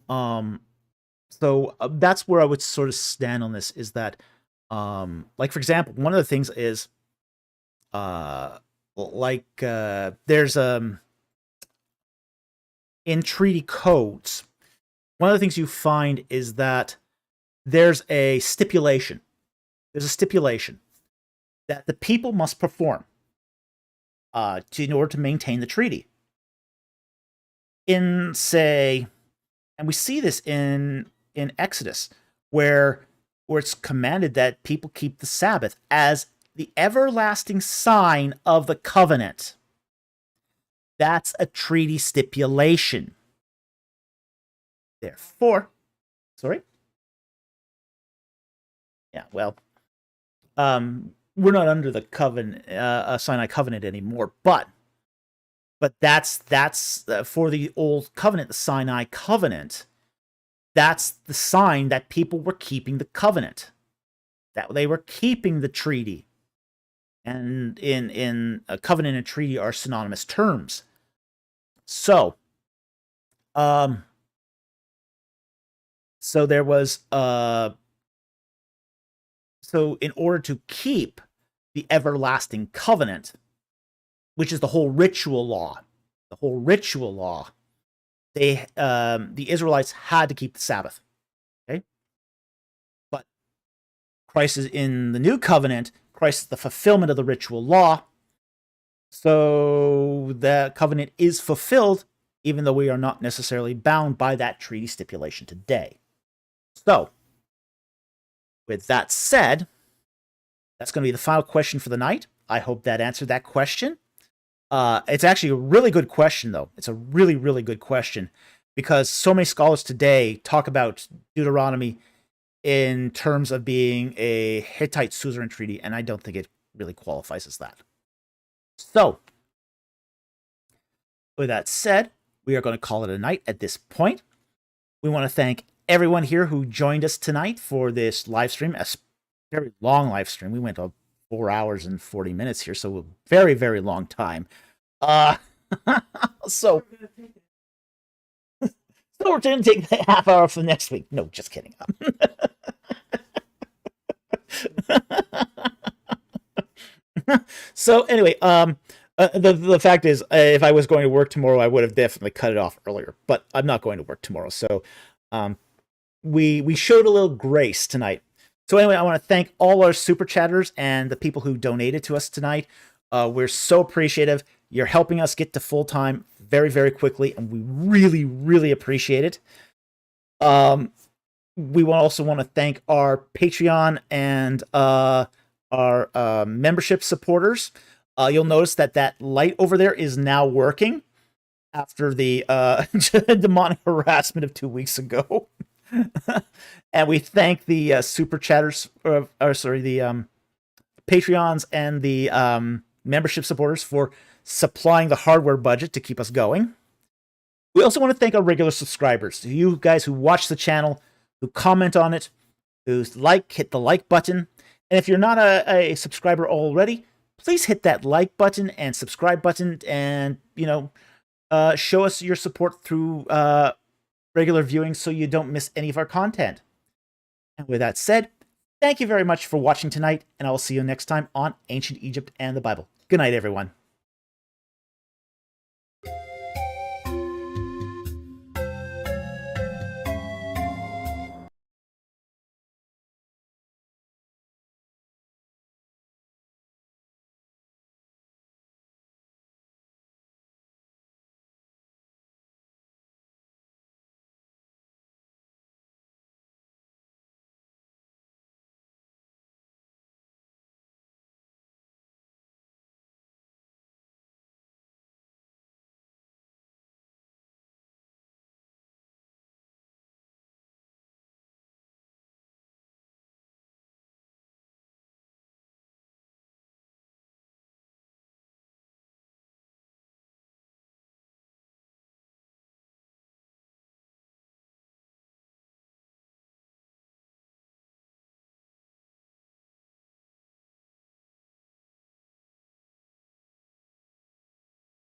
that's where I would sort of stand on this. Is that, like, for example, one of the things is, there's in treaty codes, one of the things you find is that there's a stipulation. There's a stipulation that the people must perform in order to maintain the treaty. And we see this in Exodus, where it's commanded that people keep the Sabbath as the everlasting sign of the covenant. That's a treaty stipulation. Therefore, sorry? Yeah, well, we're not under the covenant, Sinai covenant anymore, but that's for the old covenant, the Sinai covenant. That's the sign that people were keeping the covenant, that they were keeping the treaty. And in a covenant and treaty are synonymous terms. So, so there was so in order to keep the everlasting covenant, which is the whole ritual law, the Israelites had to keep the Sabbath. Okay, but Christ is in the new covenant. Christ is the fulfillment of the ritual law. So the covenant is fulfilled, even though we are not necessarily bound by that treaty stipulation today. So, with that said, that's going to be the final question for the night. I hope that answered that question. It's actually a really good question, though. It's a really, really good question because so many scholars today talk about Deuteronomy in terms of being a Hittite suzerain treaty, and I don't think it really qualifies as that. So, with that said, we are going to call it a night at this point. We want to thank everyone here who joined us tonight for this live stream, a very long live stream. We went 4 hours and 40 minutes here, so a very, very long time. So we're going to take the half hour for next week. No, just kidding. So anyway, the fact is, if I was going to work tomorrow, I would have definitely cut it off earlier. But I'm not going to work tomorrow, so we showed a little grace tonight. So anyway, I want to thank all our super chatters and the people who donated to us tonight. We're so appreciative. You're helping us get to full time very, very quickly, and we really, really appreciate it. We also want to thank our Patreon and our membership supporters. You'll notice that light over there is now working after the demonic harassment of 2 weeks ago. And we thank the super chatters, the Patreons and the membership supporters for supplying the hardware budget to keep us going. We also want to thank our regular subscribers, you guys who watch the channel, who comment on it, who hit the like button. And if you're not a subscriber already, please hit that like button and subscribe button and, show us your support through regular viewing so you don't miss any of our content. And with that said, thank you very much for watching tonight, and I will see you next time on Ancient Egypt and the Bible. Good night, everyone.